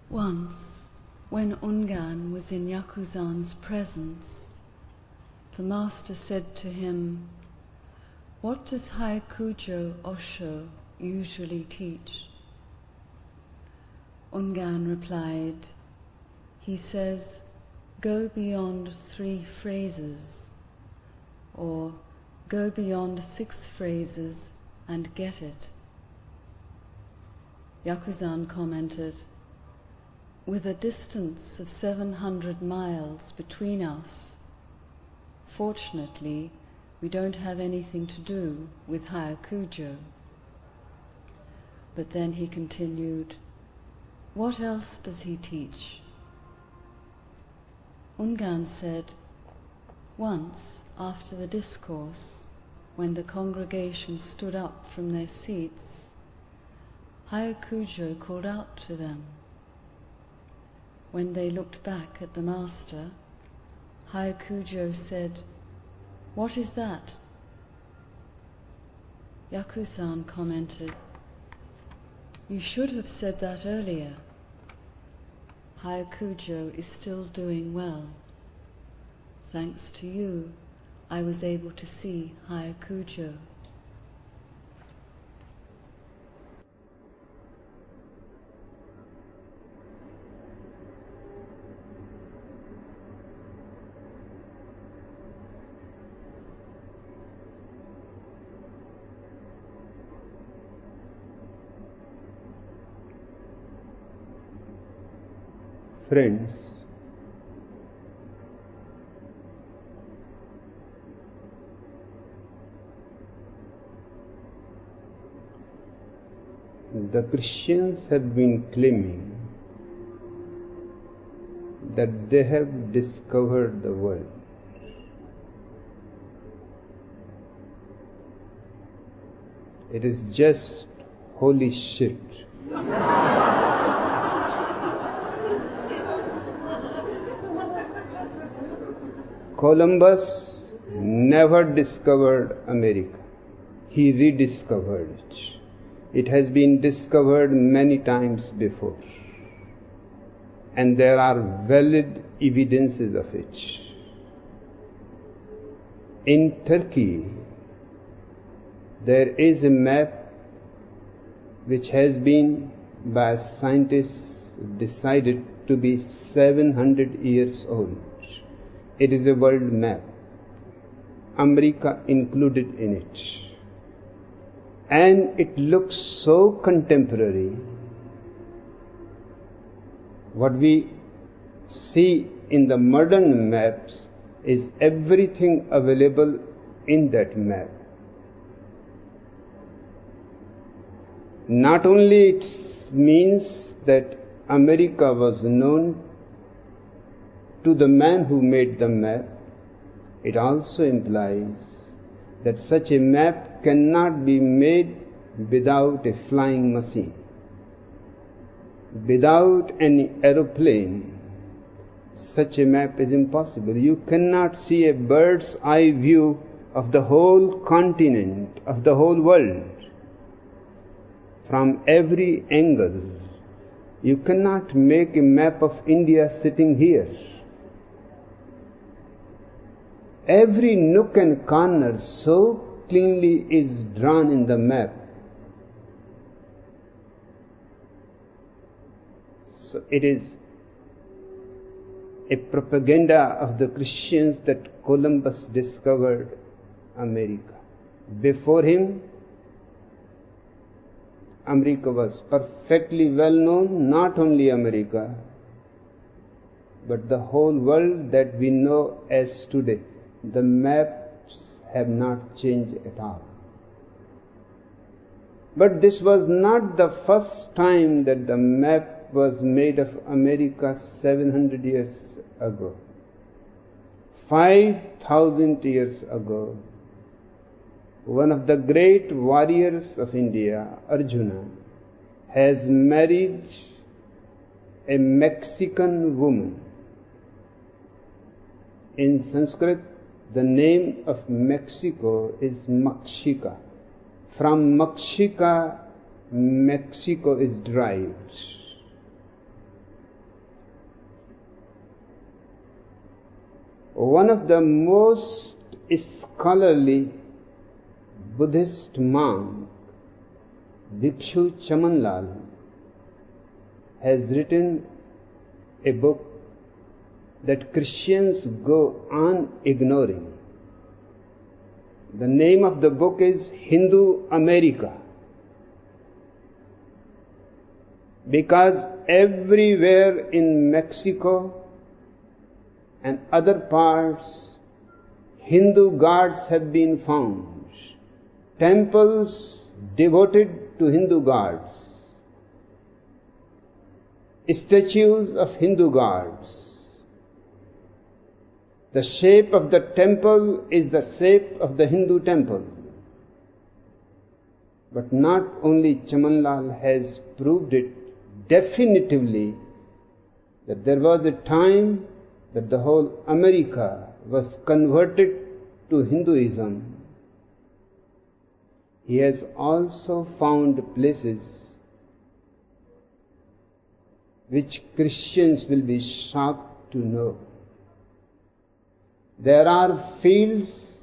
Once, when Ungan was in Yakuzan's presence, the master said to him, "What does Haikujo Osho usually teach?" Ungan replied, "He says, go beyond 3 phrases, or go beyond 6 phrases and get it." Yakuzan commented, "With a distance of 700 miles between us, fortunately, we don't have anything to do with Hayakujo." But then he continued, "What else does he teach?" Ungan said, "Once, after the discourse, when the congregation stood up from their seats, Hayakujo called out to them. When they looked back at the master, Hayakujo said, 'What is that?' Yakusan commented, 'You should have said that earlier. Hayakujo is still doing well. Thanks to you, I was able to see Hayakujo." Friends, the Christians have been claiming that they have discovered the world. It is just holy shit. Columbus never discovered America. He rediscovered it. It has been discovered many times before, and there are valid evidences of it. In Turkey, there is a map which has been by scientists decided to be 700 years old. It is a world map, America included in it. And it looks so contemporary. What we see in the modern maps is everything available in that map. Not only it means that America was known to the man who made the map, it also implies that such a map cannot be made without a flying machine, without any aeroplane. Such a map is impossible. You cannot see a bird's eye view of the whole continent, of the whole world, from every angle. You cannot make a map of India sitting here. Every nook and corner so cleanly is drawn in the map. So it is a propaganda of the Christians that Columbus discovered America. Before him, America was perfectly well known, not only America, but the whole world that we know as today. The maps have not changed at all. But this was not the first time that the map was made of America 700 years ago. 5,000 years ago, one of the great warriors of India, Arjuna, has married a Mexican woman. In Sanskrit, the name of Mexico is Makshika. From Makshika, Mexico is derived. one of the most scholarly Buddhist monk, Bhikshu Chamanlal, has written a book that Christians go on ignoring. The name of the book is Hindu America, because everywhere in Mexico and other parts, Hindu gods have been found. Temples devoted to Hindu gods, statues of Hindu gods. The shape of the temple is the shape of the Hindu temple. But not only Chamanlal has proved it definitively that there was a time that the whole America was converted to Hinduism. He has also found places which Christians will be shocked to know. There are fields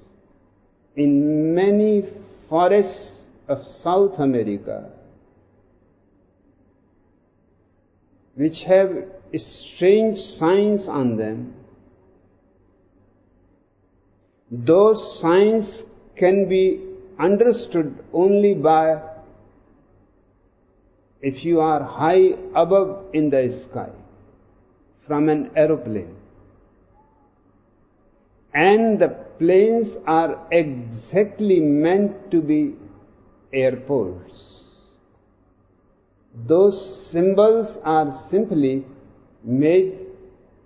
in many forests of South America which have strange signs on them. Those signs can be understood only by if you are high above in the sky from an aeroplane. And the planes are exactly meant to be airports. Those symbols are simply made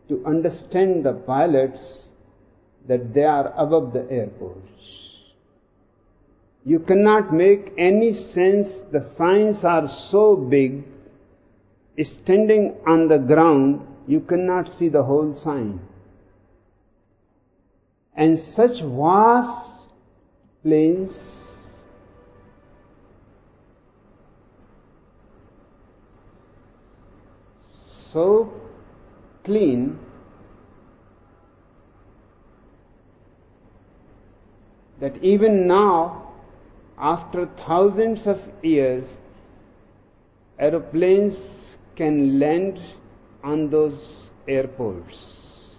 to understand the pilots that they are above the airports. You cannot make any sense. The signs are so big, standing on the ground, you cannot see the whole sign. And such vast plains, so clean, that even now, after thousands of years, aeroplanes can land on those airports.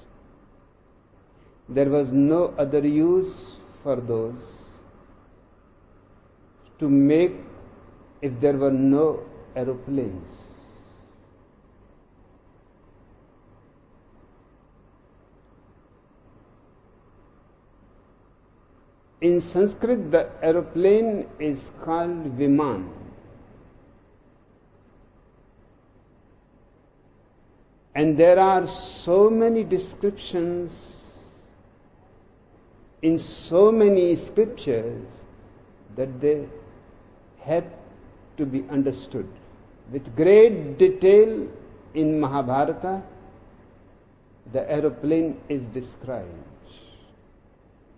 There was no other use for those to make if there were no aeroplanes. In Sanskrit, the aeroplane is called Viman. And there are so many descriptions in so many scriptures that they have to be understood. With great detail in Mahabharata, the aeroplane is described.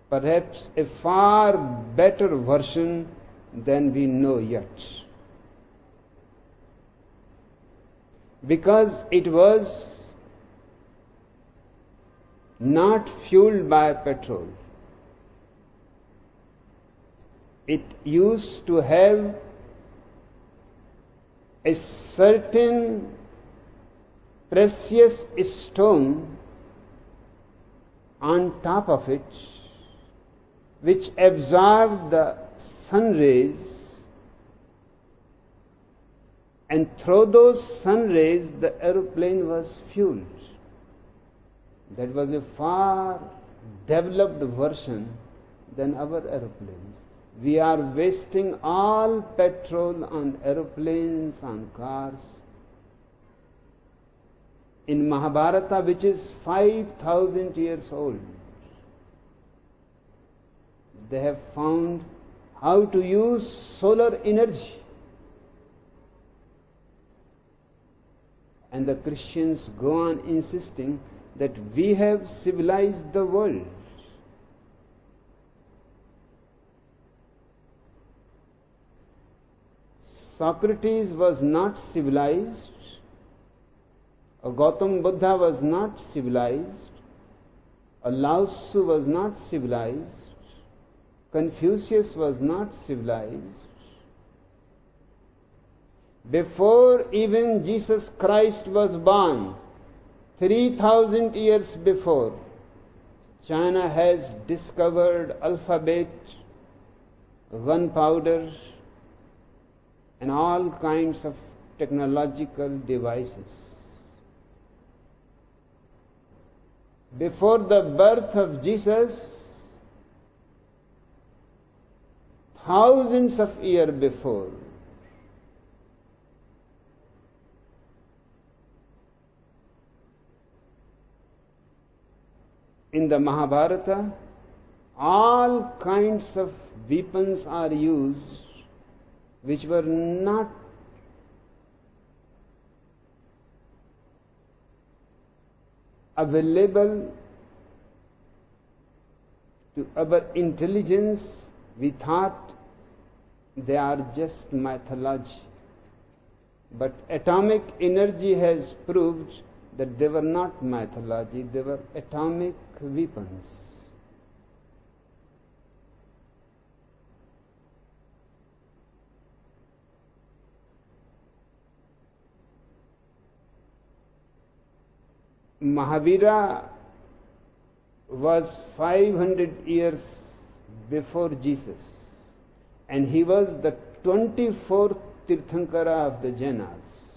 Perhaps a far better version than we know yet. Because it was not fueled by petrol. It used to have a certain precious stone on top of it, which absorbed the sun rays, and through those sun rays the aeroplane was fueled. That was a far developed version than our aeroplanes. We are wasting all petrol on aeroplanes, on cars. In Mahabharata, which is 5,000 years old, they have found how to use solar energy. And the Christians go on insisting that we have civilized the world. Socrates was not civilized, or Gautam Buddha was not civilized, Lao Tzu was not civilized. Confucius was not civilized. Before even Jesus Christ was born, 3,000 years before, China has discovered alphabet, gunpowder, and all kinds of technological devices. Before the birth of Jesus, thousands of years before, in the Mahabharata, all kinds of weapons are used which were not available to our intelligence. We thought they are just mythology. But atomic energy has proved that they were not mythology, they were atomic weapons. Mahavira was 500 years before Jesus, and he was the 24th Tirthankara of the Jainas.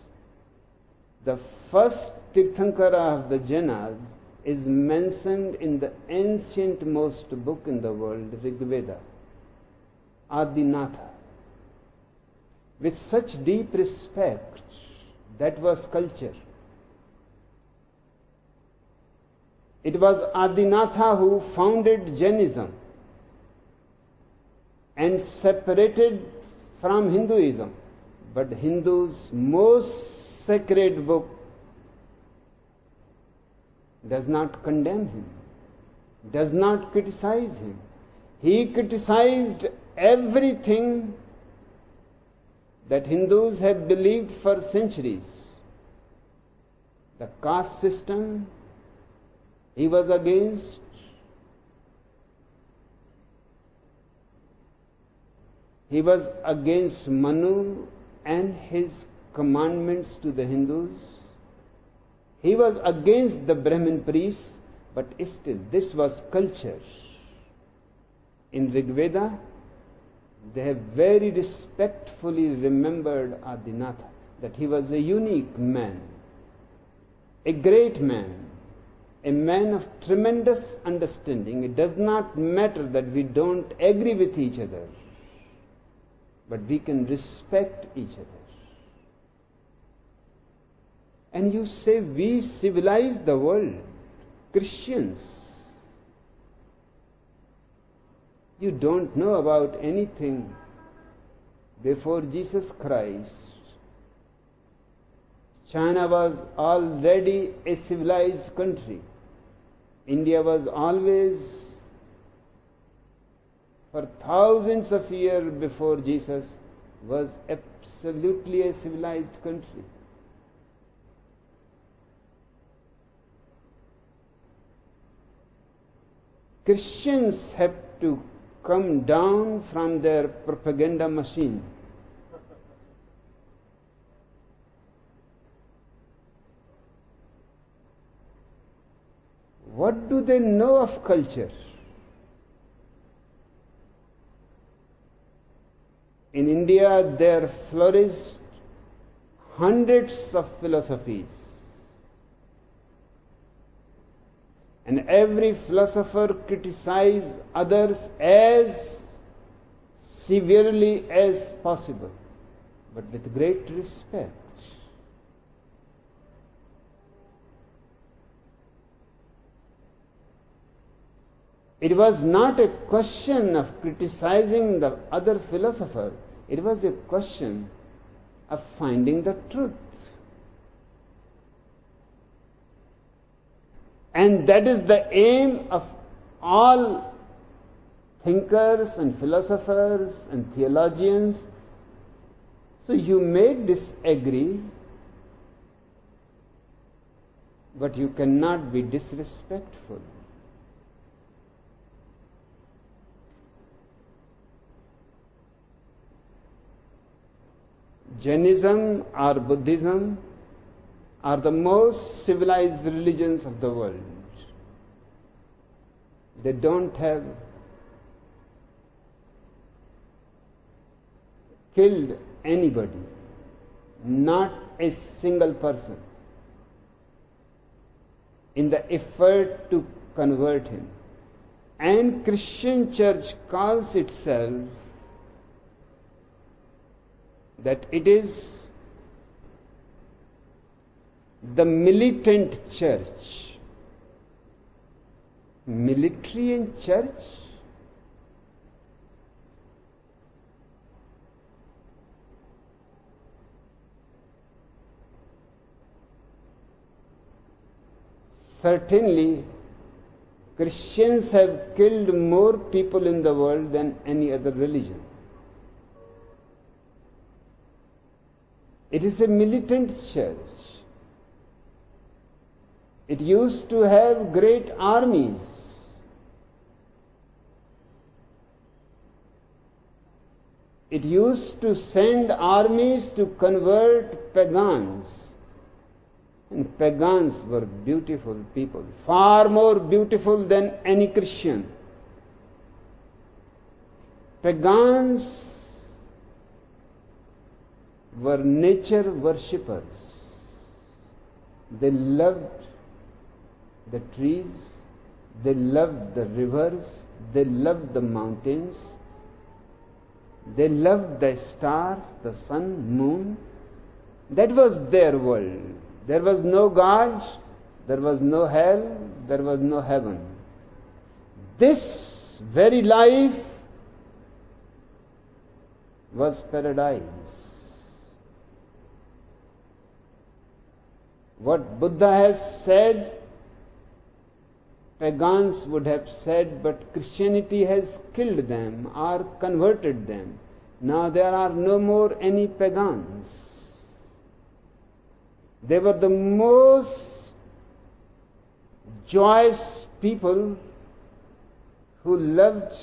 The first Tirthankara of the Jainas is mentioned in the ancient most book in the world, Rig Veda, Adinatha. With such deep respect, that was culture. It was Adinatha who founded Jainism and separated from Hinduism. But Hindus' most sacred book does not condemn him, does not criticize him. He criticized everything that Hindus have believed for centuries. The caste system, he was against. He was against Manu and his commandments to the Hindus. He was against the Brahmin priests, but still this was culture. In Rig Veda, they have very respectfully remembered Adinatha, that he was a unique man, a great man, a man of tremendous understanding. It does not matter that we don't agree with each other, but we can respect each other. And you say, we civilize the world, Christians. You don't know about anything. Before Jesus Christ, China was already a civilized country. India was always, for thousands of years before Jesus, was absolutely a civilized country. Christians have to come down from their propaganda machine. What do they know of culture? In India, there flourished hundreds of philosophies. And every philosopher criticized others as severely as possible, but with great respect. It was not a question of criticizing the other philosopher, it was a question of finding the truth. And that is the aim of all thinkers and philosophers and theologians. So you may disagree, but you cannot be disrespectful. Jainism or Buddhism are the most civilized religions of the world. They don't have killed anybody, not a single person, in the effort to convert him. And Christian Church calls itself that it is the militant church. Military and church? Certainly, Christians have killed more people in the world than any other religion. It is a militant church. It used to have great armies. It used to send armies to convert pagans. And pagans were beautiful people, far more beautiful than any Christian. Pagans were nature worshippers. They loved the trees, they loved the rivers, they loved the mountains, they loved the stars, the sun, moon. That was their world. There was no God, there was no hell, there was no heaven. This very life was paradise. What Buddha has said, pagans would have said, but Christianity has killed them or converted them. Now there are no more any pagans. They were the most joyous people who loved,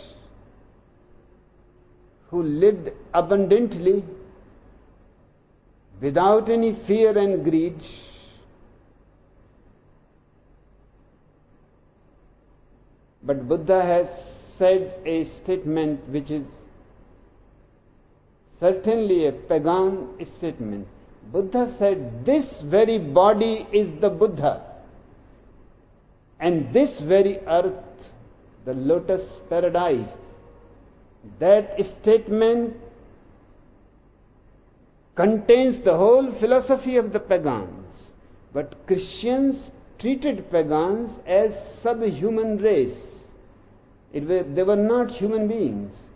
who lived abundantly without any fear and greed. But Buddha has said a statement which is certainly a pagan statement. Buddha said, this very body is the Buddha, and this very earth, the lotus paradise. That statement contains the whole philosophy of the pagans. But Christians treated pagans as subhuman race. They were not human beings.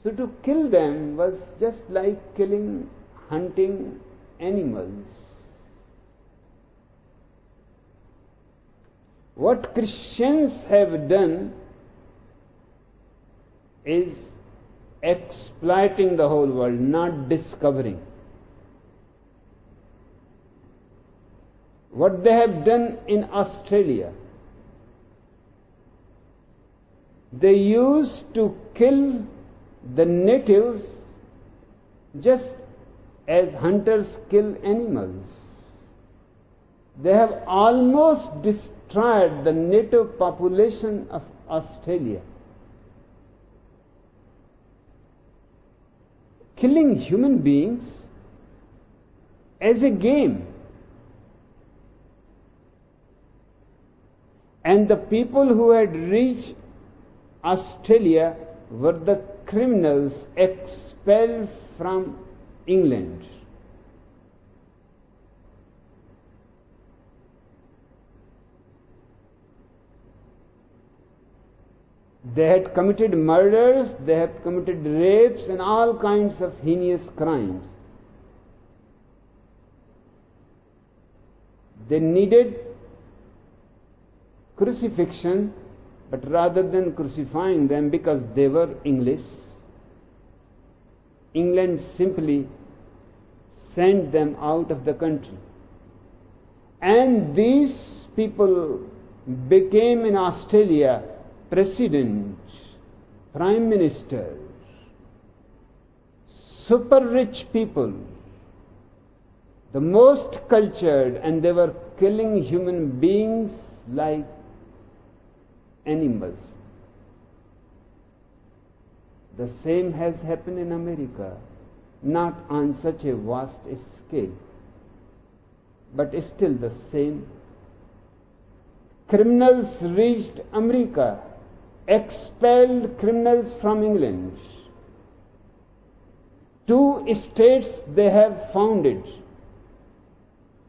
So to kill them was just like hunting animals. What Christians have done is exploiting the whole world, not discovering. What they have done in Australia, they used to kill the natives just as hunters kill animals. They have almost destroyed the native population of Australia. Killing human beings as a game. And the people who had reached Australia were the criminals expelled from England. They had committed murders, they had committed rapes and all kinds of heinous crimes. They needed crucifixion, but rather than crucifying them because they were English, England simply sent them out of the country. And these people became in Australia president, prime minister, super rich people, the most cultured, and they were killing human beings like animals. The same has happened in America, not on such a vast scale, but still the same. Criminals reached America, expelled criminals from England. 2 states they have founded,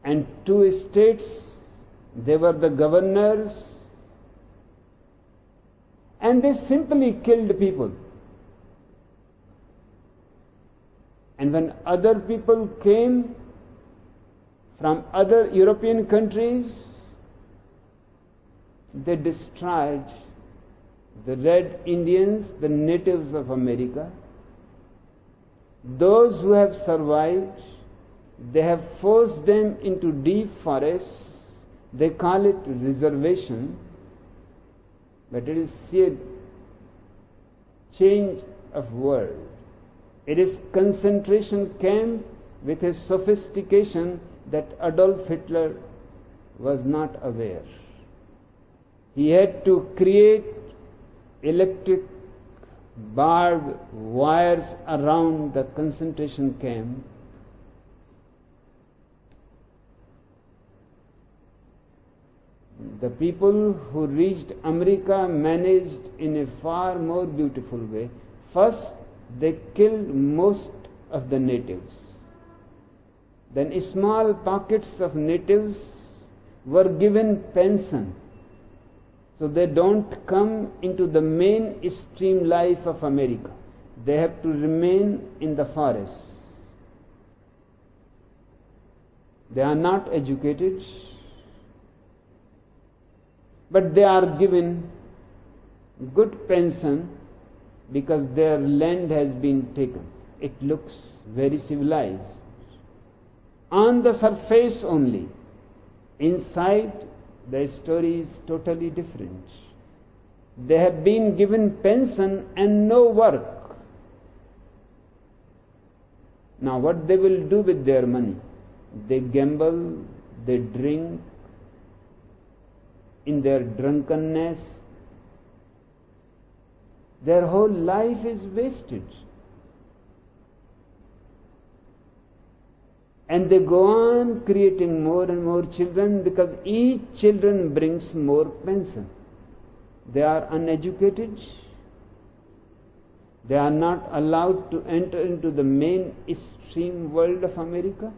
and 2 states they were the governors, and they simply killed people. And when other people came from other European countries, they destroyed the Red Indians, the natives of America. Those who have survived, they have forced them into deep forests. They call it reservation, but it is sheer change of word. It is concentration camp with a sophistication that Adolf Hitler was not aware. He had to create electric barbed wires around the concentration camp. The people who reached America managed in a far more beautiful way. First, they killed most of the natives. Then small pockets of natives were given pension, so they don't come into the mainstream life of America. They have to remain in the forests. They are not educated, but they are given good pension because their land has been taken. It looks very civilized. On the surface only. Inside, the story is totally different. They have been given pension and no work. Now what they will do with their money? They gamble, they drink. In their drunkenness, their whole life is wasted. And they go on creating more and more children because each children brings more pension. They are uneducated. They are not allowed to enter into the mainstream world of America.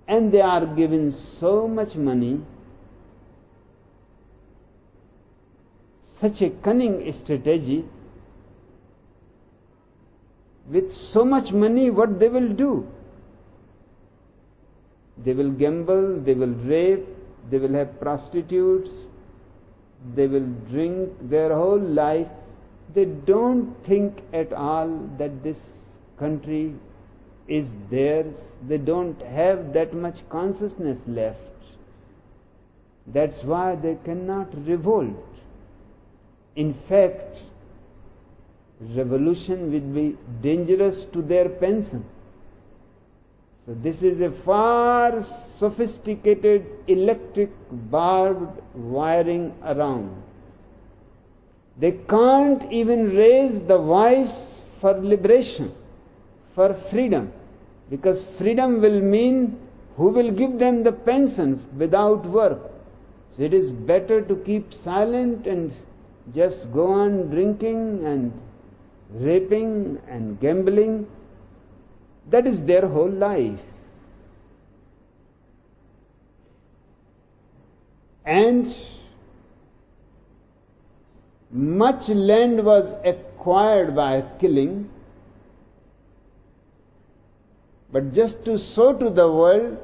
And they are given so much money, such a cunning strategy. With so much money, what they will do? They will gamble, they will rape, they will have prostitutes, they will drink their whole life. They don't think at all that this country is theirs. They don't have that much consciousness left. That's why they cannot revolt. In fact, revolution will be dangerous to their pension. So this is a far sophisticated electric barbed wiring around. They can't even raise the voice for liberation, for freedom, because freedom will mean who will give them the pension without work. So it is better to keep silent and just go on drinking and raping and gambling. That is their whole life. And much land was acquired by killing, but just to show to the world,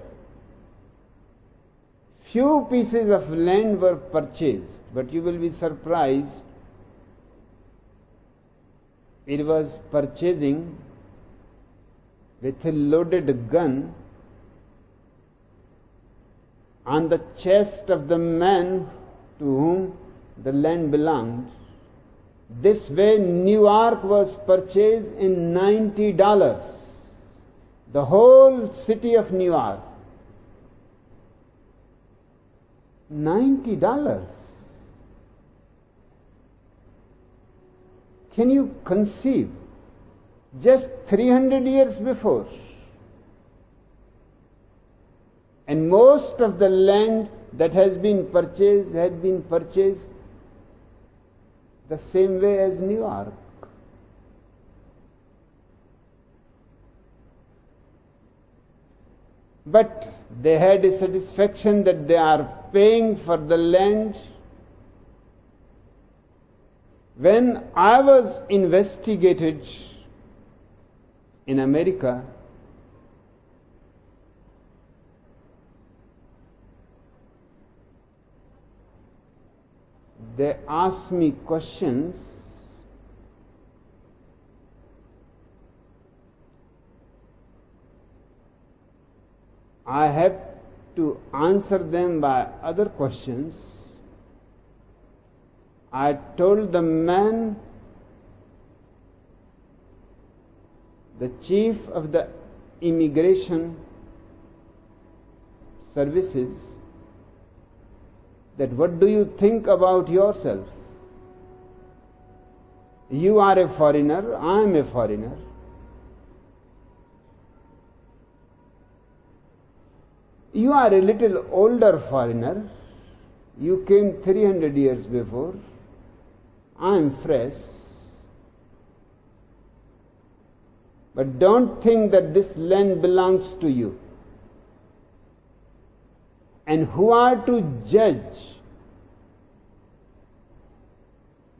few pieces of land were purchased. But you will be surprised, it was purchasing with a loaded gun on the chest of the man to whom the land belonged. This way New York was purchased in $90. The whole city of New York. $90. Can you conceive? Just 300 years before. And most of the land that has been purchased had been purchased the same way as New York. But they had a satisfaction that they are paying for the land. When I was investigated in America, they asked me questions. I have to answer them by other questions. I told the man, the chief of the immigration services, that what do you think about yourself? You are a foreigner, I am a foreigner. You are a little older foreigner. You came 300 years before. I am fresh. But don't think that this land belongs to you. And who are to judge?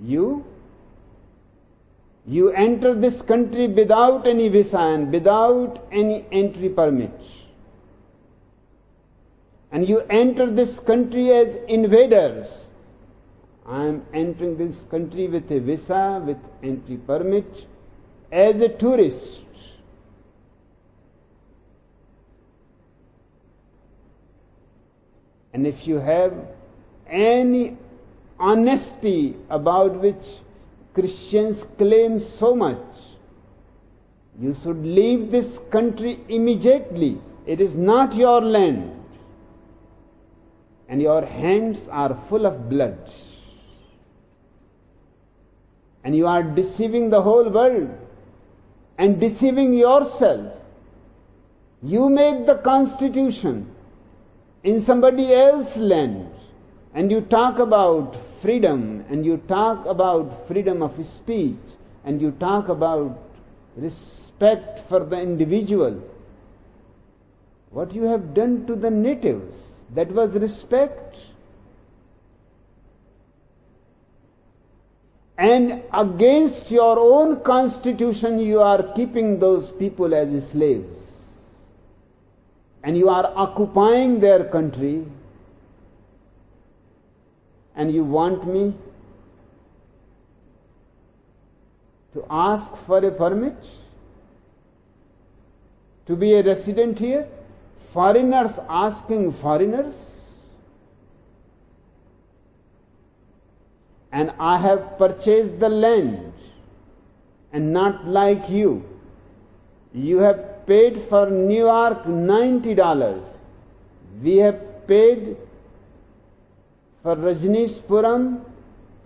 You? You enter this country without any visa and without any entry permit. And you enter this country as invaders. I am entering this country with a visa, with entry permit, as a tourist. And if you have any honesty about which Christians claim so much, you should leave this country immediately. It is not your land. And your hands are full of blood. And you are deceiving the whole world and deceiving yourself. You make the constitution in somebody else's land, and you talk about freedom, and you talk about freedom of speech, and you talk about respect for the individual. What you have done to the natives, that was respect. And against your own constitution, you are keeping those people as slaves. And you are occupying their country. And you want me to ask for a permit to be a resident here? Foreigners asking foreigners? And I have purchased the land, and not like you. You have paid for New York $90. We have paid for Rajneeshpuram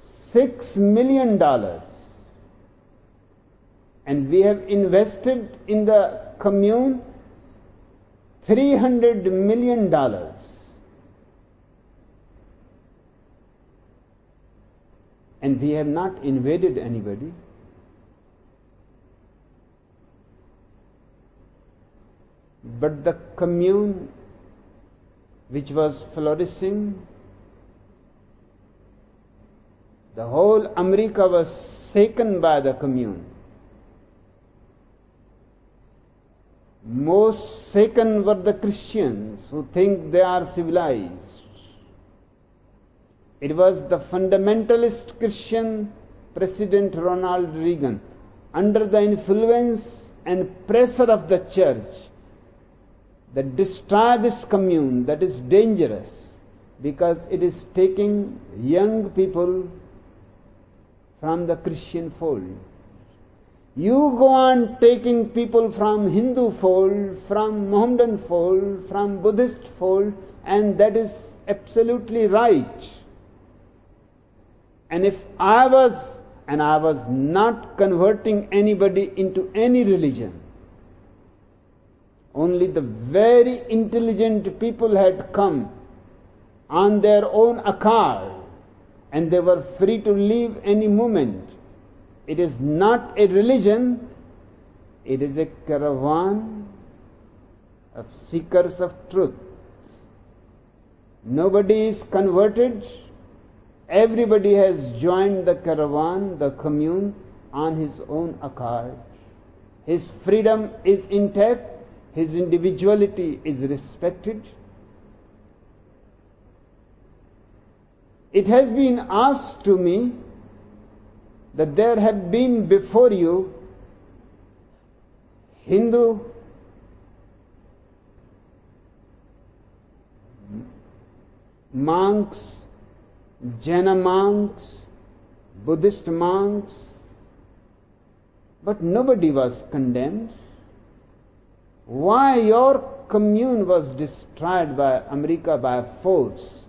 $6 million. And we have invested in the commune $300 million. And we have not invaded anybody. But the commune which was flourishing, the whole America was shaken by the commune. Most shaken were the Christians who think they are civilized. It was the fundamentalist Christian President Ronald Reagan, under the influence and pressure of the church, that destroy this commune, that is dangerous, because it is taking young people from the Christian fold. You go on taking people from Hindu fold, from Mohammedan fold, from Buddhist fold, and that is absolutely right. And if I was not converting anybody into any religion, only the very intelligent people had come on their own accord, and they were free to leave any moment. It is not a religion, it is a caravan of seekers of truth. Nobody is converted, everybody has joined the caravan, the commune, on his own accord. His freedom is intact, his individuality is respected. It has been asked to me that there have been before you Hindu, monks, Jaina monks, Buddhist monks, but nobody was condemned. Why your commune was destroyed by America by force?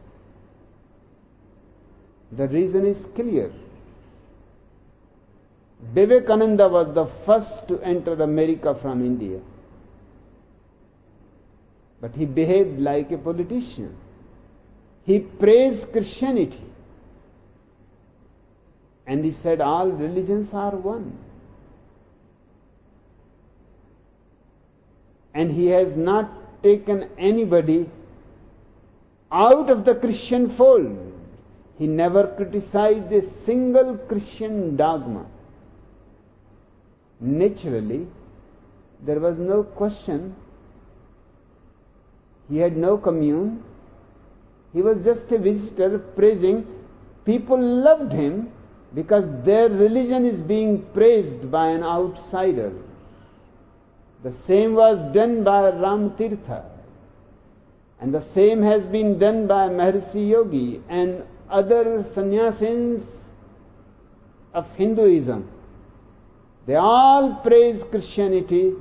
The reason is clear. Vivekananda was the first to enter America from India. But he behaved like a politician. He praised Christianity. And he said all religions are one. And he has not taken anybody out of the Christian fold. He never criticized a single Christian dogma. Naturally, there was no question. He had no commune. He was just a visitor praising. People loved him because their religion is being praised by an outsider. The same was done by Ramatirtha, and the same has been done by Maharishi Yogi and other sannyasins of Hinduism. They all praise Christianity.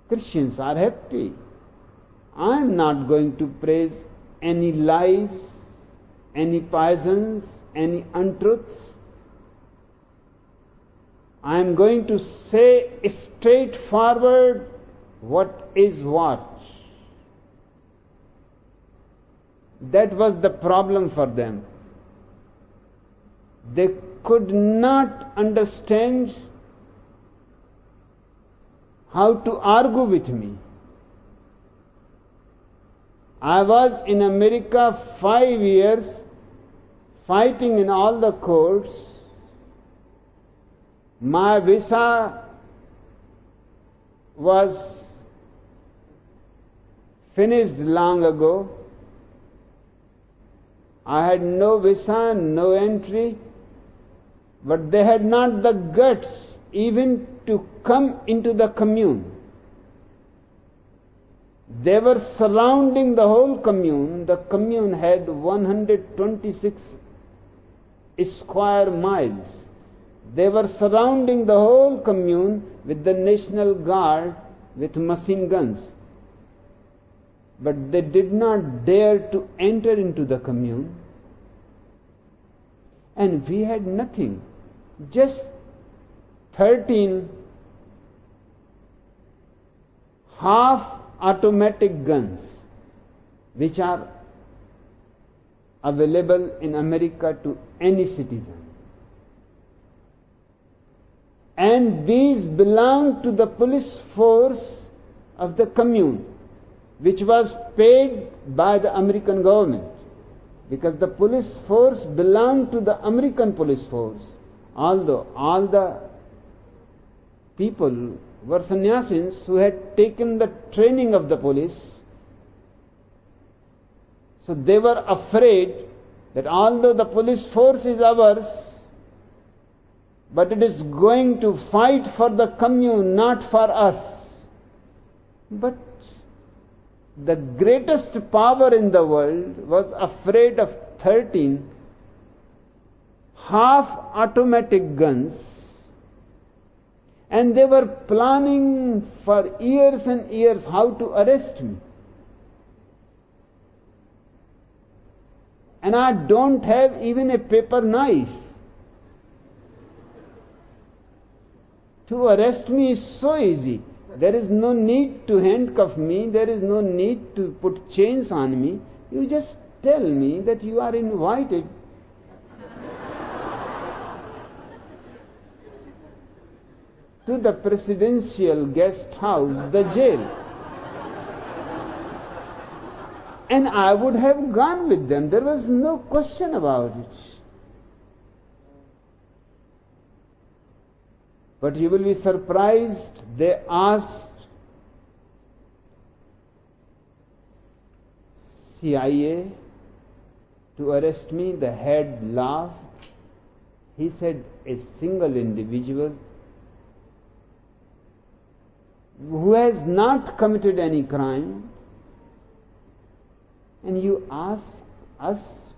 Christians are happy. I am not going to praise any lies, any poisons, any untruths. I am going to say straightforward what is what. That was the problem for them. They could not understand how to argue with me. I was in America 5 years, fighting in all the courts. My visa was finished long ago. I had no visa, no entry, but they had not the guts even to come into the commune. They were surrounding the whole commune. The commune had 126 square miles. They were surrounding the whole commune with the National Guard with machine guns. But they did not dare to enter into the commune. And we had nothing, just 13 half-automatic guns, which are available in America to any citizen. And these belonged to the police force of the commune, which was paid by the American government, because the police force belonged to the American police force, although all the people were sannyasins who had taken the training of the police. So they were afraid that although the police force is ours, but it is going to fight for the commune, not for us. But the greatest power in the world was afraid of 13 half automatic guns, and they were planning for years and years how to arrest me. And I don't have even a paper knife. To arrest me is so easy. There is no need to handcuff me. There is no need to put chains on me. You just tell me that you are invited to the presidential guest house, the jail. And I would have gone with them. There was no question about it. But you will be surprised, they asked CIA to arrest me. The head laughed. He said, a single individual who has not committed any crime, and you ask us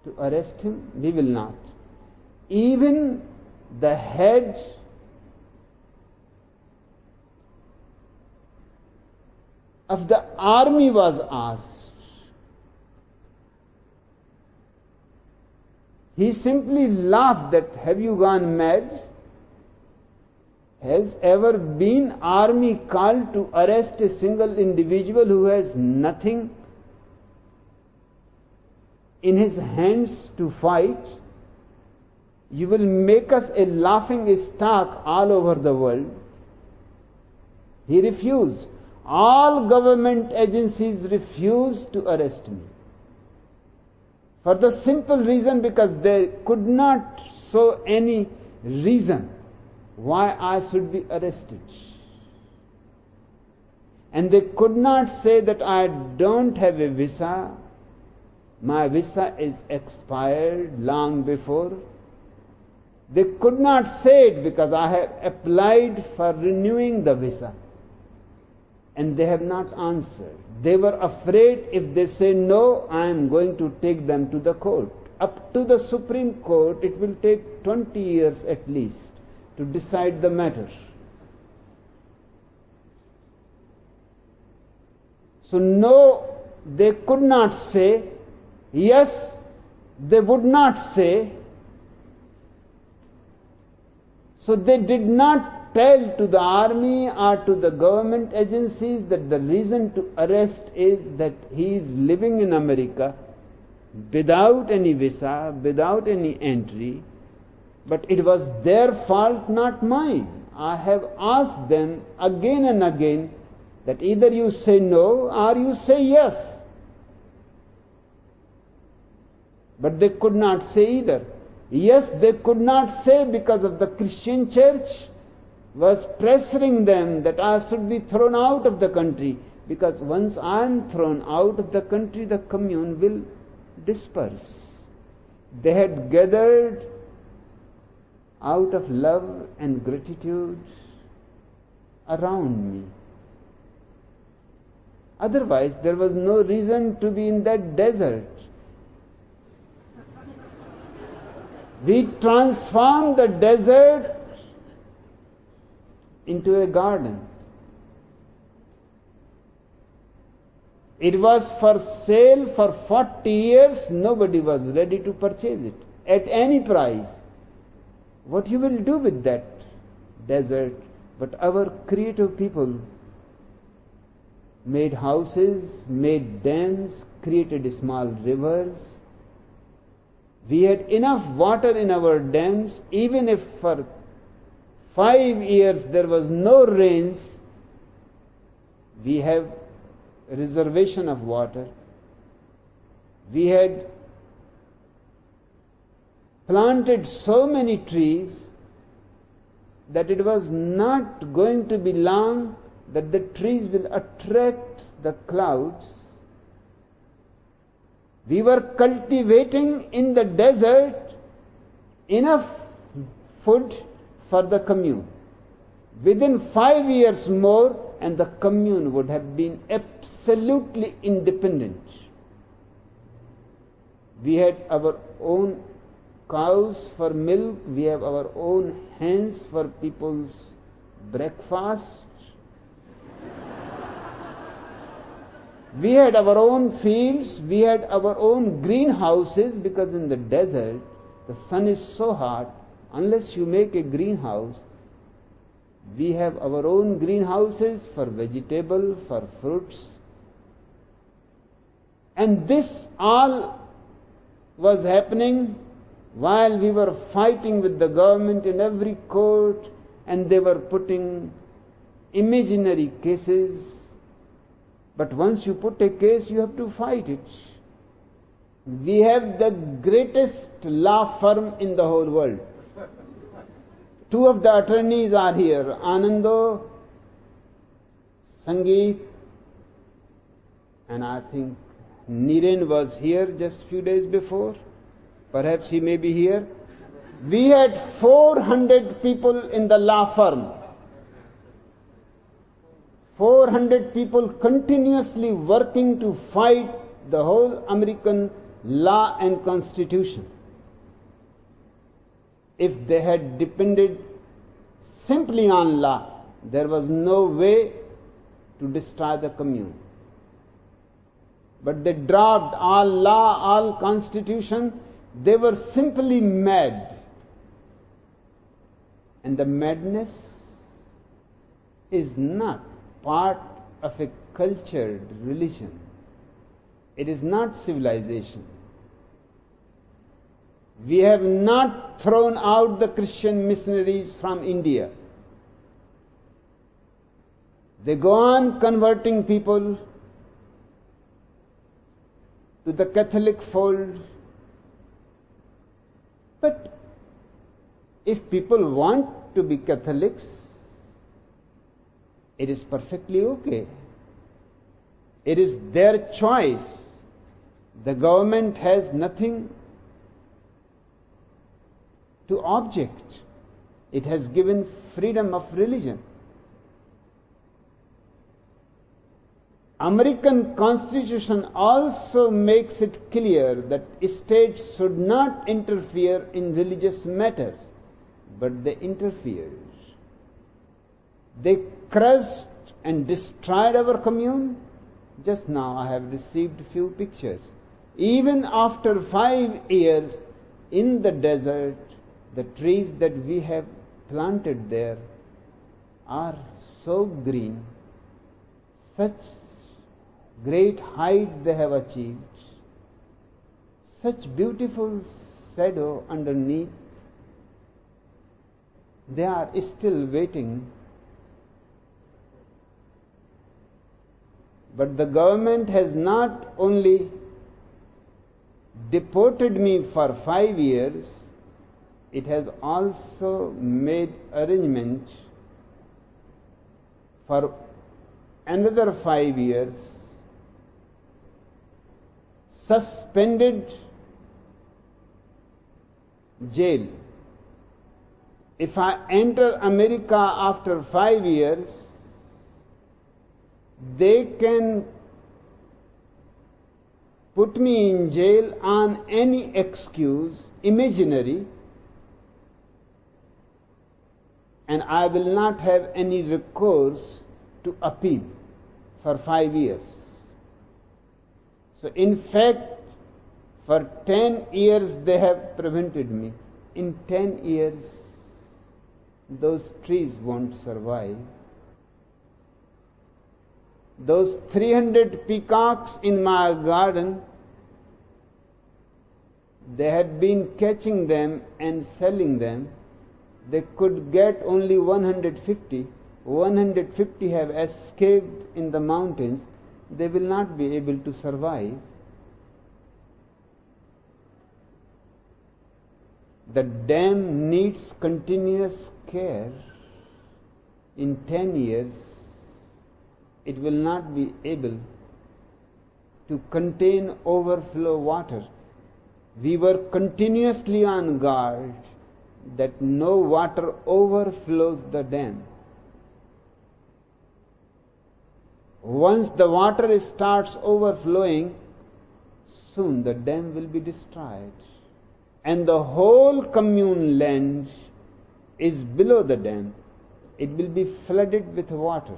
to arrest him? We will not. Even the head of the army was asked. He simply laughed that, have you gone mad? Has ever been army called to arrest a single individual who has nothing in his hands to fight? You will make us a laughing stock all over the world. He refused. All government agencies refused to arrest me. For the simple reason because they could not show any reason why I should be arrested. And they could not say that I don't have a visa. My visa is expired long before. They could not say it because I have applied for renewing the visa. And they have not answered. They were afraid if they say no, I am going to take them to the court. Up to the Supreme Court, it will take 20 years at least to decide the matter. So no, they could not say. Yes, they would not say. So they did not tell to the army or to the government agencies that the reason to arrest is that he is living in America without any visa, without any entry. But it was their fault, not mine. I have asked them again and again that either you say no or you say yes. But they could not say either. Yes, they could not say because of the Christian church was pressuring them that I should be thrown out of the country. Because once I am thrown out of the country, the commune will disperse. They had gathered out of love and gratitude around me. Otherwise, there was no reason to be in that desert. We transformed the desert into a garden. It was for sale for 40 years. Nobody was ready to purchase it at any price. What you will do with that desert? But our creative people made houses, made dams, created small rivers. We had enough water in our dams. Even if for 5 years there was no rains, we have a reservation of water. We had planted so many trees that it was not going to be long that the trees will attract the clouds. We were cultivating in the desert enough food for the commune. Within 5 years more, and the commune would have been absolutely independent. We had our own cows for milk, we have our own hens for people's breakfast. We had our own fields, we had our own greenhouses, because in the desert the sun is so hot, unless you make a greenhouse, we have our own greenhouses for vegetable, for fruits. And this all was happening while we were fighting with the government in every court, and they were putting imaginary cases. But once you put a case, you have to fight it. We have the greatest law firm in the whole world. Two of the attorneys are here, Anando, Sangeet, and I think Niren was here just few days before. Perhaps he may be here. We had 400 people in the law firm. 400 people continuously working to fight the whole American law and constitution. If they had depended simply on law, there was no way to destroy the commune. But they dropped all law, all constitution. They were simply mad. And the madness is not part of a cultured religion. It is not civilization. We have not thrown out the Christian missionaries from India. They go on converting people to the Catholic fold. But if people want to be Catholics, it is perfectly okay. It is their choice. The government has nothing to object. It has given freedom of religion. American Constitution also makes it clear that states should not interfere in religious matters, but they interfere. They crushed and destroyed our commune. Just now I have received few pictures. Even after 5 years in the desert, the trees that we have planted there are so green, such great height they have achieved, such beautiful shadow underneath. They are still waiting. But the government has not only deported me for 5 years, it has also made arrangement for another 5 years, suspended jail. If I enter America after 5 years, they can put me in jail on any excuse, imaginary, and I will not have any recourse to appeal for 5 years. So in fact, for 10 years they have prevented me. In 10 years, those trees won't survive. Those 300 peacocks in my garden, they had been catching them and selling them. They could get only 150. 150 have escaped in the mountains. They will not be able to survive. The dam needs continuous care. In 10 years, it will not be able to contain overflow water. We were continuously on guard that no water overflows the dam. Once the water starts overflowing, soon the dam will be destroyed. and the whole commune land is below the dam, it will be flooded with water.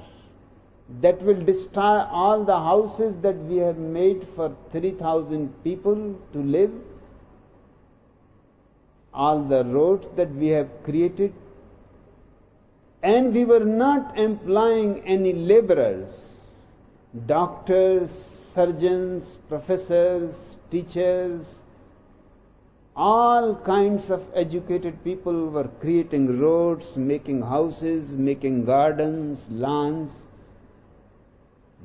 That will destroy all the houses that we have made for 3,000 people to live, all the roads that we have created, and we were not employing any laborers, doctors, surgeons, professors, teachers, all kinds of educated people were creating roads, making houses, making gardens, lawns.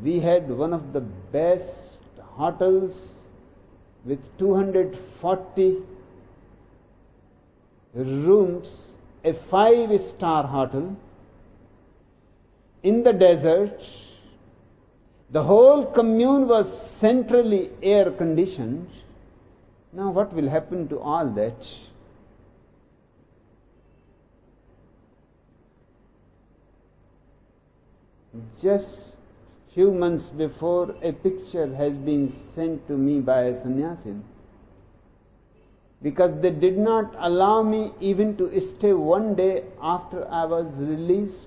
We had one of the best hotels with 240 rooms, a 5-star hotel in the desert. The whole commune was centrally air conditioned. Now what will happen to all that? Just few months before, a picture has been sent to me by a sannyasin, because they did not allow me even to stay one day after I was released.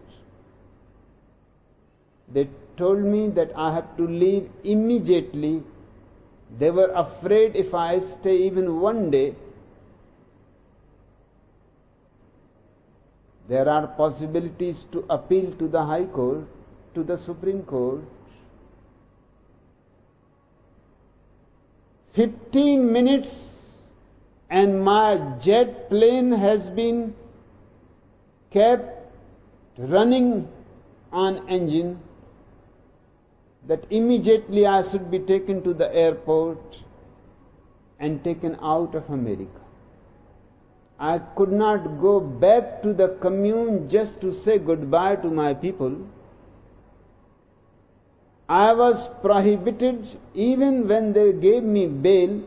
They told me that I have to leave immediately. They were afraid if I stay even one day, there are possibilities to appeal to the High Court, to the Supreme Court. 15 minutes and my jet plane has been kept running on engine, that immediately I should be taken to the airport and taken out of America. I could not go back to the commune just to say goodbye to my people. I was prohibited. Even when they gave me bail,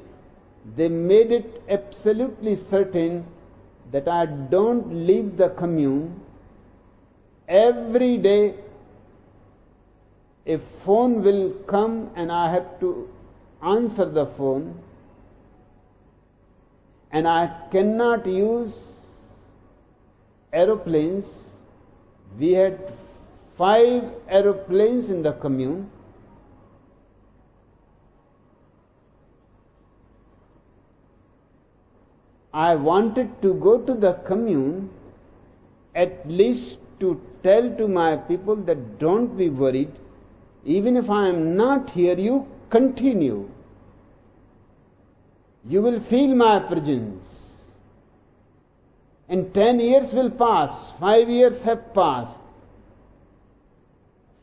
they made it absolutely certain that I don't leave the commune. Every day a phone will come and I have to answer the phone, and I cannot use aeroplanes. We had 5 aeroplanes in the commune. I wanted to go to the commune at least to tell to my people that don't be worried, even if I am not here, you continue. You will feel my presence. And 10 years will pass, 5 years have passed.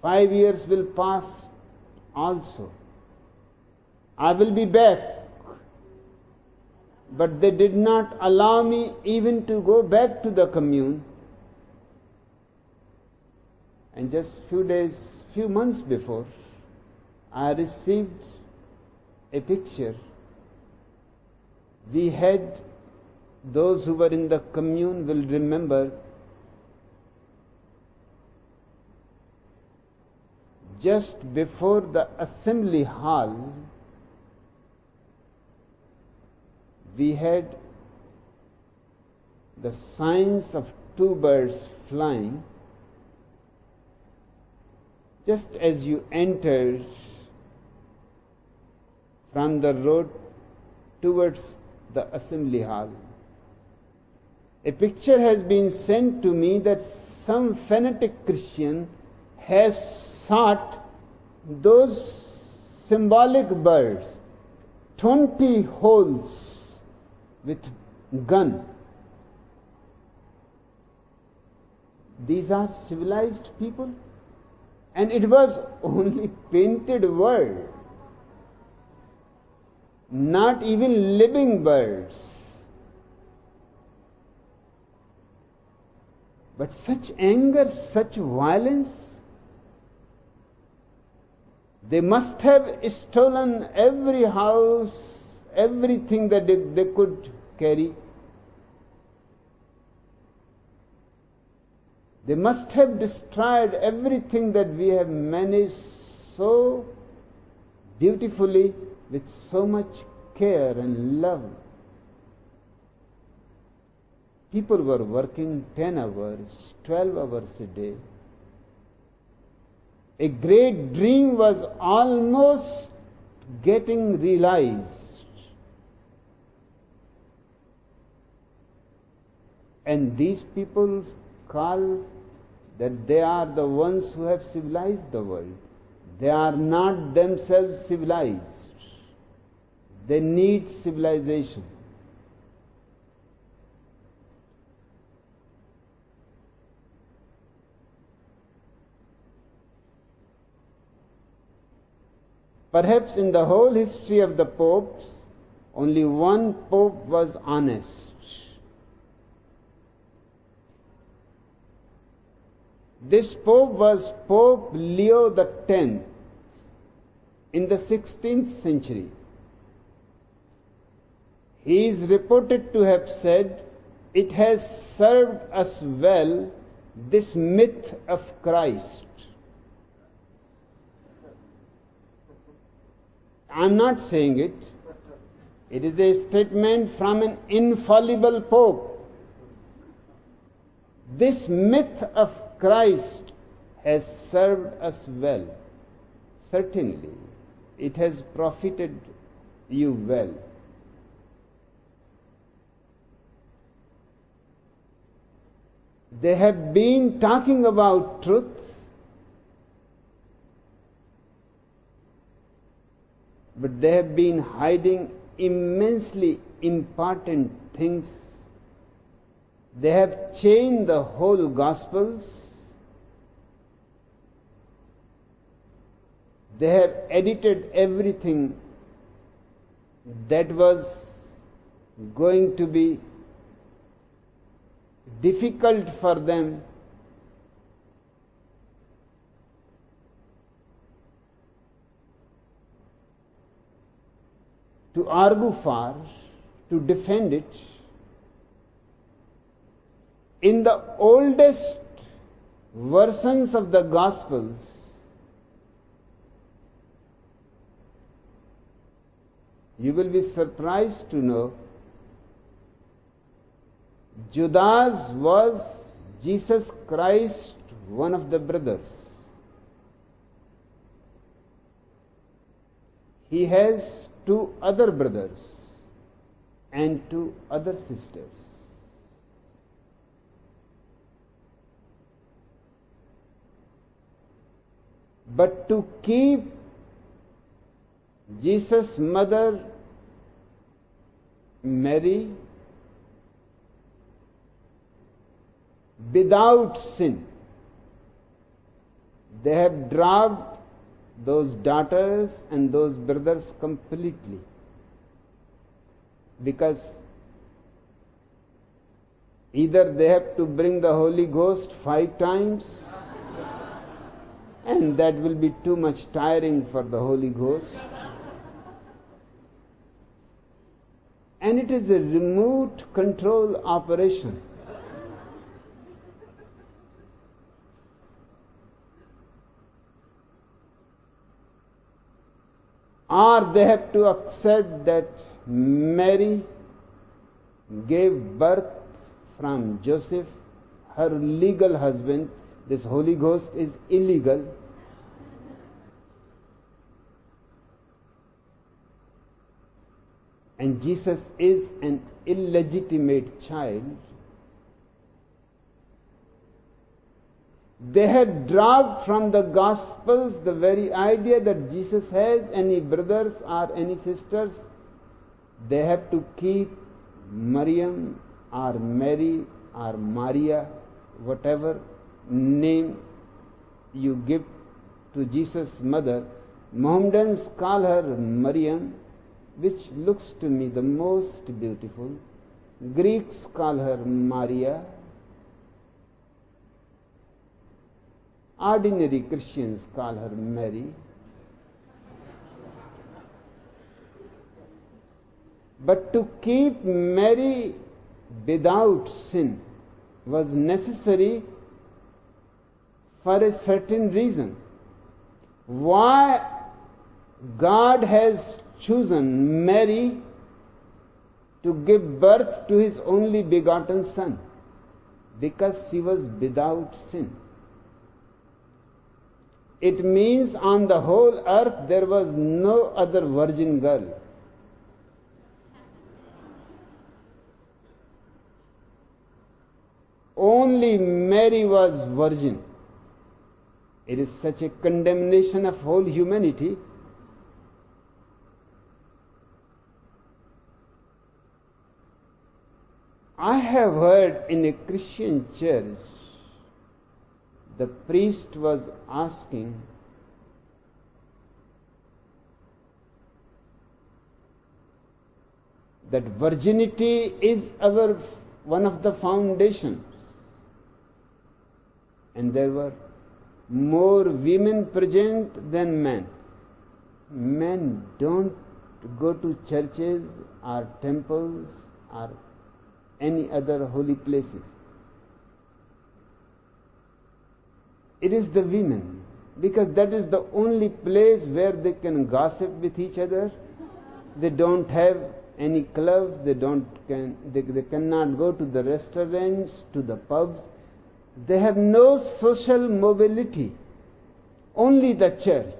5 years will pass also. I will be back. But they did not allow me even to go back to the commune. And just few months before, I received a picture. We had, those who were in the commune will remember, just before the assembly hall, we had the signs of 2 birds flying. Just as you entered from the road towards the assembly hall, a picture has been sent to me that some fanatic Christian has shot those symbolic birds, 20 holes with gun. These are civilized people, and it was only painted word, not even living birds. But such anger, such violence, they must have stolen every house, everything that they could carry. They must have destroyed everything that we have managed so beautifully, with so much care and love. people were working 10 hours, 12 hours a day. A great dream was almost getting realized. And these people call that they are the ones who have civilized the world. They are not themselves civilized. They need civilization. Perhaps in the whole history of the popes, only one pope was honest. This pope was Pope Leo X in the 16th century. He is reported to have said, "It has served us well, this myth of Christ." I am not saying it. It is a statement from an infallible pope. This myth of Christ has served us well. Certainly, it has profited you well. They have been talking about truth, but they have been hiding immensely important things. They have changed the whole Gospels. They have edited everything that was going to be difficult for them to argue for, to defend it. In the oldest versions of the Gospels, you will be surprised to know Judas was Jesus Christ, one of the brothers. He has 2 other brothers and 2 other sisters. But to keep Jesus' mother Mary without sin, they have dropped those daughters and those brothers completely, because either they have to bring the Holy Ghost 5 times, and that will be too much tiring for the Holy Ghost. And it is a remote control operation. Or they have to accept that Mary gave birth from Joseph, her legal husband. This Holy Ghost is illegal. And Jesus is an illegitimate child. They have dropped from the Gospels the very idea that Jesus has any brothers or any sisters. They have to keep Maryam or Mary or Maria, whatever name you give to Jesus' mother. Mohammedans call her Maryam, which looks to me the most beautiful. Greeks call her Maria. Ordinary Christians call her Mary. But to keep Mary without sin was necessary for a certain reason. Why God has chosen Mary to give birth to his only begotten son, because she was without sin. It means on the whole earth there was no other virgin girl. Only Mary was virgin. It is such a condemnation of whole humanity. I have heard in a Christian church, the priest was asking, that virginity is one of the foundations. And there were more women present than men. Men don't go to churches or temples or any other holy places. It is the women, because that is the only place where they can gossip with each other. They don't have any clubs, they cannot go to the restaurants, to the pubs. They have no social mobility, only the church.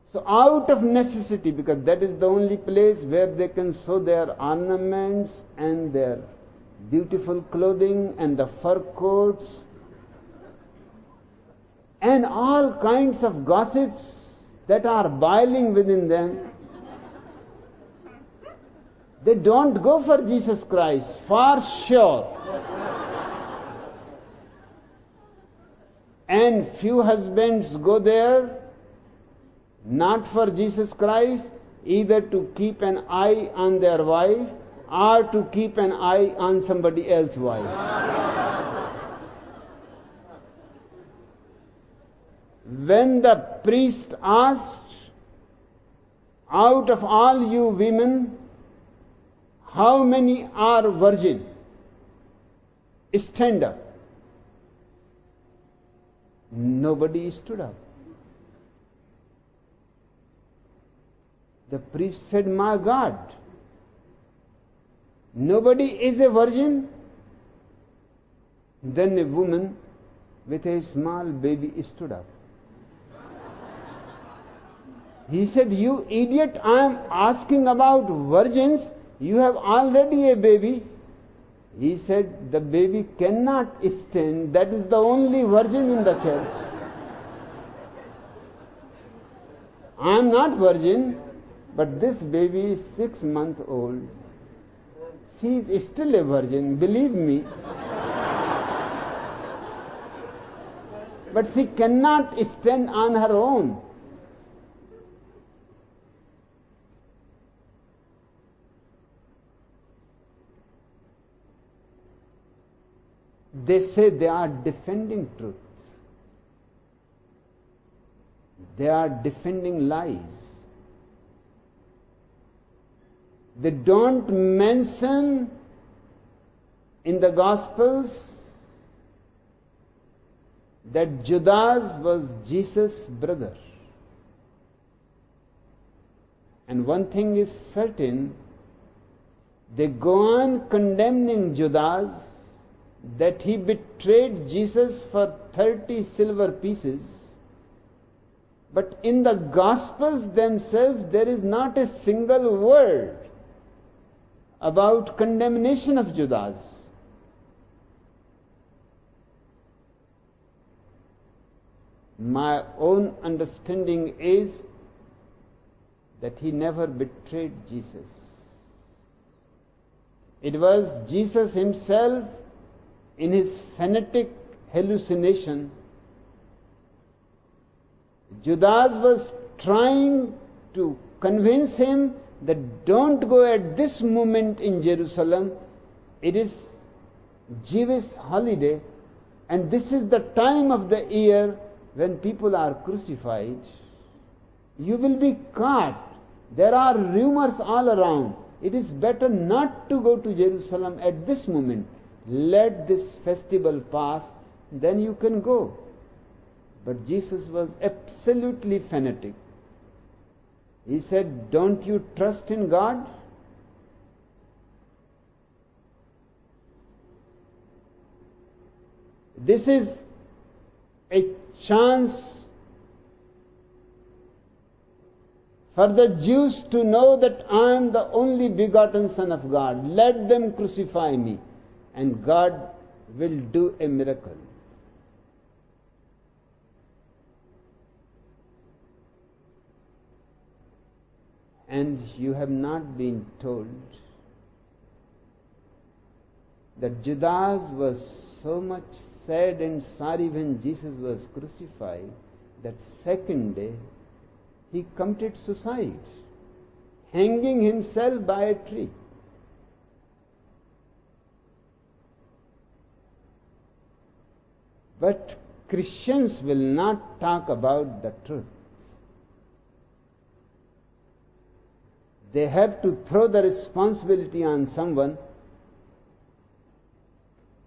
So out of necessity, because that is the only place where they can show their ornaments and their beautiful clothing and the fur coats and all kinds of gossips that are boiling within them, they don't go for Jesus Christ, for sure. And few husbands go there, not for Jesus Christ, either to keep an eye on their wife or to keep an eye on somebody else's wife. When the priest asked, out of all you women, how many are virgin? Stand up. Nobody stood up. The priest said, my God, nobody is a virgin? Then a woman with a small baby stood up. He said, you idiot, I am asking about virgins. You have already a baby. He said, the baby cannot stand. That is the only virgin in the church. I am not virgin, but this baby is 6 months old. She is still a virgin, believe me. But she cannot stand on her own. They say they are defending truth. They are defending lies. They don't mention in the Gospels that Judas was Jesus' brother. And one thing is certain, they go on condemning Judas, that he betrayed Jesus for 30 silver pieces. But in the Gospels themselves, there is not a single word about condemnation of Judas. My own understanding is that he never betrayed Jesus. It was Jesus himself, in his fanatic hallucination. Judas was trying to convince him that don't go at this moment in Jerusalem. It is Jewish holiday, and this is the time of the year when people are crucified. You will be caught. There are rumors all around. It is better not to go to Jerusalem at this moment. Let this festival pass, then you can go. But Jesus was absolutely fanatic. He said, don't you trust in God? This is a chance for the Jews to know that I am the only begotten Son of God. Let them crucify me, and God will do a miracle. And you have not been told that Judas was so much sad and sorry when Jesus was crucified that second day he committed suicide, hanging himself by a tree. But Christians will not talk about the truth. They have to throw the responsibility on someone,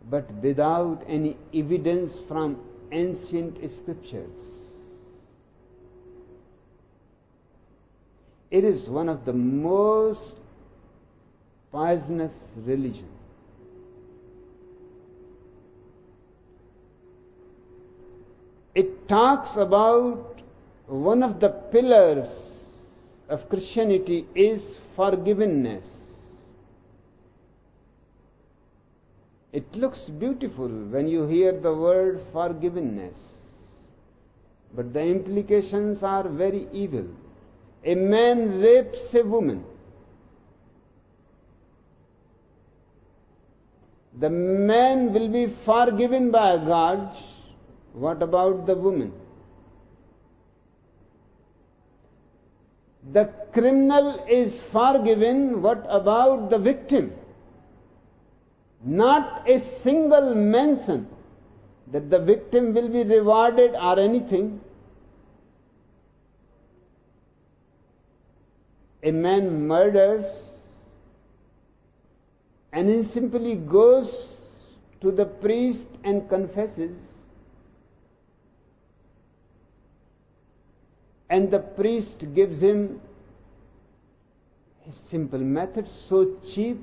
but without any evidence from ancient scriptures. It is one of the most poisonous religions. It talks about one of the pillars of Christianity is forgiveness. It looks beautiful when you hear the word forgiveness, but the implications are very evil. A man rapes a woman. The man will be forgiven by God. What about the woman? The criminal is forgiven. What about the victim? Not a single mention that the victim will be rewarded or anything. A man murders and he simply goes to the priest and confesses, and the priest gives him a simple method, so cheap.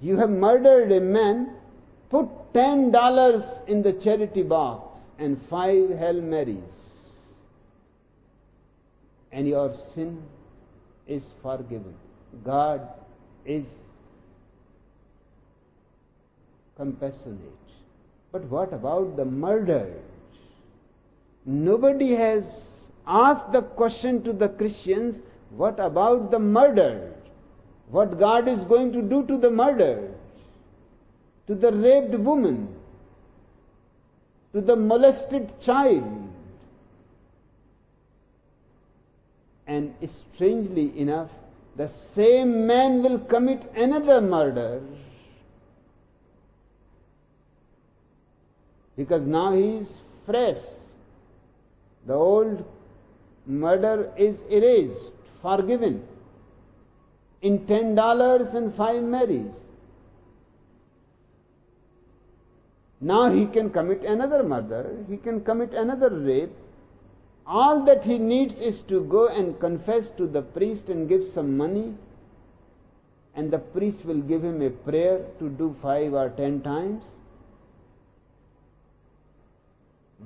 You have murdered a man, put $10 in the charity box and 5 Hail Marys, and your sin is forgiven. God is compassionate. But what about the murdered? Nobody has asked the question to the Christians, what about the murdered? What God is going to do to the murdered, to the raped woman, to the molested child? And strangely enough, the same man will commit another murder because now he is fresh. The old murder is erased, forgiven, in $10 and 5 Marys. Now he can commit another murder, he can commit another rape. All that he needs is to go and confess to the priest and give some money, and the priest will give him a prayer to do 5 or 10 times.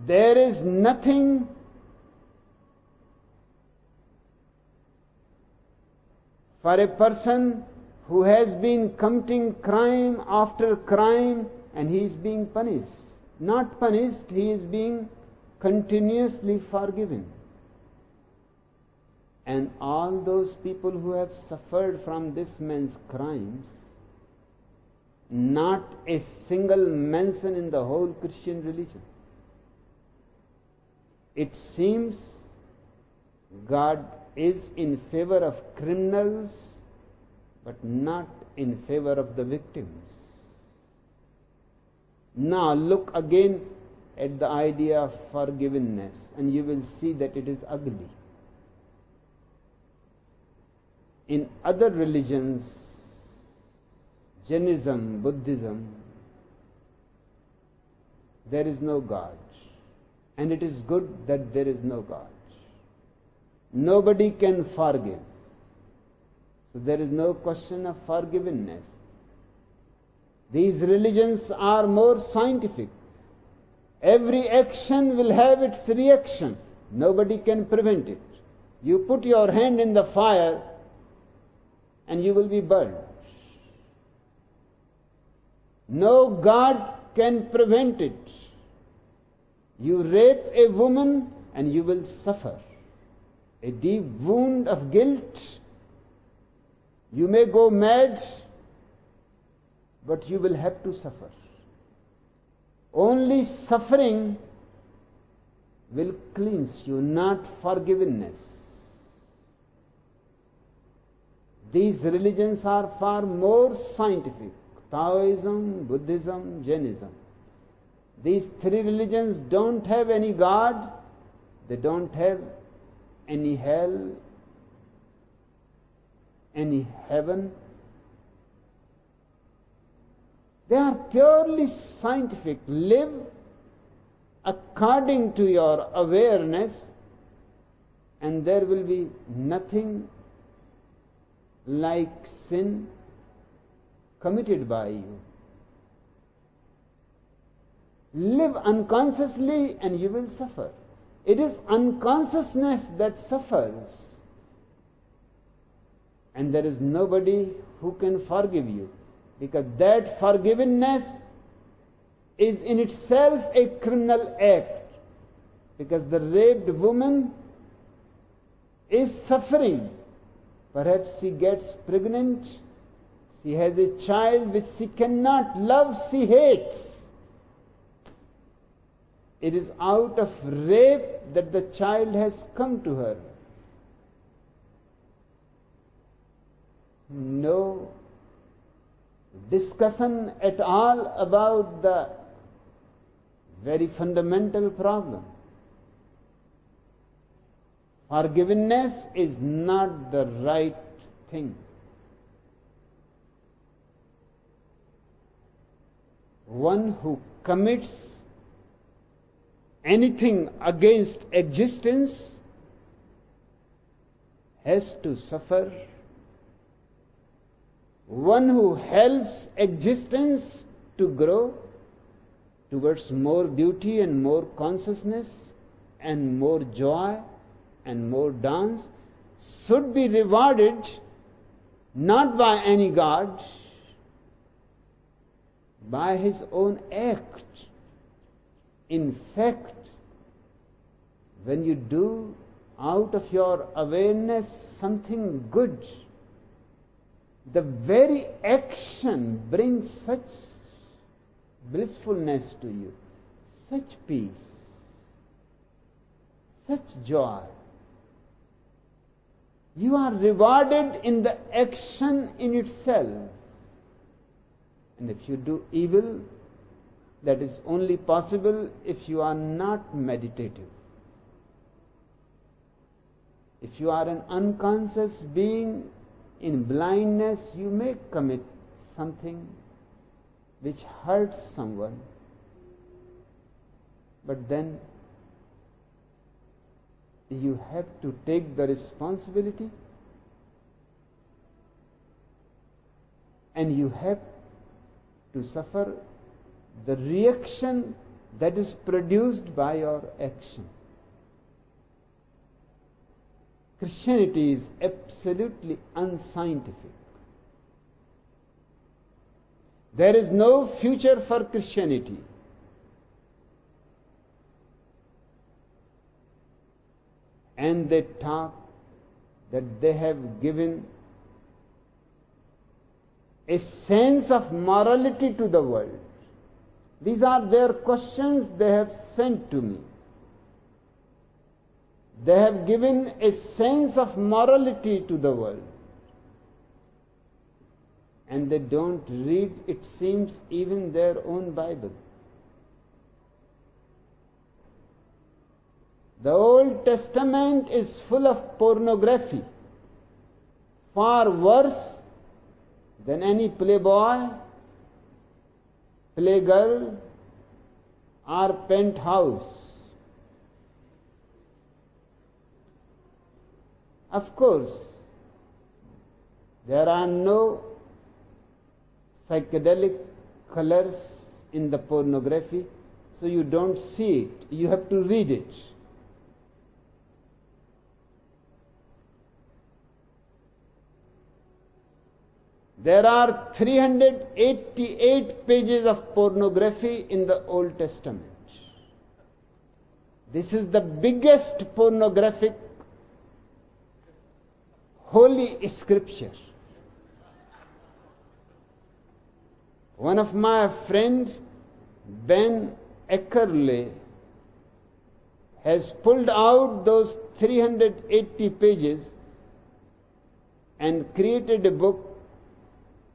There is nothing for a person who has been committing crime after crime and he is being punished. Not punished, he is being continuously forgiven. And all those people who have suffered from this man's crimes, not a single mention in the whole Christian religion. It seems God is in favor of criminals, but not in favor of the victims. Now look again at the idea of forgiveness, and you will see that it is ugly. In other religions, Jainism, Buddhism, there is no God. And it is good that there is no God. Nobody can forgive. So there is no question of forgiveness. These religions are more scientific. Every action will have its reaction. Nobody can prevent it. You put your hand in the fire and you will be burned. No God can prevent it. You rape a woman and you will suffer a deep wound of guilt. You may go mad, but you will have to suffer. Only suffering will cleanse you, not forgiveness. These religions are far more scientific. Taoism, Buddhism, Jainism. These three religions don't have any God, they don't have any hell, any heaven. They are purely scientific. Live according to your awareness, and there will be nothing like sin committed by you. Live unconsciously and you will suffer. It is unconsciousness that suffers, and there is nobody who can forgive you, because that forgiveness is in itself a criminal act, because the raped woman is suffering. Perhaps she gets pregnant, she has a child which she cannot love, she hates. It is out of rape that the child has come to her. No discussion at all about the very fundamental problem. Forgiveness is not the right thing. One who commits anything against existence has to suffer. One who helps existence to grow towards more beauty and more consciousness and more joy and more dance should be rewarded not by any God, by his own act. In fact, when you do out of your awareness something good, the very action brings such blissfulness to you, such peace, such joy. You are rewarded in the action in itself. And if you do evil, that is only possible if you are not meditative. If you are an unconscious being in blindness, you may commit something which hurts someone. But then you have to take the responsibility, and you have to suffer the reaction that is produced by your action. Christianity is absolutely unscientific. There is no future for Christianity. And they talk that they have given a sense of morality to the world. These are their questions they have sent to me. They have given a sense of morality to the world. And they don't read, it seems, even their own Bible. The Old Testament is full of pornography, far worse than any playboy, playgirl, or penthouse. Of course, there are no psychedelic colors in the pornography. so you don't see it. You have to read it. There are 388 pages of pornography in the Old Testament. This is the biggest pornographic holy scripture. One of my friends, Ben Eckerle, has pulled out those 380 pages and created a book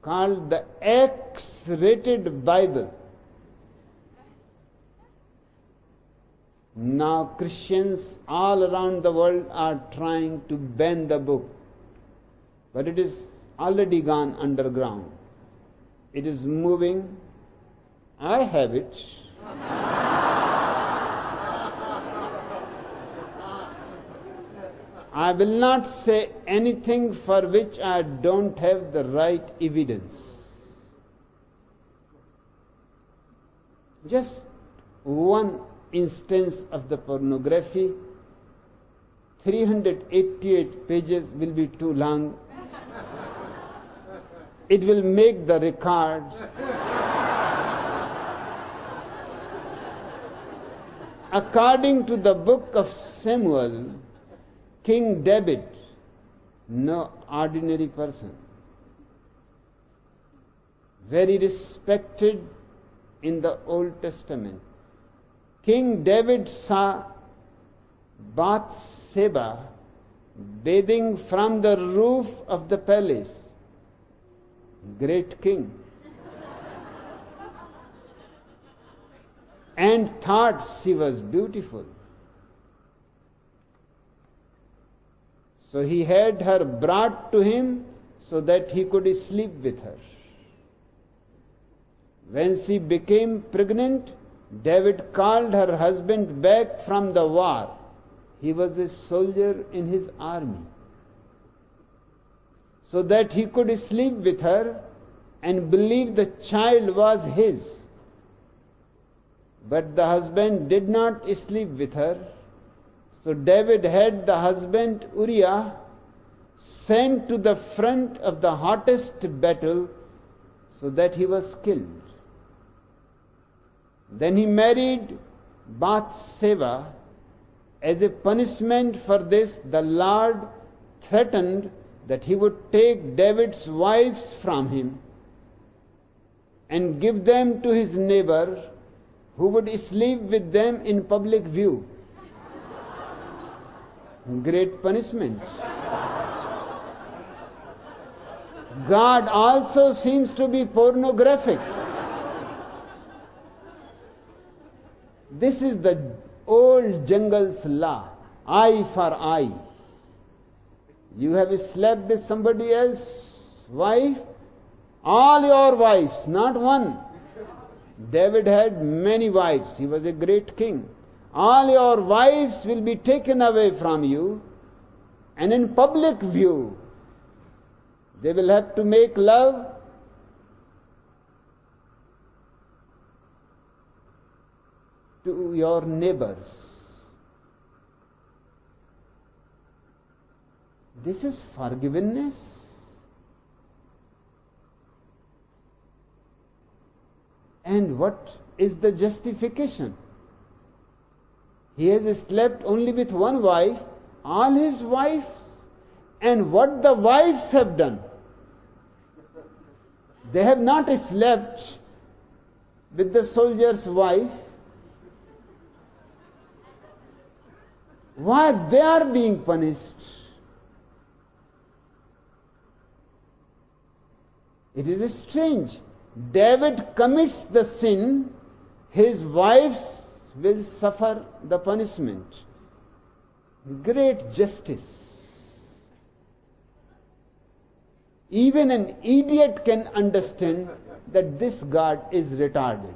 called the X-rated Bible. Now Christians all around the world are trying to ban the book, but it is already gone underground. It is moving. I have it. I will not say anything for which I don't have the right evidence. Just one instance of the pornography, 388 pages will be too long. It will make the record. According to the book of Samuel, King David, no ordinary person, very respected in the Old Testament. King David saw Bathsheba bathing from the roof of the palace. Great king. And thought she was beautiful. So he had her brought to him so that he could sleep with her. When she became pregnant, David called her husband back from the war. He was a soldier in his army. So that he could sleep with her and believe the child was his. But the husband did not sleep with her. So David had the husband Uriah sent to the front of the hottest battle so that he was killed. Then he married Bathsheba. As a punishment for this, the Lord threatened that he would take David's wives from him and give them to his neighbor, who would sleep with them in public view. Great punishment. God also seems to be pornographic. This is the old jungle's law, eye for eye. You have slept with somebody else's wife, all your wives, not one. David had many wives. He was a great king. All your wives will be taken away from you, and in public view, they will have to make love to your neighbors. This is forgiveness. And what is the justification? He has slept only with one wife, all his wives, and what the wives have done. They have not slept with the soldier's wife. Why they are being punished? It is strange. David commits the sin, his wives will suffer the punishment. Great justice. Even an idiot can understand that this God is retarded.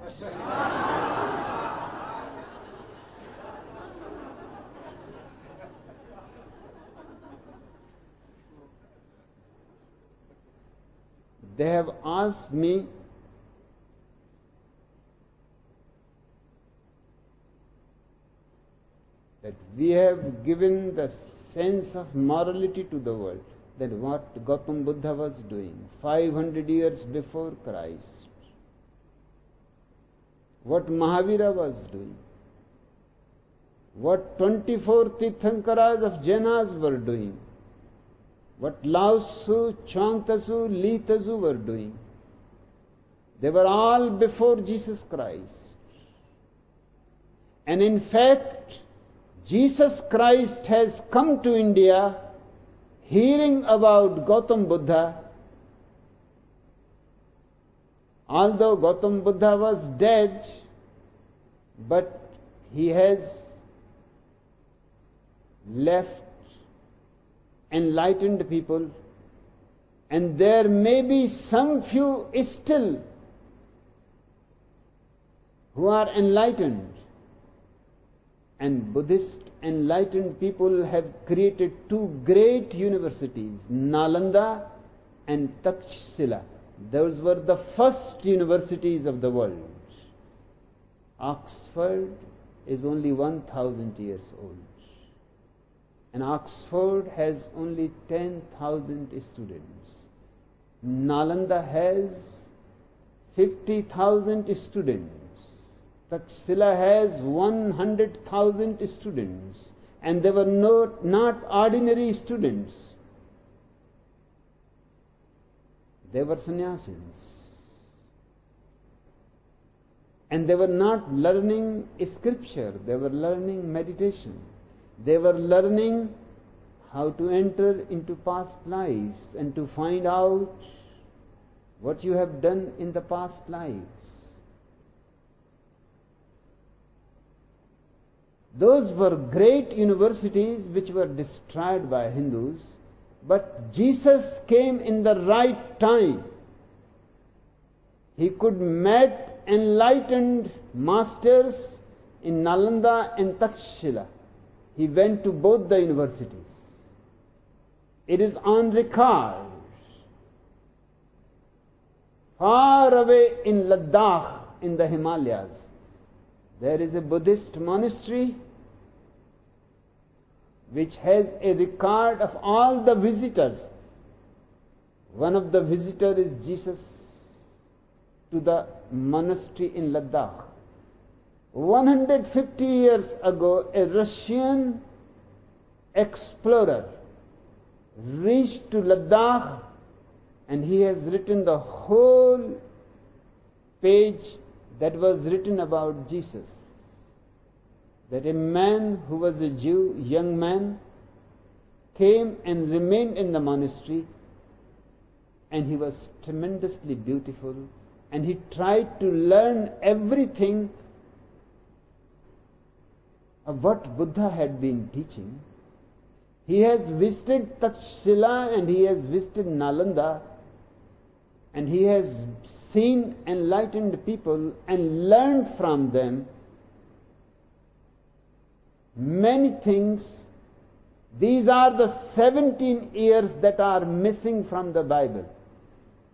They have asked me, We have given the sense of morality to the world, that what Gautam Buddha was doing 500 years before Christ, what Mahavira was doing, what 24 Tirthankaras of Jainas were doing, what Lao Tzu, Chuang Tzu, Li Tzu were doing. They were all before Jesus Christ. And in fact, Jesus Christ has come to India hearing about Gautam Buddha. Although Gautam Buddha was dead, but he has left enlightened people, and there may be some few still who are enlightened. And Buddhist enlightened people have created two great universities, Nalanda and Takshila. Those were the first universities of the world. Oxford is only 1,000 years old. And Oxford has only 10,000 students. Nalanda has 50,000 students. Takshila has 100,000 students. And they were not ordinary students. They were sannyasins. And they were not learning scripture, they were learning meditation. They were learning how to enter into past lives and to find out what you have done in the past lives. Those were great universities which were destroyed by Hindus, but Jesus came in the right time. He could meet enlightened masters in Nalanda and Takshila. He went to both the universities. It is on record. Far away in Ladakh, in the Himalayas, there is a Buddhist monastery which has a record of all the visitors. One of the visitors is Jesus to the monastery in Ladakh. 150 years ago, a Russian explorer reached to Ladakh, and he has written the whole page that was written about Jesus. That a man who was a Jew, young man, came and remained in the monastery, and he was tremendously beautiful, and he tried to learn everything of what Buddha had been teaching. He has visited Takshila and he has visited Nalanda, and he has seen enlightened people and learned from them many things. These are the 17 years that are missing from the Bible.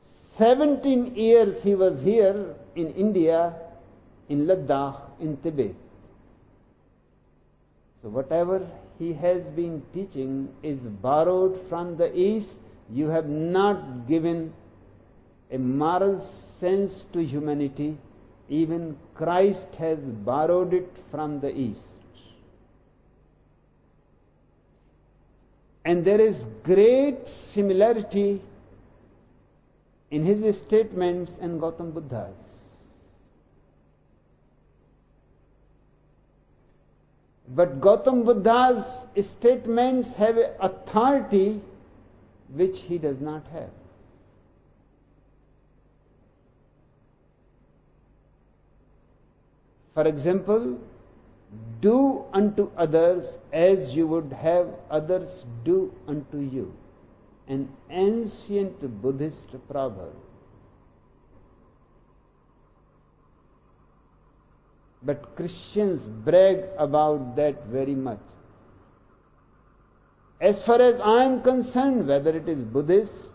17 years he was here in India, in Ladakh, in Tibet. So whatever he has been teaching is borrowed from the East. You have not given a moral sense to humanity. Even Christ has borrowed it from the East. And there is great similarity in his statements and Gautam Buddha's. But Gautam Buddha's statements have an authority which he does not have. For example, do unto others as you would have others do unto you. An ancient Buddhist proverb. But Christians brag about that very much. As far as I am concerned, whether it is Buddhist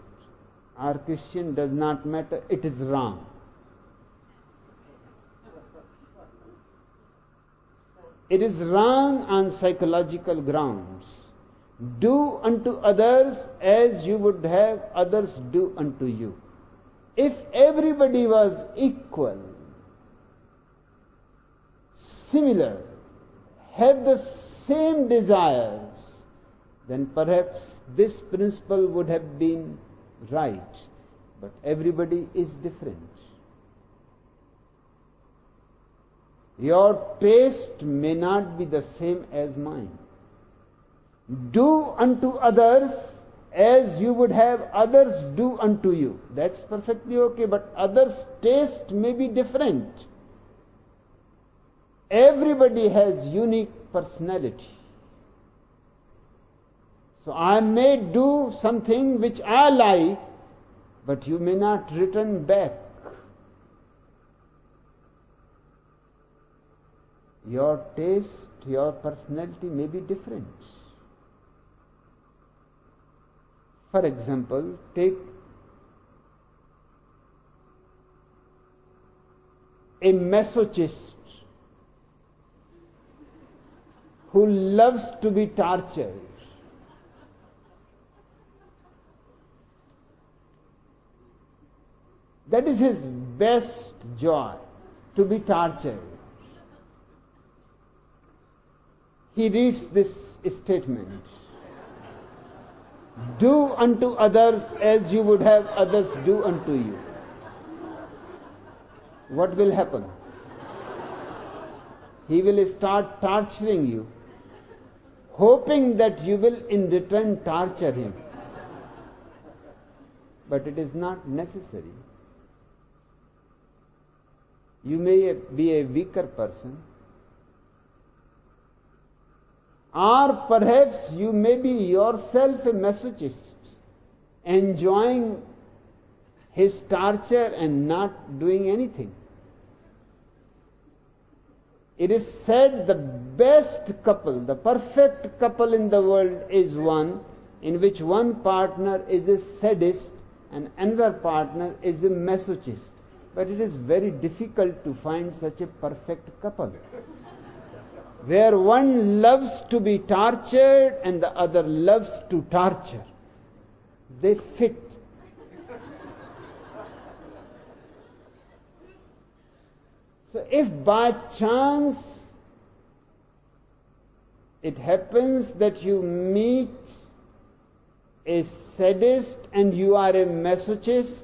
or Christian does not matter, it is wrong. It is wrong on psychological grounds. Do unto others as you would have others do unto you. If everybody was equal, similar, had the same desires, then perhaps this principle would have been right. But everybody is different. Your taste may not be the same as mine. Do unto others as you would have others do unto you. That's perfectly okay, but others' taste may be different. Everybody has unique personality. So I may do something which I like, but you may not return back. Your taste, your personality may be different. For example, take a masochist who loves to be tortured. That is his best joy, to be tortured. He reads this statement: do unto others as you would have others do unto you. What will happen? He will start torturing you, hoping that you will in return torture him. But it is not necessary. You may be a weaker person, or perhaps you may be yourself a masochist, enjoying his torture and not doing anything. It is said the best couple, the perfect couple in the world is one in which one partner is a sadist and another partner is a masochist. But it is very difficult to find such a perfect couple, where one loves to be tortured and the other loves to torture. They fit. So if by chance it happens that you meet a sadist and you are a masochist,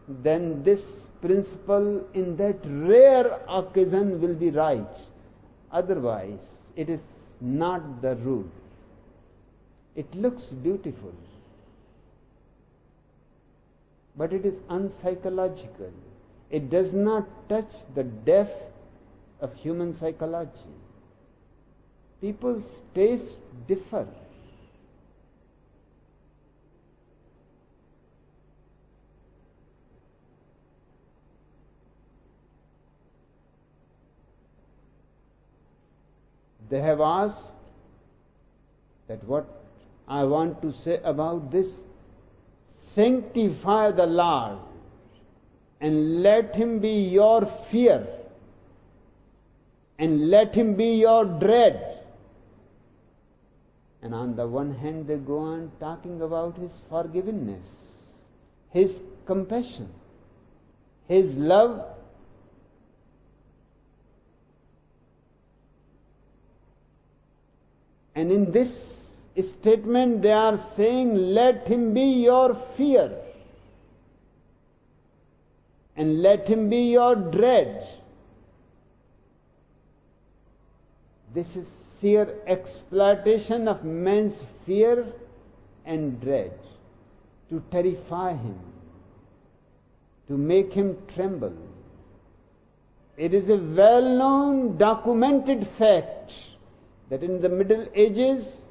then this principle in that rare occasion will be right. Otherwise, it is not the rule. It looks beautiful, but it is unpsychological. It does not touch the depth of human psychology. People's tastes differ. They have asked that what I want to say about this: sanctify the Lord and let Him be your fear and let Him be your dread. And on the one hand they go on talking about His forgiveness, His compassion, His love, and in this statement they are saying, let Him be your fear and let Him be your dread. This is sheer exploitation of man's fear and dread, to terrify him, to make him tremble. It is a well-known, documented fact that in the Middle Ages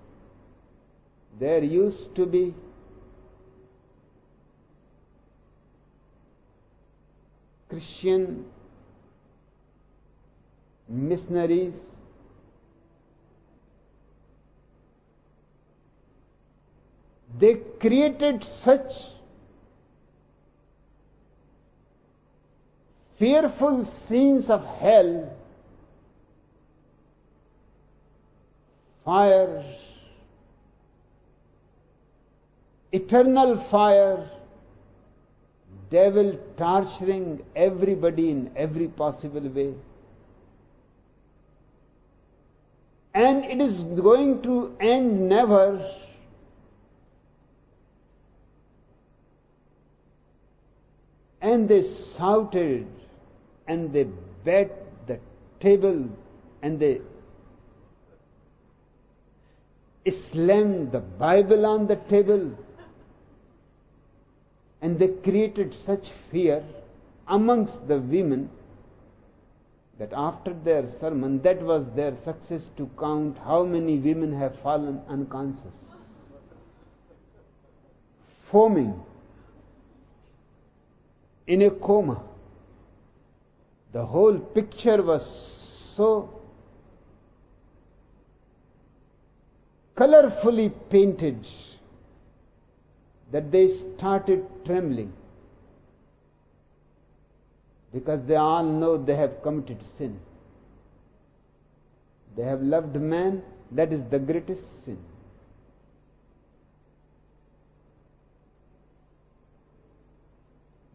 there used to be Christian missionaries they created such fearful scenes of hell fire, eternal fire, devil torturing everybody in every possible way. And it is going to end never. And they shouted and they beat the table and they slammed the Bible on the table. And they created such fear amongst the women that after their sermon, that was their success, to count how many women have fallen unconscious, foaming, in a coma. The whole picture was so colorfully painted that they started trembling, because they all know they have committed sin. They have loved man, that is the greatest sin.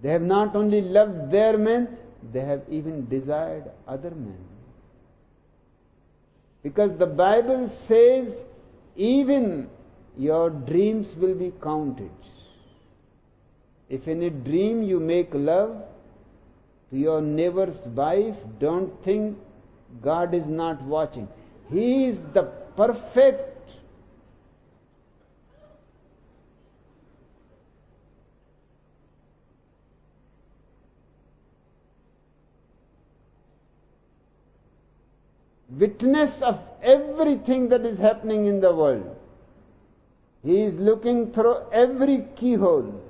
They have not only loved their men, they have even desired other men. Because the Bible says, even your dreams will be counted. If in a dream you make love to your neighbor's wife, don't think God is not watching. He is the perfect witness of everything that is happening in the world. He is looking through every keyhole.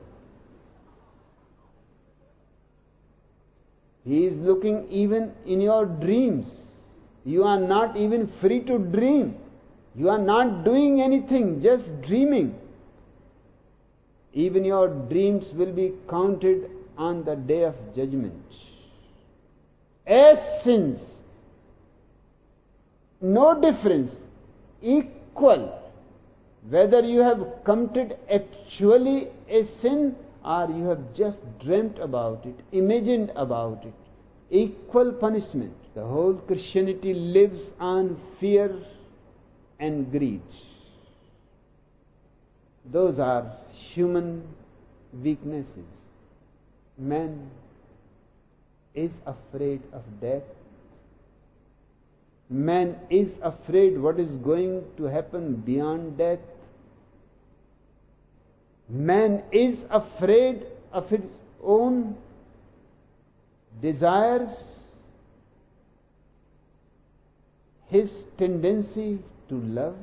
He is looking even in your dreams. You are not even free to dream. You are not doing anything, just dreaming. Even your dreams will be counted on the day of judgment as sins. No difference, equal. Whether you have committed actually a sin or you have just dreamt about it, imagined about it, equal punishment. The whole Christianity lives on fear and greed. Those are human weaknesses. Man is afraid of death. Man is afraid what is going to happen beyond death. Man is afraid of his own desires, his tendency to love.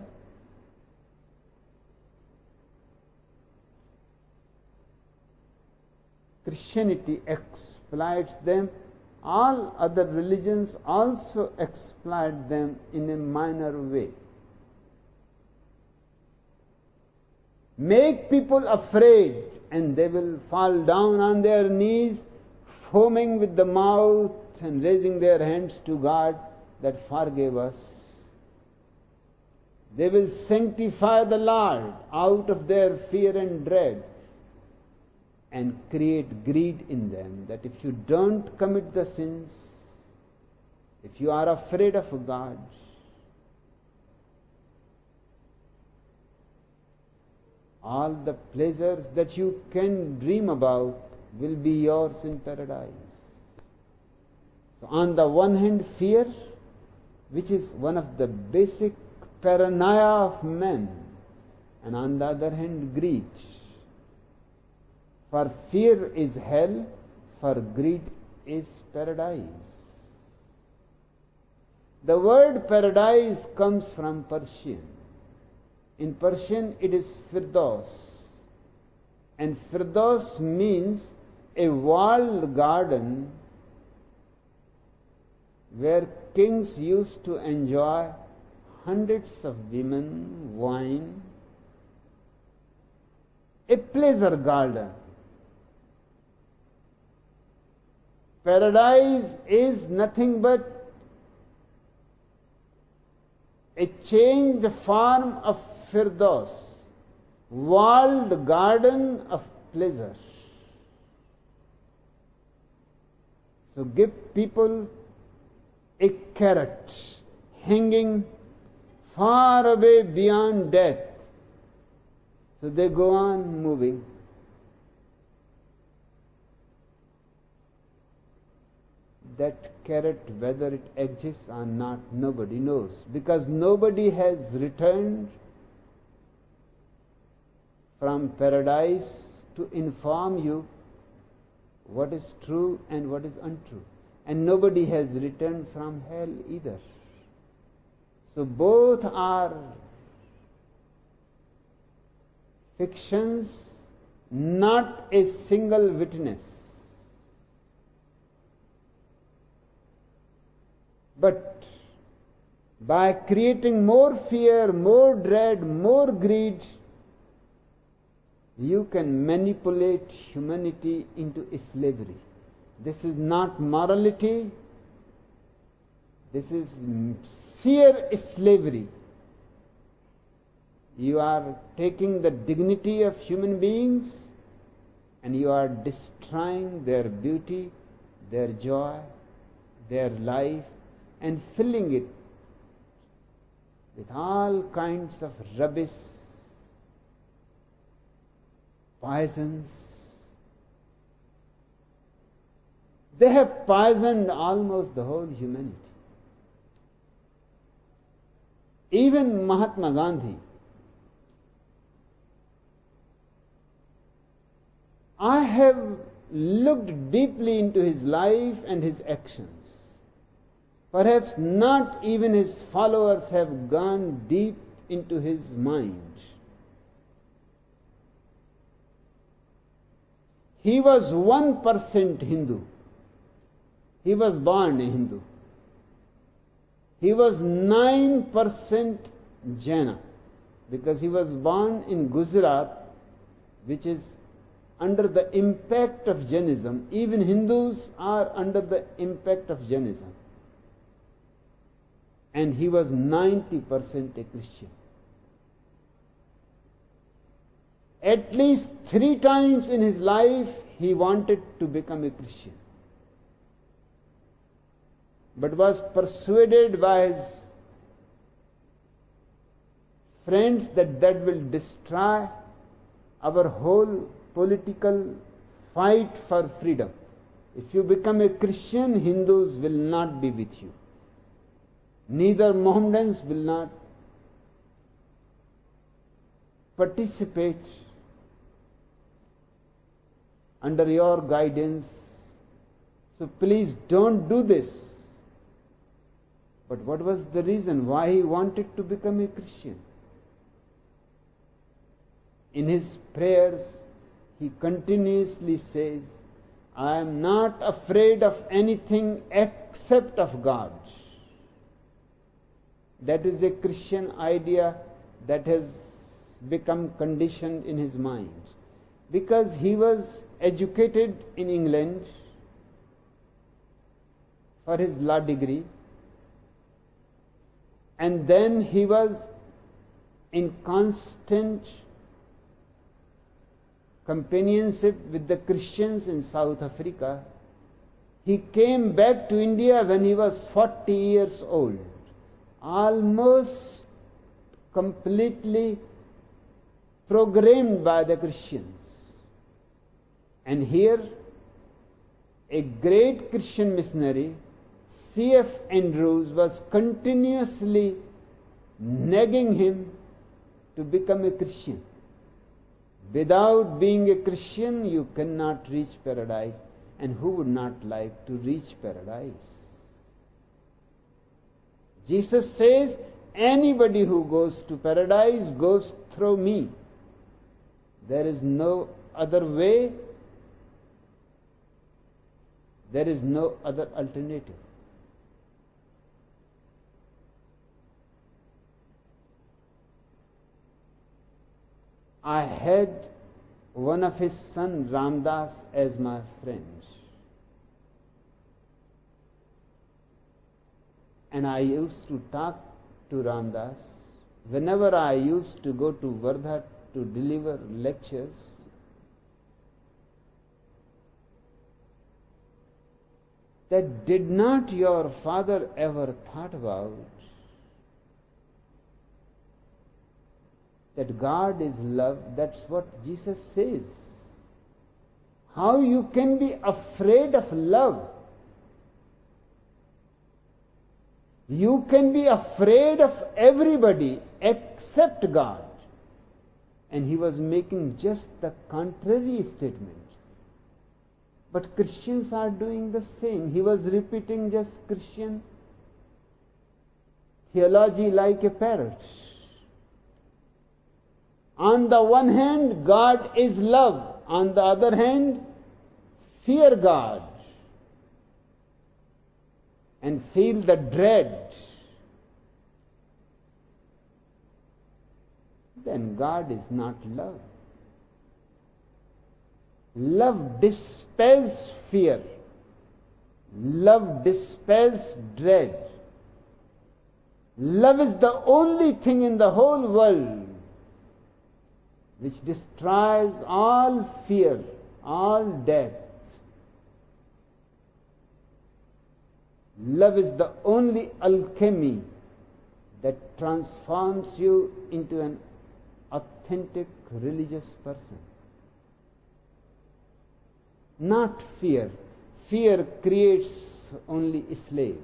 Christianity exploits them. All other religions also exploit them in a minor way. Make people afraid, and they will fall down on their knees, foaming with the mouth and raising their hands to God that forgave us. They will sanctify the Lord out of their fear and dread, and create greed in them, that if you don't commit the sins, if you are afraid of God, all the pleasures that you can dream about will be yours in paradise. So on the one hand, fear, which is one of the basic paranoia of man, and on the other hand, greed. For fear is hell, for greed is paradise. The word paradise comes from Persian. In Persian it is Firdaus. And Firdaus means a walled garden where kings used to enjoy hundreds of women, wine, a pleasure garden. Paradise is nothing but a changed form of Firdaus, walled garden of pleasure. So give people a carrot hanging far away beyond death. So they go on moving. That carrot, whether it exists or not, nobody knows, because nobody has returned from paradise to inform you what is true and what is untrue. And nobody has returned from hell either. So both are fictions, not a single witness. But by creating more fear, more dread, more greed, you can manipulate humanity into slavery. This is not morality. This is sheer slavery. You are taking the dignity of human beings and you are destroying their beauty, their joy, their life, and filling it with all kinds of rubbish, poisons. They have poisoned almost the whole humanity. Even Mahatma Gandhi, I have looked deeply into his life and his actions. Perhaps not even his followers have gone deep into his mind. He was 1% Hindu. He was born a Hindu. He was 9% Jaina, because he was born in Gujarat, which is under the impact of Jainism. Even Hindus are under the impact of Jainism. And he was 90% a Christian. At least 3 times in his life he wanted to become a Christian, but was persuaded by his friends that that will destroy our whole political fight for freedom. If you become a Christian, Hindus will not be with you. Neither Mohammedans will not participate under your guidance. So please don't do this. But what was the reason why he wanted to become a Christian? In his prayers, he continuously says, I am not afraid of anything except of God. That is a Christian idea that has become conditioned in his mind. Because he was educated in England for his law degree, and then he was in constant companionship with the Christians in South Africa. He came back to India when he was 40 years old, almost completely programmed by the Christians. And here, a great Christian missionary, C.F. Andrews, was continuously nagging him to become a Christian. Without being a Christian, you cannot reach paradise. And who would not like to reach paradise? Jesus says, anybody who goes to paradise goes through me. There is no other way. There is no other alternative. I had one of his son Ramdas as my friend. And I used to talk to Ramdas, whenever I used to go to Wardha to deliver lectures, that did not your father ever thought about? That God is love, that's what Jesus says. How you can be afraid of love? You can be afraid of everybody except God. And he was making just the contrary statement. But Christians are doing the same. He was repeating just Christian theology like a parrot. On the one hand, God is love. On the other hand, fear God and feel the dread. Then God is not love. Love dispels fear. Love dispels dread. Love is the only thing in the whole world which destroys all fear, all death. Love is the only alchemy that transforms you into an authentic religious person. Not fear. Fear creates only slaves.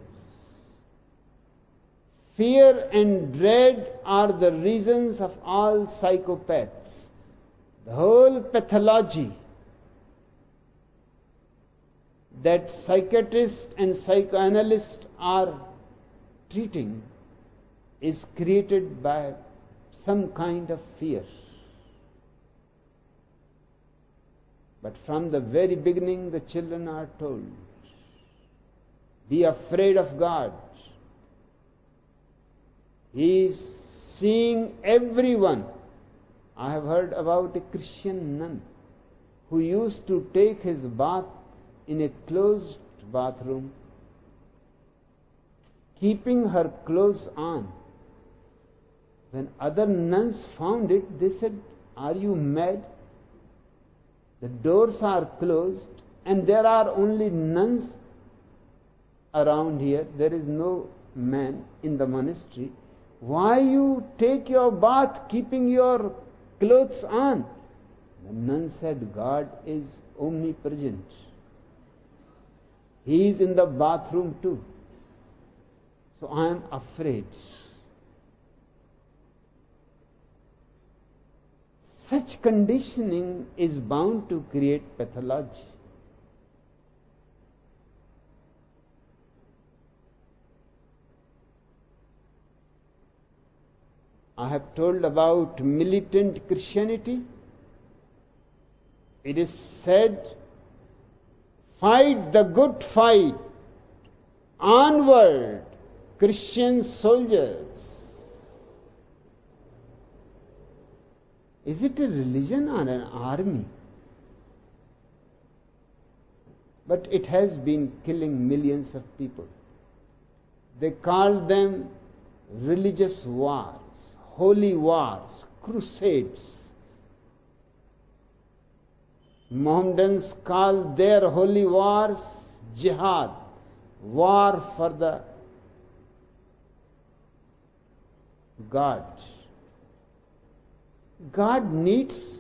Fear and dread are the reasons of all psychopaths. The whole pathology that psychiatrists and psychoanalysts are treating is created by some kind of fear. But from the very beginning, the children are told, be afraid of God. He is seeing everyone. I have heard about a Christian nun who used to take his bath in a closed bathroom, keeping her clothes on. When other nuns found it, they said, are you mad? The doors are closed and there are only nuns around here. There is no man in the monastery. Why you take your bath keeping your clothes on? The nun said, God is omnipresent. He is in the bathroom too. So I am afraid. Such conditioning is bound to create pathology. I have told about militant Christianity. It is said, fight the good fight, onward, Christian soldiers. Is it a religion or an army? But it has been killing millions of people. They call them religious wars, holy wars, crusades. Mohammedans call their holy wars jihad, war for the God. God needs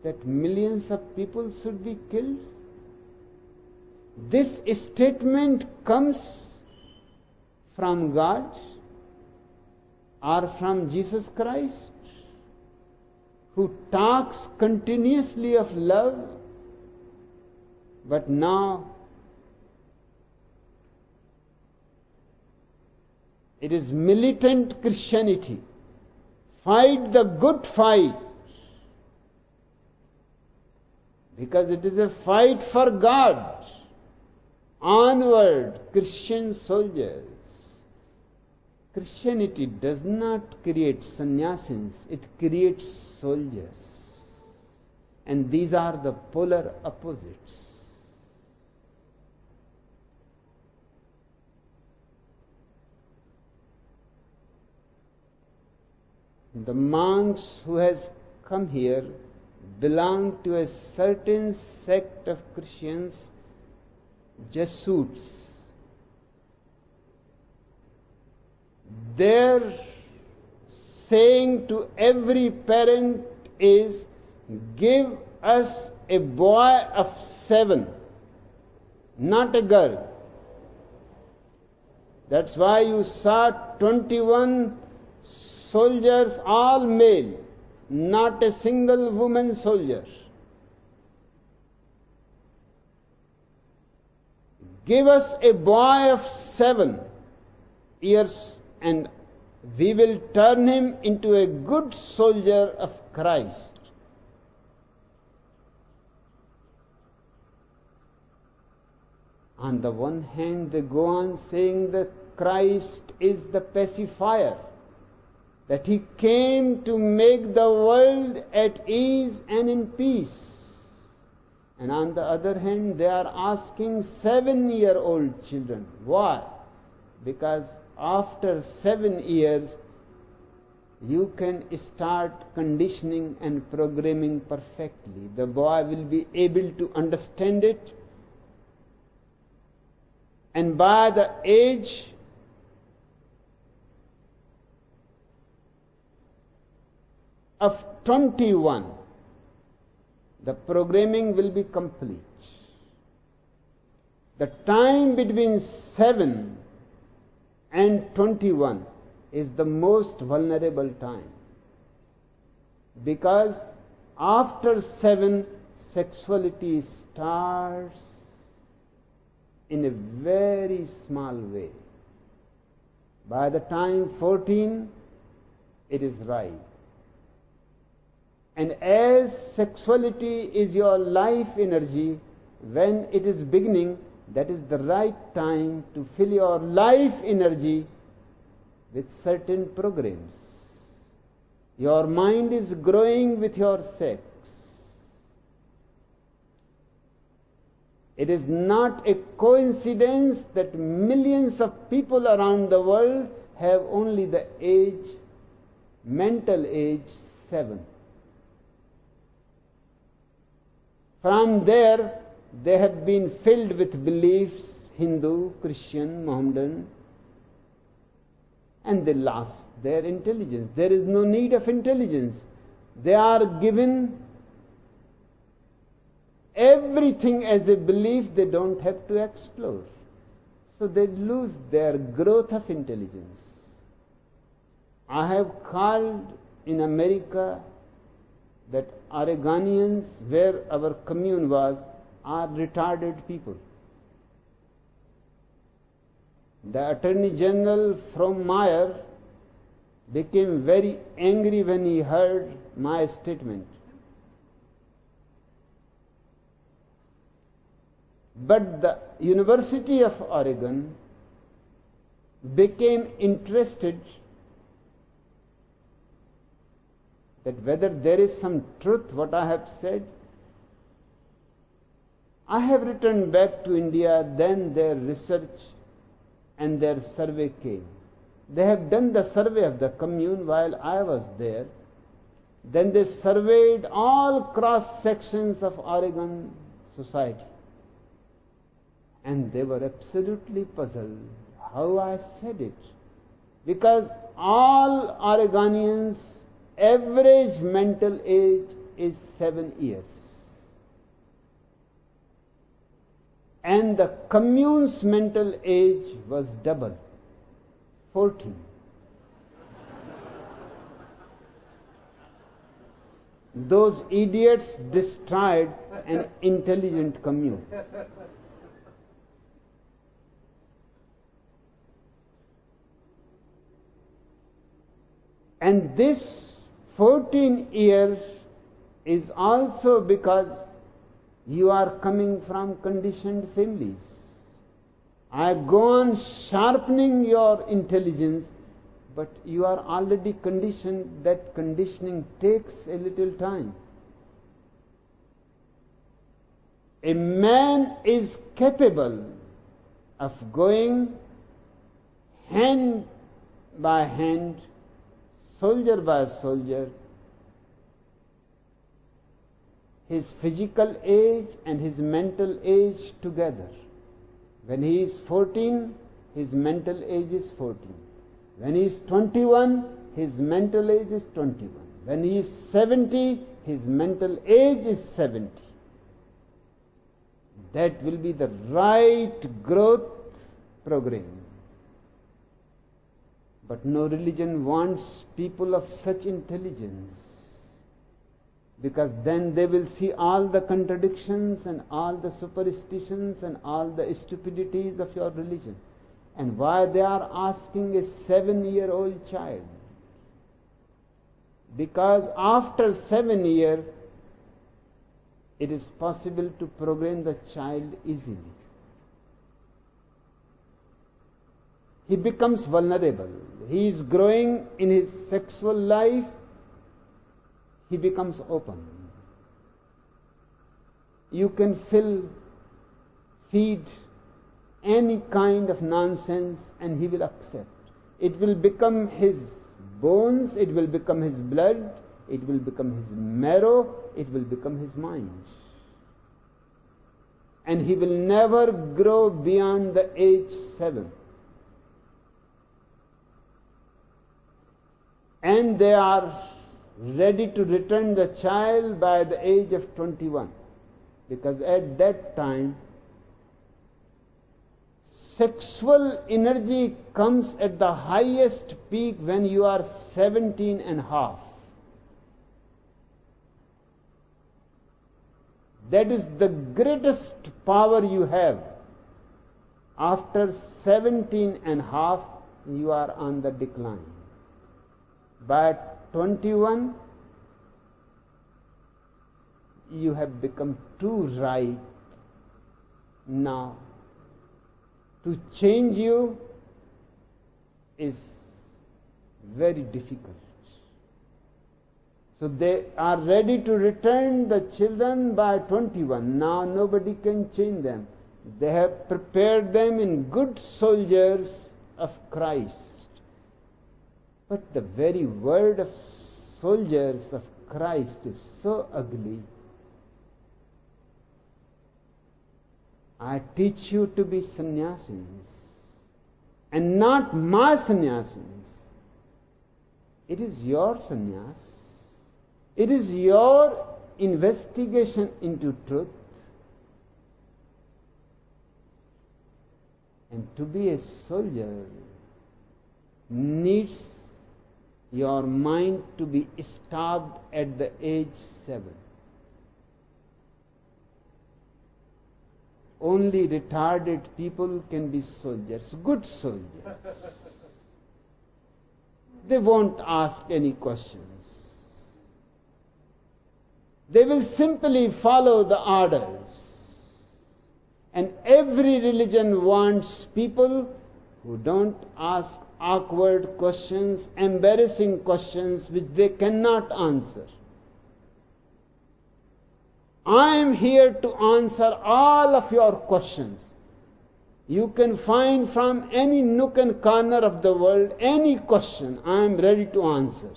that millions of people should be killed. This statement comes from God or from Jesus Christ, who talks continuously of love, but now it is militant Christianity. Fight the good fight. Because it is a fight for God. Onward, Christian soldiers. Christianity does not create sannyasins, it creates soldiers. And these are the polar opposites. The monks who has come here belong to a certain sect of Christians, Jesuits. Their saying to every parent is, give us a boy of 7, not a girl. That's why you saw 21 soldiers, all male, not a single woman soldier. Give us a boy of 7 years and we will turn him into a good soldier of Christ. On the one hand, they go on saying that Christ is the pacifier, that He came to make the world at ease and in peace. And on the other hand, they are asking 7-year-old children. Why? Because after 7 years, you can start conditioning and programming perfectly. The boy will be able to understand it. And by the age of 21, the programming will be complete. The time between 7 and 21 is the most vulnerable time, because after 7, sexuality starts in a very small way. By the time 14, it is ripe. And as sexuality is your life energy, when it is beginning, that is the right time to fill your life energy with certain programs. Your mind is growing with your sex. It is not a coincidence that millions of people around the world have only the age, mental age 7. From there, they have been filled with beliefs, Hindu, Christian, Mohammedan, and they lost their intelligence. There is no need of intelligence. They are given everything as a belief, they don't have to explore. So they lose their growth of intelligence. I have called in America that Oregonians, where our commune was, are retarded people. The Attorney General from Meyer became very angry when he heard my statement. But the University of Oregon became interested that whether there is some truth what I have said. I have returned back to India, then their research and their survey came. They have done the survey of the commune while I was there. Then they surveyed all cross sections of Oregon society. And they were absolutely puzzled how I said it. Because all Oregonians' average mental age is 7 years. And the commune's mental age was double, 14. Those idiots destroyed an intelligent commune. And this 14 years is also because you are coming from conditioned families. I go on sharpening your intelligence, but you are already conditioned. That conditioning takes a little time. A man is capable of going hand by hand, soldier by soldier, his physical age and his mental age together. When he is 14, his mental age is 14. When he is 21, his mental age is 21. When he is 70, his mental age is 70. That will be the right growth program. But no religion wants people of such intelligence, because then they will see all the contradictions and all the superstitions and all the stupidities of your religion. And why they are asking a 7-year-old child? Because after 7 years, it is possible to program the child easily. He becomes vulnerable. He is growing in his sexual life. He becomes open. You can feed any kind of nonsense and he will accept. It will become his bones, it will become his blood, it will become his marrow, it will become his mind. And he will never grow beyond the age 7. And they are ready to return the child by the age of 21, because at that time sexual energy comes at the highest peak when you are 17 and a half. That is the greatest power you have. After 17 and a half, you are on the decline. By 21, you have become too ripe now. To change you is very difficult. So they are ready to return the children by 21. Now nobody can change them. They have prepared them in good soldiers of Christ. But the very word of soldiers of Christ is so ugly. I teach you to be sannyasis, and not my sannyasis. It is your sannyas. It is your investigation into truth. And to be a soldier needs your mind to be starved at the age 7. Only retarded people can be soldiers, good soldiers. They won't ask any questions. They will simply follow the orders. And every religion wants people who don't ask awkward questions, embarrassing questions which they cannot answer. I am here to answer all of your questions. You can find from any nook and corner of the world any question. I am ready to answer.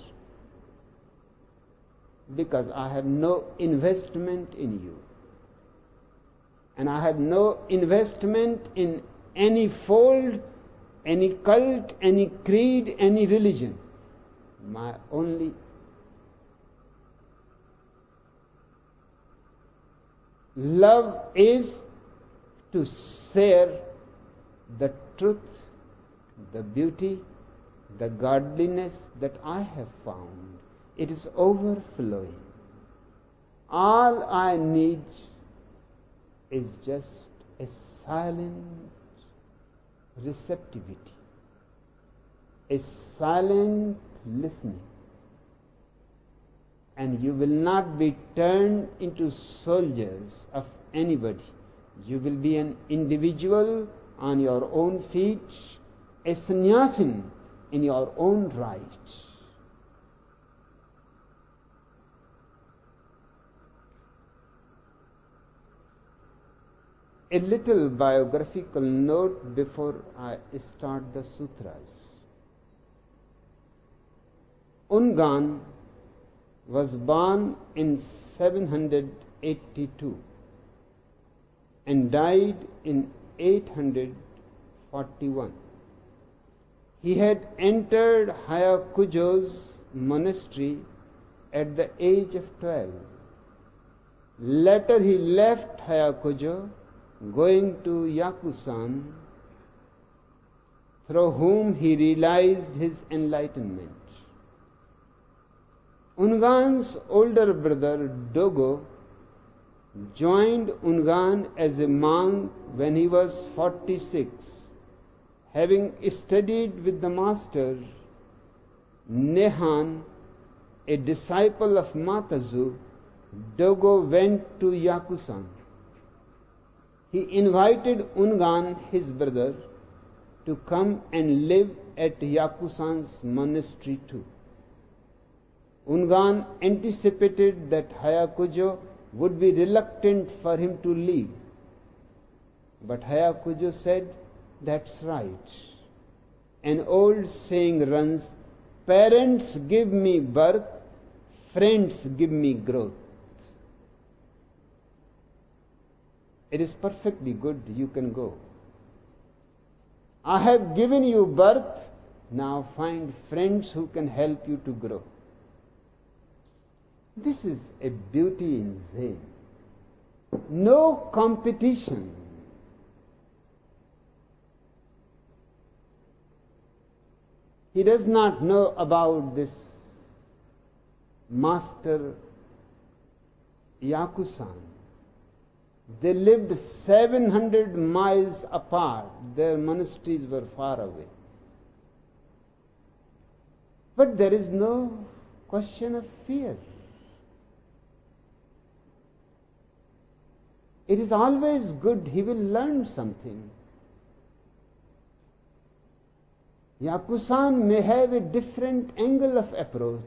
Because I have no investment in you. And I have no investment in any fold, any cult, any creed, any religion. My only love is to share the truth, the beauty, the godliness that I have found. It is overflowing. All I need is just a silent receptivity, a silent listening. And you will not be turned into soldiers of anybody. You will be an individual on your own feet, a sannyasin in your own right. A little biographical note before I start the sutras. Ungan was born in 782 and died in 841. He had entered Hayakujo's monastery at the age of 12. Later he left Hayakujo, going to Yakusan, through whom he realized his enlightenment. Ungan's older brother Dogo joined Ungan as a monk when he was 46. Having studied with the master Nehan, a disciple of Matazu, Dogo went to Yakusan. He invited Ungan, his brother, to come and live at Yakusan's monastery too. Ungan anticipated that Hayakujo would be reluctant for him to leave. But Hayakujo said, "That's right. An old saying runs, parents give me birth, friends give me growth. It is perfectly good, you can go. I have given you birth, now find friends who can help you to grow." This is a beauty in Zen. No competition. He does not know about this master Yakusan. They lived 700 miles apart. Their monasteries were far away. But there is no question of fear. It is always good, he will learn something. Yakusan may have a different angle of approach,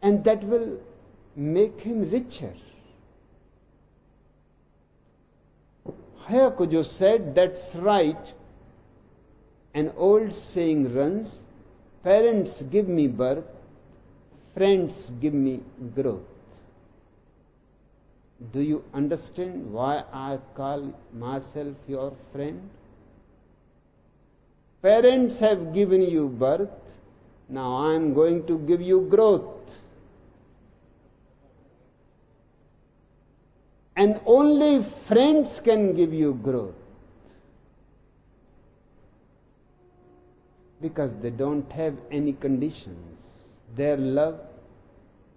and that will make him richer. Hayakujo said, "That's right. An old saying runs, parents give me birth, friends give me growth." Do you understand why I call myself your friend? Parents have given you birth, now I am going to give you growth. And only friends can give you growth, because they don't have any conditions. Their love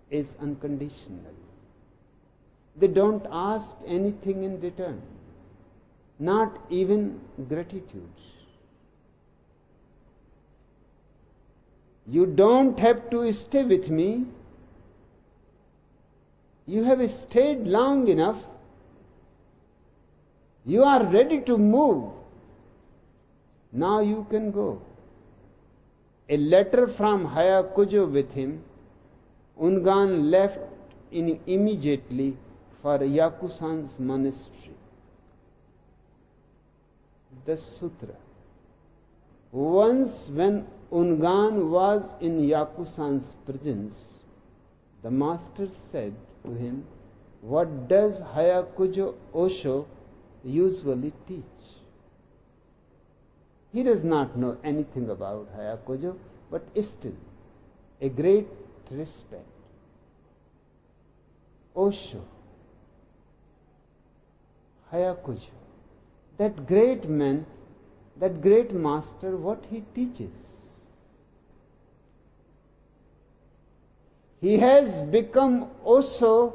is unconditional. They don't ask anything in return, not even gratitude. You don't have to stay with me. You have stayed long enough. You are ready to move. Now you can go. A letter from Hayakujo with him, Ungan left immediately for Yakusan's monastery. The Sutra. Once when Ungan was in Yakusan's presence, the master said to him, "What does Hayakujo Osho usually teach?" He does not know anything about Hayakujo, but still a great respect. Osho, Hayakujo, that great man, that great master, what he teaches. He has become Osho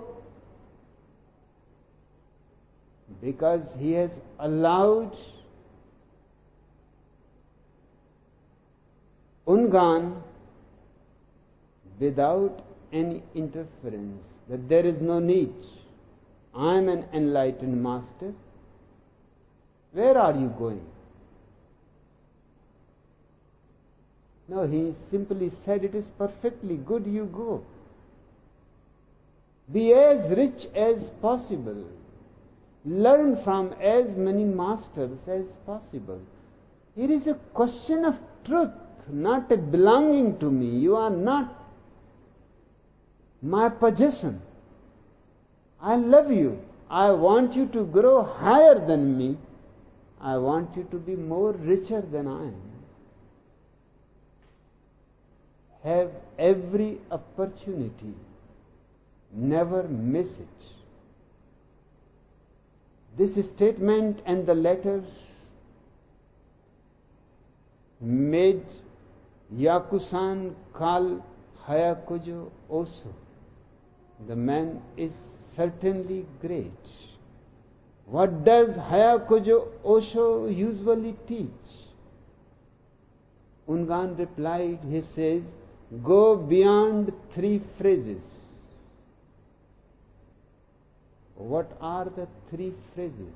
because he has allowed Ungan without any interference, that there is no need. I am an enlightened master. Where are you going? No, he simply said, "It is perfectly good, you go. Be as rich as possible. Learn from as many masters as possible. It is a question of truth. not a belonging to me. You are not my possession. I love you. I want you to grow higher than me. I want you to be more richer than I am. Have every opportunity. Never miss it. This statement and the letter made Yakusan call Hayakujo Osho. The man is certainly great. What does Hayakujo Osho usually teach? Ungan replied, he says, go beyond 3 phrases. What are the 3 phrases?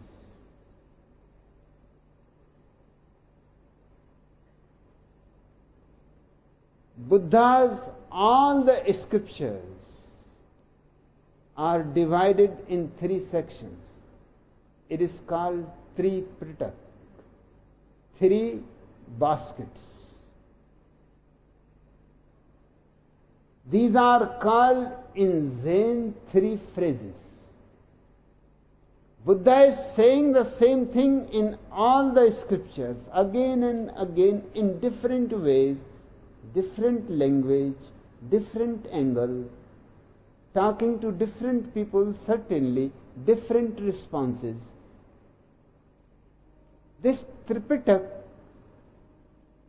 Buddha's all the scriptures are divided in 3 sections. It is called 3 Pritak, 3 baskets. These are called in Zen 3 phrases. Buddha is saying the same thing in all the scriptures, again and again, in different ways, different language, different angle, talking to different people, certainly, different responses. This Tripitak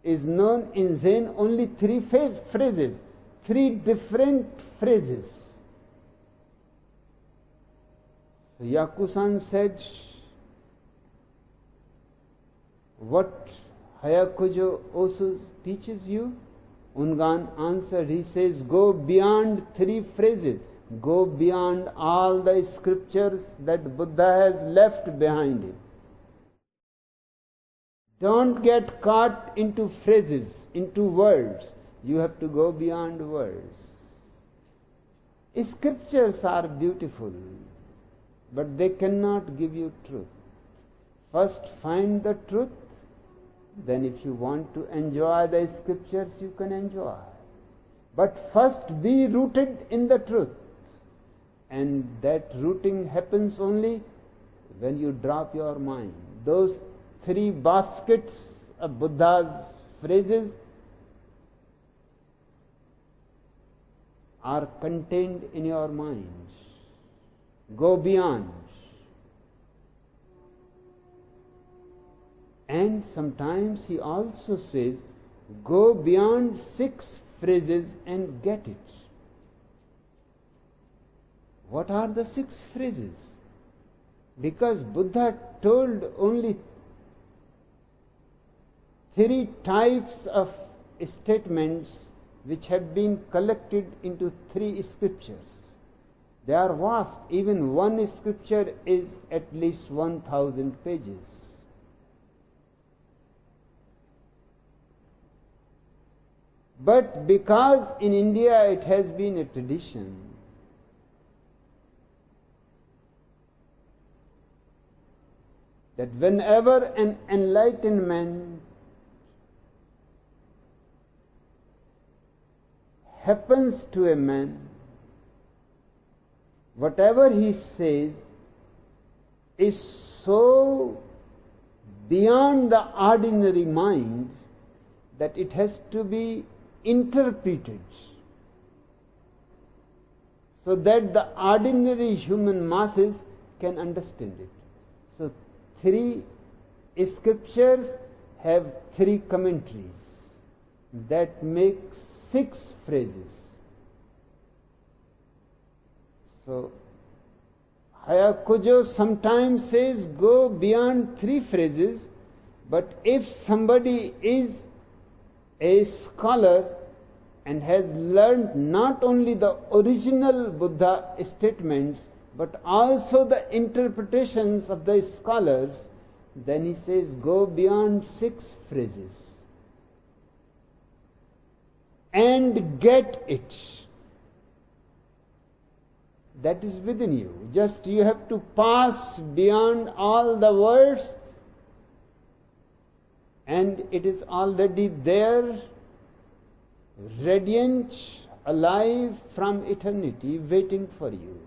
is known in Zen only 3 phrases, 3 different phrases. So Yakusan said, what Hayakujo Osho teaches you? Ungan answered, he says, go beyond 3 phrases. Go beyond all the scriptures that Buddha has left behind him. Don't get caught into phrases, into words. You have to go beyond words. Scriptures are beautiful, but they cannot give you truth. First find the truth, then if you want to enjoy the scriptures, you can enjoy. But first be rooted in the truth. And that rooting happens only when you drop your mind. Those 3 baskets of Buddha's phrases are contained in your mind. Go beyond. And sometimes he also says, go beyond 6 phrases and get it. What are the 6 phrases? Because Buddha told only 3 types of statements which have been collected into 3 scriptures. They are vast. Even one scripture is at least 1,000 pages. But because in India it has been a tradition, that whenever an enlightenment happens to a man, whatever he says is so beyond the ordinary mind that it has to be interpreted so that the ordinary human masses can understand it. So 3 scriptures have 3 commentaries that make 6 phrases. So Hayakujo sometimes says go beyond 3 phrases, but if somebody is a scholar and has learned not only the original Buddha statements but also the interpretations of the scholars, then he says go beyond 6 phrases and get it. That is within you. Just you have to pass beyond all the words, and it is already there radiant, alive from eternity, waiting for you.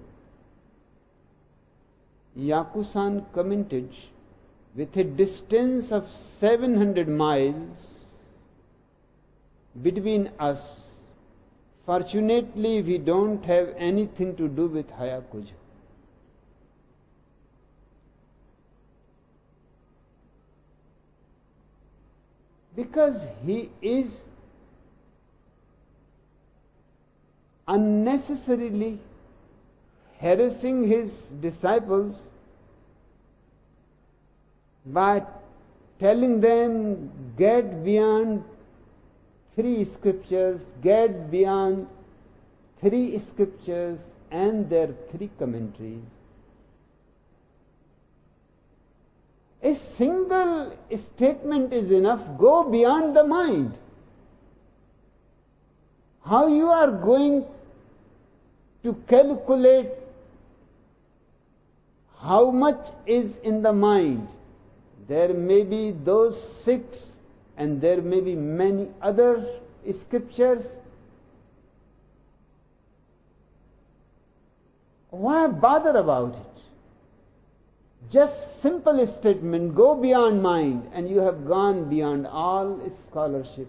Yakusan commented, with a distance of 700 miles between us, fortunately we don't have anything to do with Hayakujo. Because he is unnecessarily harassing his disciples by telling them, get beyond 3 scriptures, get beyond 3 scriptures and their 3 commentaries. A single statement is enough. Go beyond the mind. How you are going to calculate how much is in the mind? There may be those 6 and there may be many other scriptures. Why bother about it? Just simple statement, go beyond mind, and you have gone beyond all scholarship,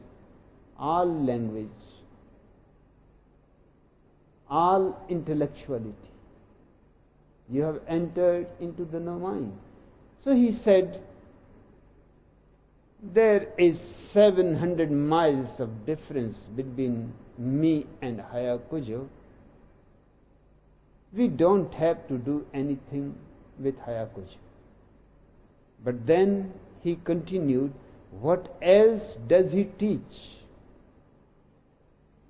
all language, all intellectuality. You have entered into the no mind. So he said, there is 700 miles of difference between me and Hayakujo. We don't have to do anything with Hayakujo. But then he continued, what else does he teach?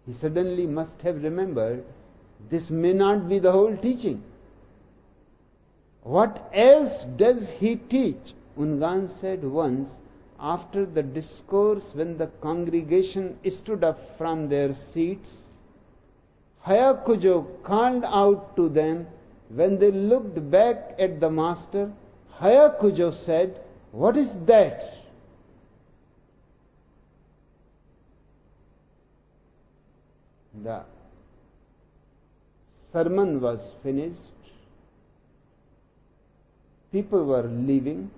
He suddenly must have remembered, this may not be the whole teaching. What else does he teach? Ungan said once, after the discourse, when the congregation stood up from their seats, Hayakujo called out to them. When they looked back at the master, Hayakujo said, what is that? The sermon was finished. People were leaving.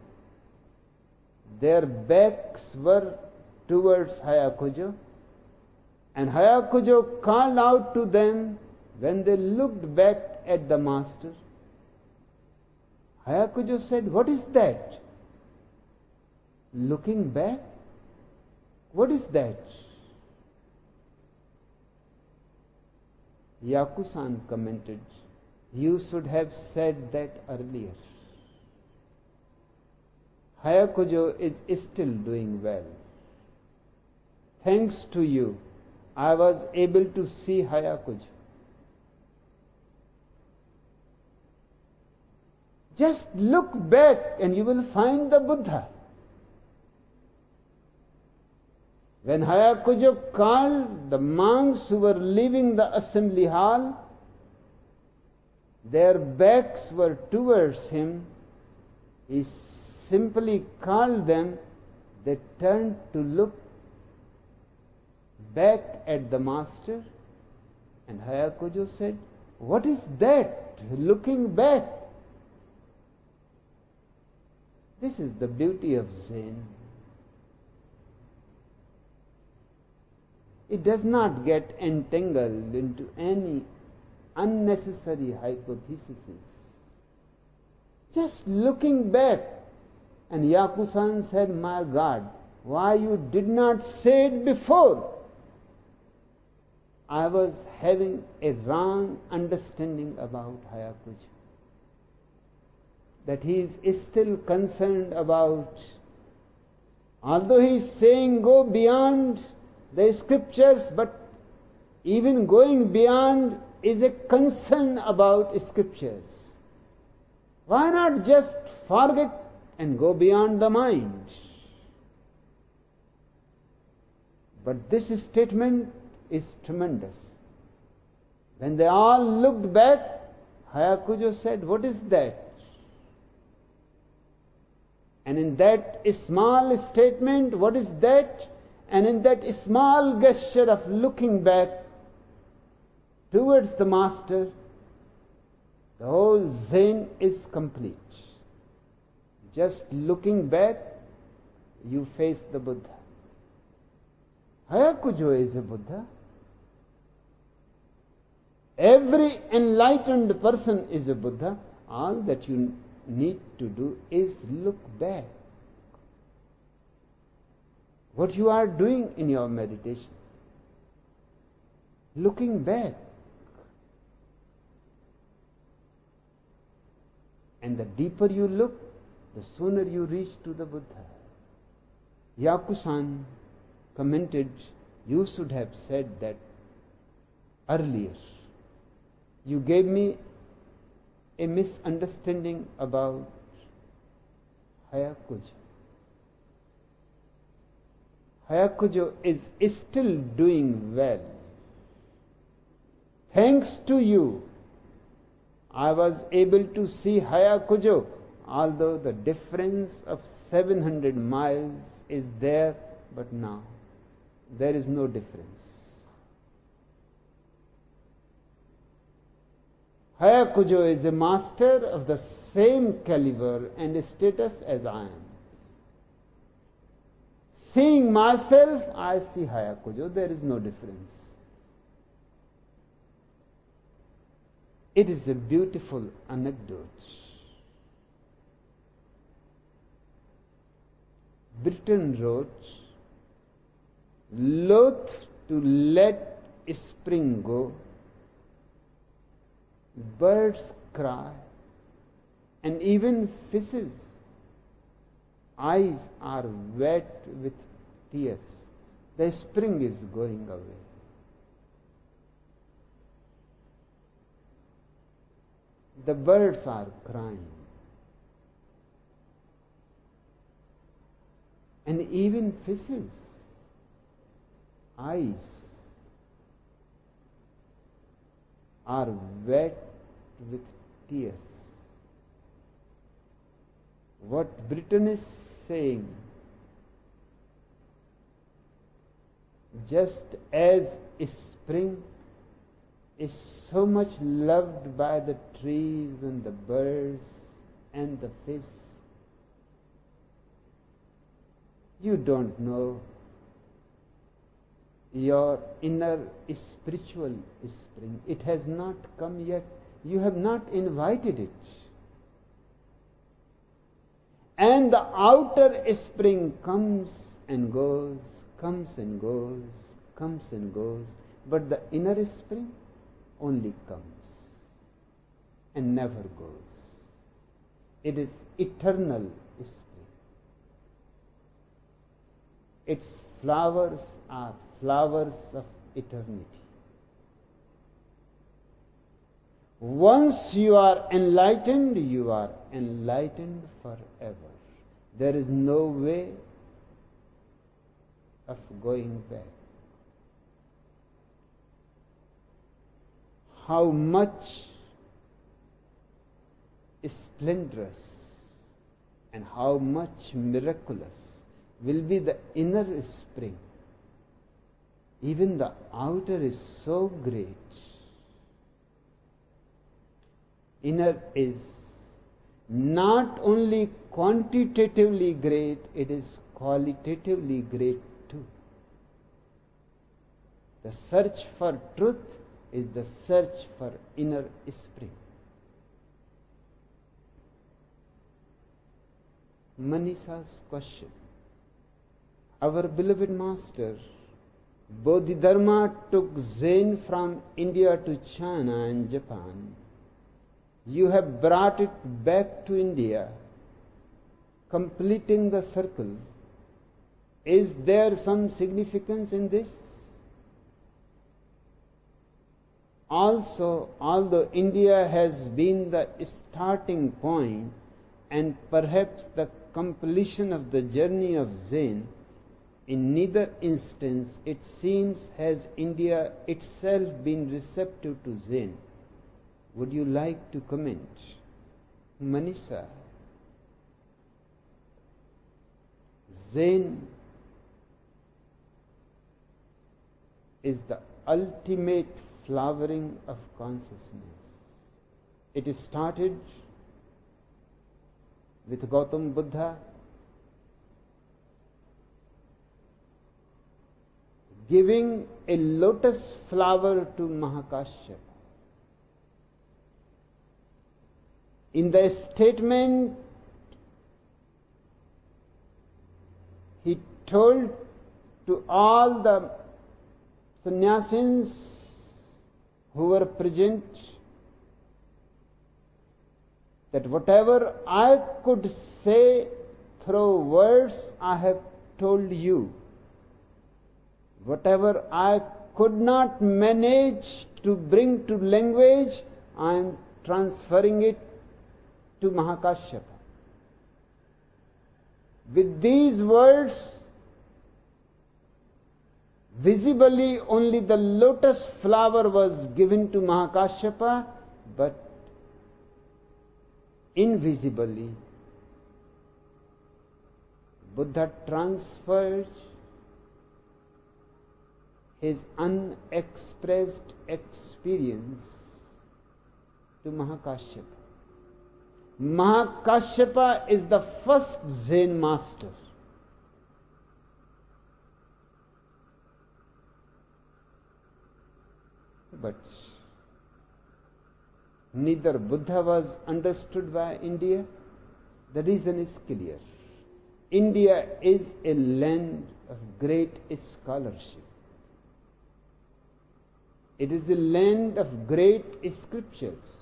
Their backs were towards Hayakujo. And Hayakujo called out to them when they looked back at the master. Hayakujo said, what is that? Looking back? What is that? Yakusan commented, you should have said that earlier. Hayakujo is still doing well. Thanks to you, I was able to see Hayakujo. Just look back and you will find the Buddha. When Hayakujo called the monks who were leaving the assembly hall, their backs were towards him. He simply called them. They turned to look back at the master, and Hayakujo said, what is that? Looking back. This is the beauty of Zen. It does not get entangled into any unnecessary hypotheses. Just looking back. And Yakusan said, my God, why you did not say it before? I was having a wrong understanding about Hayakujo. That he is still concerned about, although he is saying go beyond the scriptures, but even going beyond is a concern about scriptures. Why not just forget and go beyond the mind? But this statement is tremendous. When they all looked back, Hayakujo said, what is that? And in that small statement, what is that? And in that small gesture of looking back towards the Master, the whole Zen is complete. Just looking back, you face the Buddha. Hayakujo is a Buddha. Every enlightened person is a Buddha. All that you need to do is look back. What you are doing in your meditation, looking back. And the deeper you look, the sooner you reach to the Buddha. Yakusan commented, you should have said that earlier. You gave me a misunderstanding about Hayakujo. Hayakujo is still doing well. Thanks to you, I was able to see Hayakujo, although the difference of 700 miles is there, but now there is no difference. Hayakujo is a master of the same caliber and status as I am. Seeing myself, I see Hayakujo. There is no difference. It is a beautiful anecdote. Britain wrote, loath to let spring go, birds cry, and even fishes' eyes are wet with tears. The spring is going away. The birds are crying. And even fishes' eyes are wet with tears. What Britain is saying, just as spring is so much loved by the trees and the birds and the fish, you don't know your inner spiritual spring. It has not come yet. You have not invited it. And the outer spring comes and goes, comes and goes, comes and goes. But the inner spring only comes and never goes. It is eternal spring. Its flowers are flowers of eternity. Once you are enlightened forever. There is no way of going back. How much splendorous and how much miraculous will be the inner spring. Even the outer is so great. Inner is not only quantitatively great, it is qualitatively great too. The search for truth is the search for inner spring. Manisha's question. Our beloved Master, Bodhidharma took Zen from India to China and Japan. You have brought it back to India, completing the circle. Is there some significance in this? Also, although India has been the starting point and perhaps the completion of the journey of Zen, in neither instance it seems has India itself been receptive to Zen. Would you like to comment? Manisha. Zen is the ultimate flowering of consciousness. It started with Gautam Buddha, giving a lotus flower to Mahakashyapa. In the statement, he told to all the sannyasins who were present that whatever I could say through words, I have told you. Whatever I could not manage to bring to language, I am transferring it to Mahakashyapa. With these words, visibly only the lotus flower was given to Mahakashyapa, but invisibly Buddha transferred his unexpressed experience to Mahakashyapa. Mahakashyapa is the first Zen master. But neither Buddha was understood by India. The reason is clear. India is a land of great scholarship. It is a land of great scriptures.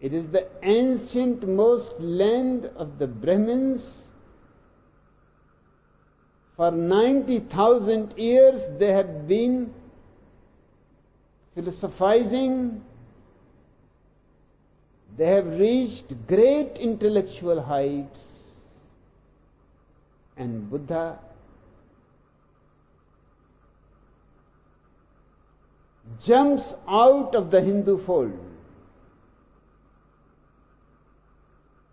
It is the ancient most land of the Brahmins. For 90,000 years they have been philosophizing. They have reached great intellectual heights, and Buddha jumps out of the Hindu fold.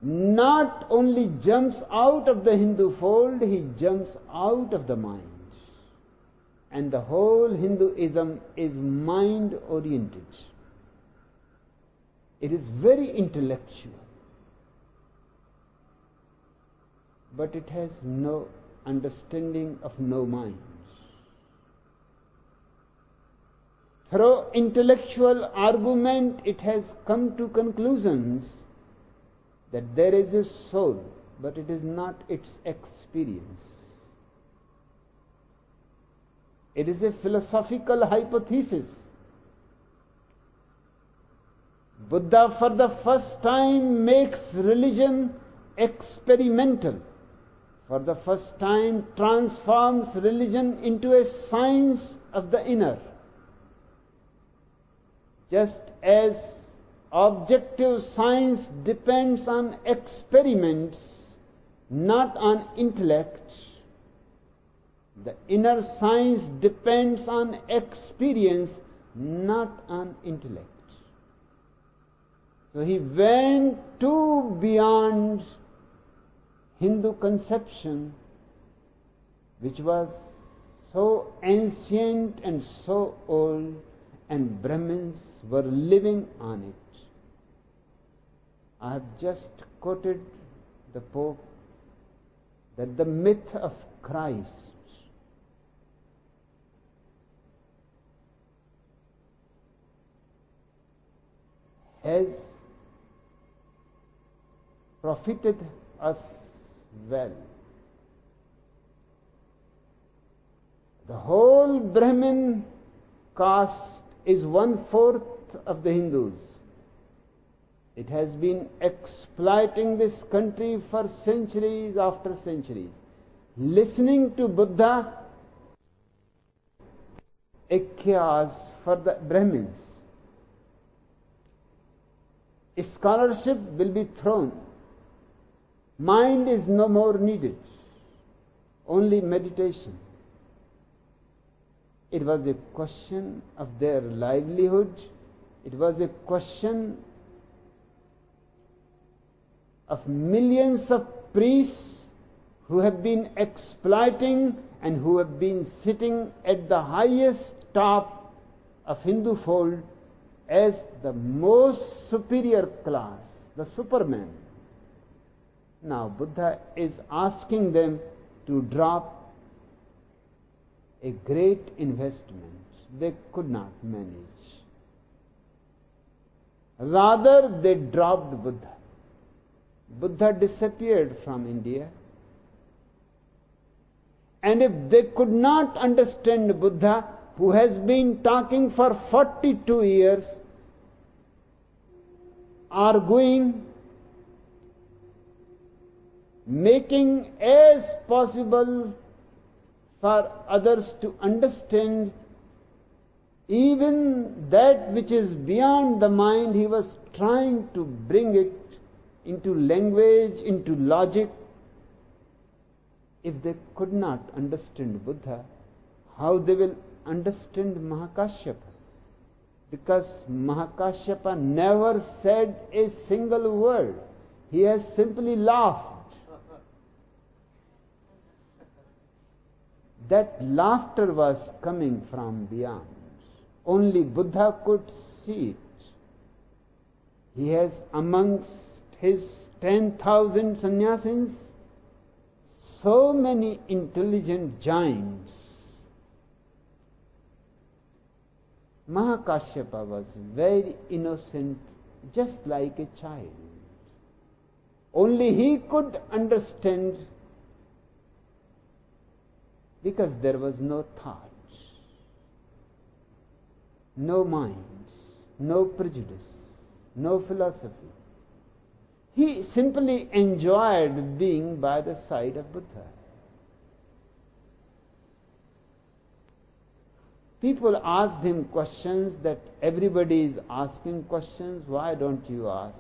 Not only jumps out of the Hindu fold, he jumps out of the mind. And the whole Hinduism is mind-oriented. It is very intellectual, but it has no understanding of no mind. Through intellectual argument, it has come to conclusions that there is a soul, but it is not its experience. It is a philosophical hypothesis. Buddha for the first time makes religion experimental. For the first time transforms religion into a science of the inner. Just as objective science depends on experiments, not on intellect, the inner science depends on experience, not on intellect. So he went too beyond Hindu conception, which was so ancient and so old, and Brahmins were living on it. I have just quoted the Pope that the myth of Christ has profited us well. The whole Brahmin caste is 1/4 of the Hindus. It has been exploiting this country for centuries after centuries. Listening to Buddha, a chaos for the Brahmins. Scholarship will be thrown. Mind is no more needed. Only meditation. It was a question of their livelihood. It was a question of millions of priests who have been exploiting and who have been sitting at the highest top of Hindu fold as the most superior class, the Superman. Now Buddha is asking them to drop a great investment. They could not manage. Rather, they dropped Buddha. Buddha disappeared from India. And if they could not understand Buddha, who has been talking for 42 years, arguing, making as possible for others to understand even that which is beyond the mind, he was trying to bring it into language, into logic. If they could not understand Buddha, how they will understand Mahakashyapa? Because Mahakashyapa never said a single word. He has simply laughed. That laughter was coming from beyond. Only Buddha could see it. He has amongst his 10,000 sannyasins so many intelligent giants. Mahakashyapa was very innocent, just like a child. Only he could understand because there was no thought, no mind, no prejudice, no philosophy. He simply enjoyed being by the side of Buddha. People asked him questions that everybody is asking questions. Why don't you ask?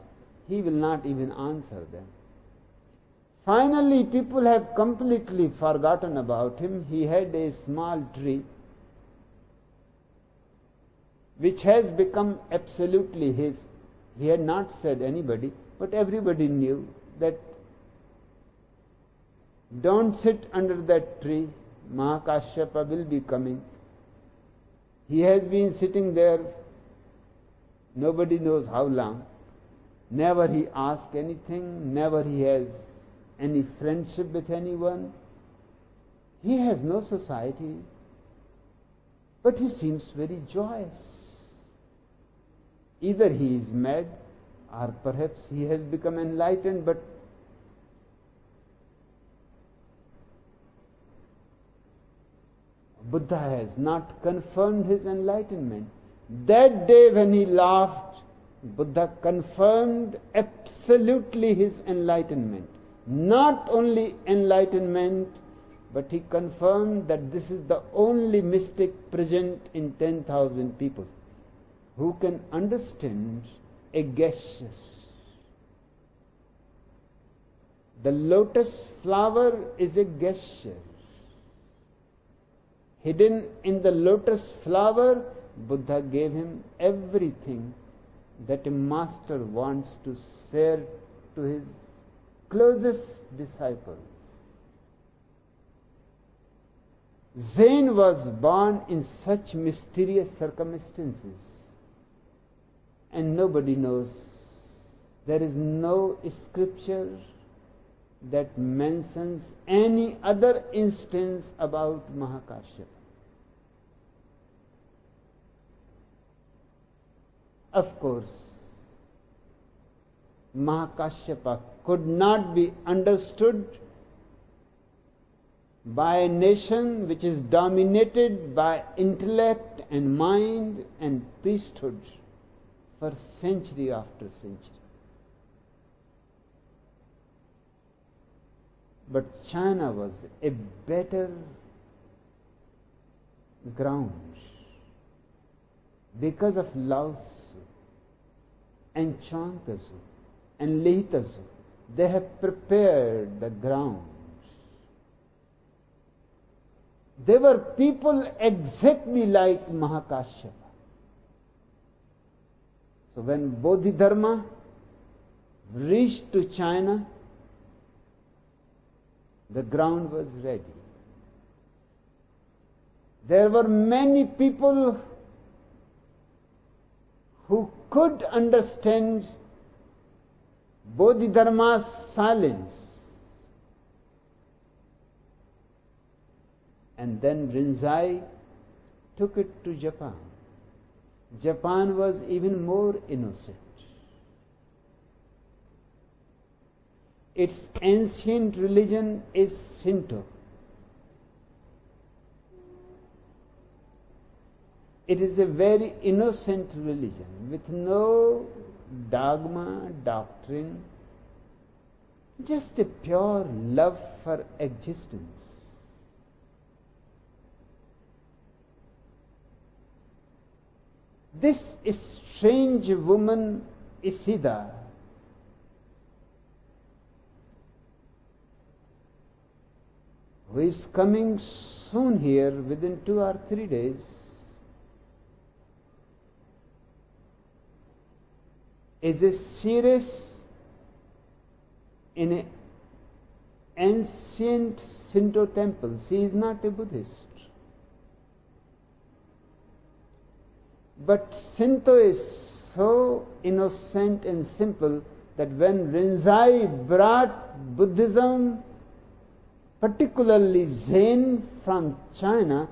He will not even answer them. Finally, people have completely forgotten about him. He had a small tree which has become absolutely his. He had not said anybody, but everybody knew that don't sit under that tree, Mahakashyapa will be coming. He has been sitting there, nobody knows how long. Never he asked anything, never he has any friendship with anyone. He has no society, but he seems very joyous. Either he is mad, or perhaps he has become enlightened, but Buddha has not confirmed his enlightenment. That day when he laughed, Buddha confirmed absolutely his enlightenment. Not only enlightenment, but he confirmed that this is the only mystic present in 10,000 people who can understand a gesture. The lotus flower is a gesture. Hidden in the lotus flower, Buddha gave him everything that a master wants to share to his closest disciples. Zen was born in such mysterious circumstances, and nobody knows. There is no scripture that mentions any other instance about Mahakashyapa. Of course, Mahakashyapa could not be understood by a nation which is dominated by intellect and mind and priesthood for century after century. But China was a better ground because of Lao Tzu and Chuang Tzu and Li Tzu. They have prepared the ground. They were people exactly like Mahakashyapa. So when Bodhidharma reached to China, the ground was ready. There were many people who could understand Bodhidharma's silence. And then Rinzai took it to Japan. Japan was even more innocent. Its ancient religion is Shinto. It is a very innocent religion with no dogma, doctrine, just a pure love for existence. This strange woman, Isida, who is coming soon here within 2 or 3 days, is a seeress in an ancient Shinto temple. She is not a Buddhist. But Shinto is so innocent and simple that when Rinzai brought Buddhism, particularly Zen, from China,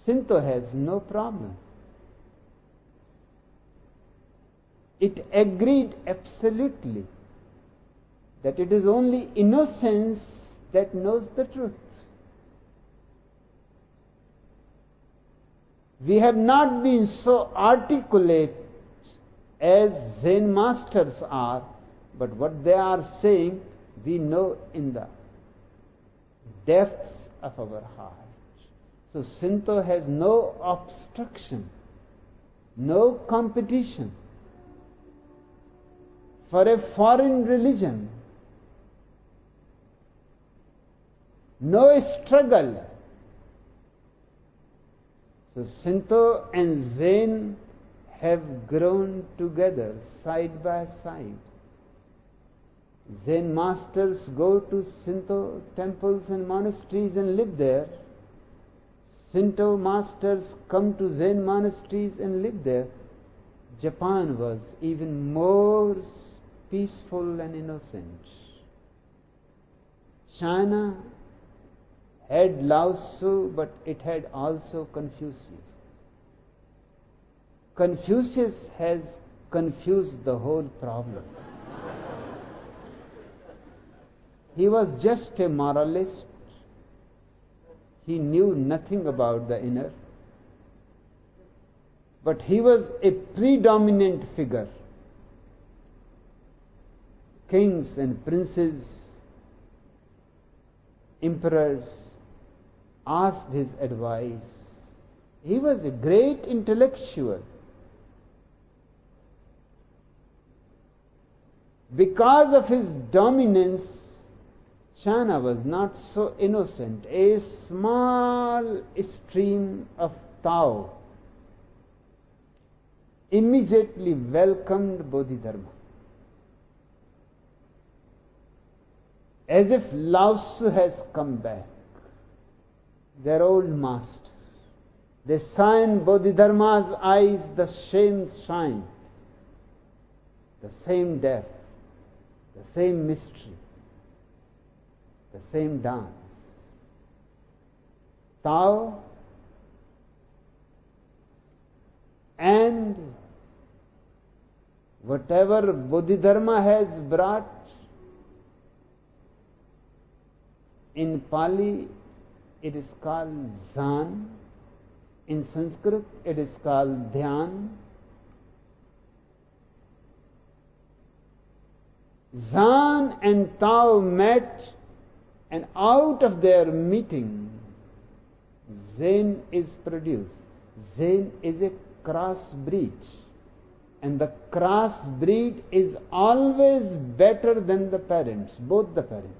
Shinto has no problem. It agreed absolutely that it is only innocence that knows the truth. We have not been so articulate as Zen masters are, but what they are saying we know in the depths of our heart. So Shinto has no obstruction, no competition for a foreign religion, no struggle. So Shinto and Zen have grown together side by side. Zen masters go to Shinto temples and monasteries and live there. Shinto masters come to Zen monasteries and live there. Japan was even more peaceful and innocent. China had Lao Tzu, but it had also Confucius. Confucius has confused the whole problem. He was just a moralist. He knew nothing about the inner. But he was a predominant figure. Kings and princes, emperors asked his advice. He was a great intellectual. Because of his dominance, China was not so innocent. A small stream of Tao immediately welcomed Bodhidharma, as if Lao Tzu has come back, their old master. They saw in Bodhidharma's eyes the same shine, the same depth, the same mystery, the same dance. Tao and whatever Bodhidharma has brought, in Pali it is called Zan, in Sanskrit it is called Dhyan. Zan and Tao met, and out of their meeting, Zen is produced. Zen is a crossbreed, and the crossbreed is always better than the parents, both the parents.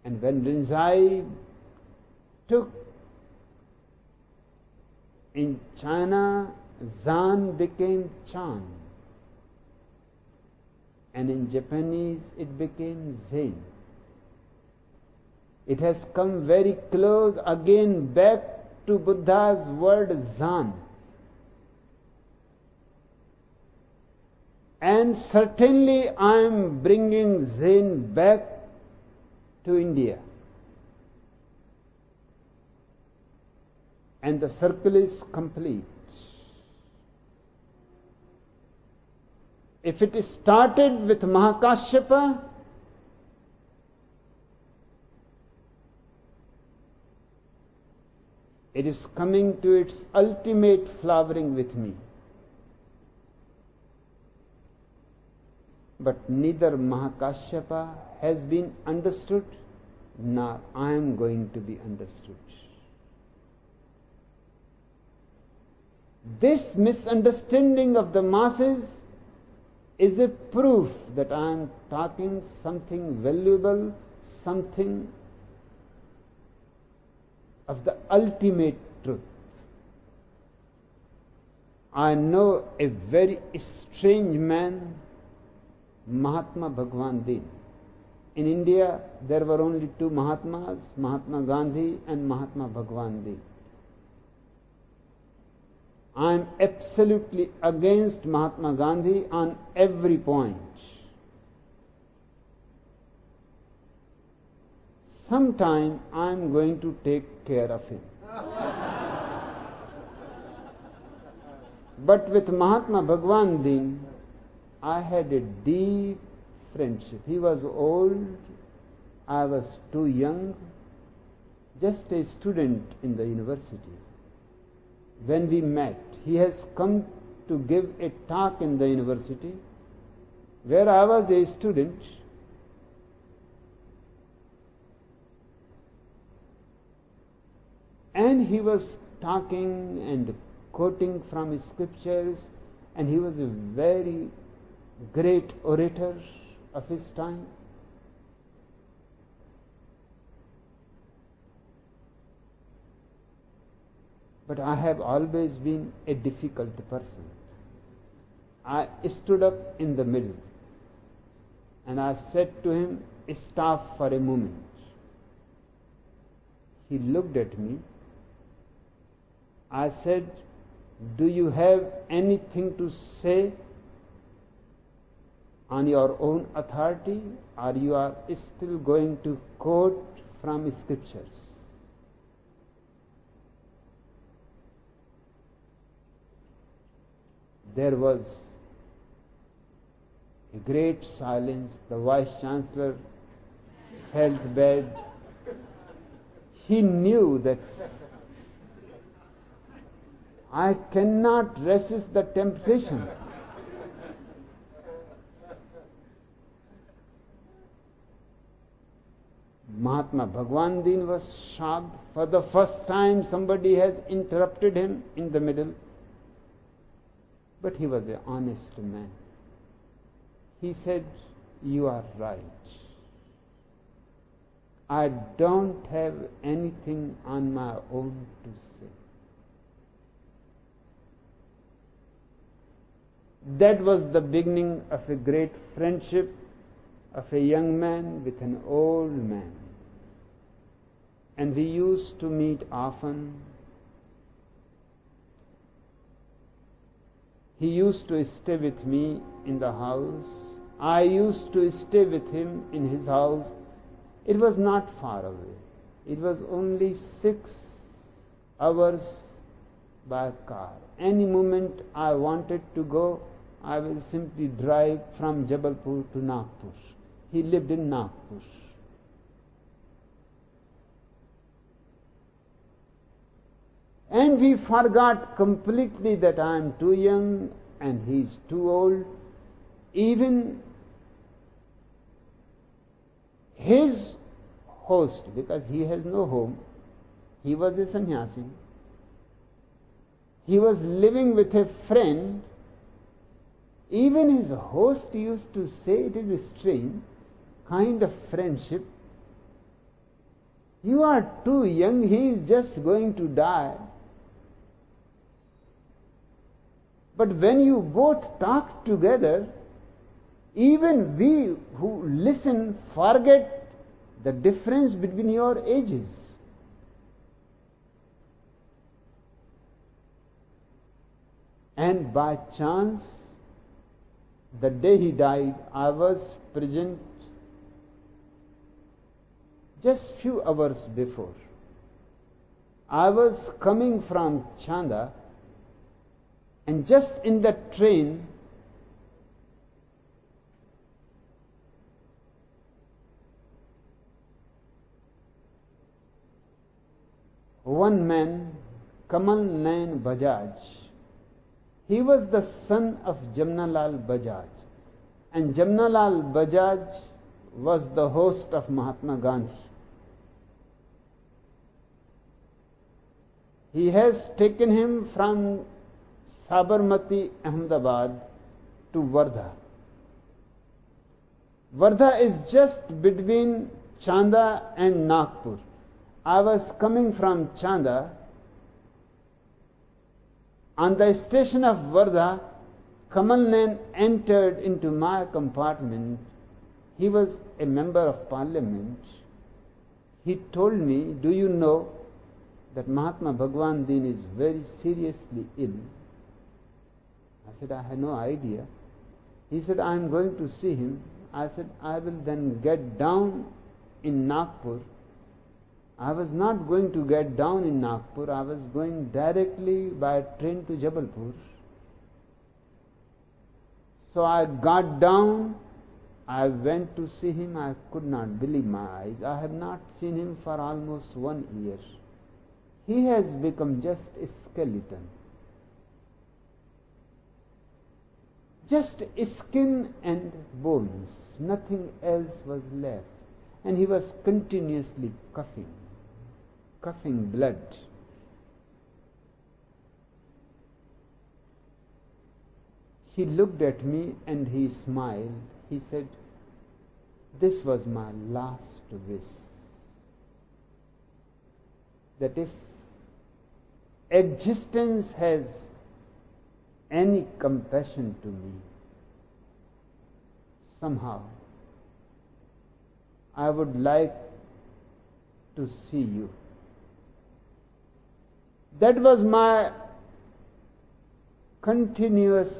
And when Rinzai took in China, Zan became Chan, and in Japanese it became Zen. It has come very close again back to Buddha's word Zen. And certainly I am bringing Zen back to India. And the circle is complete. If it started with Mahakashyapa, it is coming to its ultimate flowering with me. But neither Mahakashyapa has been understood, nor I am going to be understood. This misunderstanding of the masses is a proof that I am talking something valuable, something of the ultimate truth. I know a very strange man, Mahatma Bhagwan Din. In India, there were only two Mahatmas, Mahatma Gandhi and Mahatma Bhagwan Din. I am absolutely against Mahatma Gandhi on every point. Sometime I am going to take care of him. But with Mahatma Bhagwan Din, I had a deep friendship. He was old, I was too young, just a student in the university. When we met, he has come to give a talk in the university where I was a student. And he was talking and quoting from his scriptures, and he was a very great orator of his time. But I have always been a difficult person. I stood up in the middle and I said to him, "Stop for a moment." He looked at me. I said, "Do you have anything to say on your own authority, or you are still going to quote from scriptures?" There was a great silence. The Vice Chancellor felt bad. He knew that I cannot resist the temptation. Mahatma Bhagwan Din was shocked. For the first time somebody has interrupted him in the middle. But he was an honest man. He said, "You are right. I don't have anything on my own to say." That was the beginning of a great friendship of a young man with an old man. And we used to meet often. He used to stay with me in the house. I used to stay with him in his house. It was not far away. It was only 6 hours by car. Any moment I wanted to go, I will simply drive from Jabalpur to Nagpur. He lived in Nagpur. And we forgot completely that I am too young and he is too old. Even his host, because he has no home, he was a sannyasi. He was living with a friend. Even his host used to say, it is a strange kind of friendship. You are too young, he is just going to die. But when you both talk together, even we who listen forget the difference between your ages. And by chance, the day he died, I was present just few hours before. I was coming from Chanda, and just in the train, one man, Kamal Nain Bajaj, he was the son of Jamnalal Bajaj, and Jamnalal Bajaj was the host of Mahatma Gandhi. He has taken him from Sabarmati, Ahmedabad to Wardha. Wardha is just between Chanda and Nagpur. I was coming from Chanda. On the station of Wardha, Kamal Nain entered into my compartment. He was a member of parliament. He told me, "Do you know that Mahatma Bhagwan Din is very seriously ill?" I said, "I had no idea." He said, "I am going to see him." I said, "I will then get down in Nagpur." I was not going to get down in Nagpur. I was going directly by train to Jabalpur. So I got down. I went to see him. I could not believe my eyes. I have not seen him for almost 1 year. He has become just a skeleton. Just skin and bones. Nothing else was left. And he was continuously coughing blood. He looked at me and he smiled. He said, "This was my last wish, that if existence has any compassion to me, somehow I would like to see you." That was my continuous,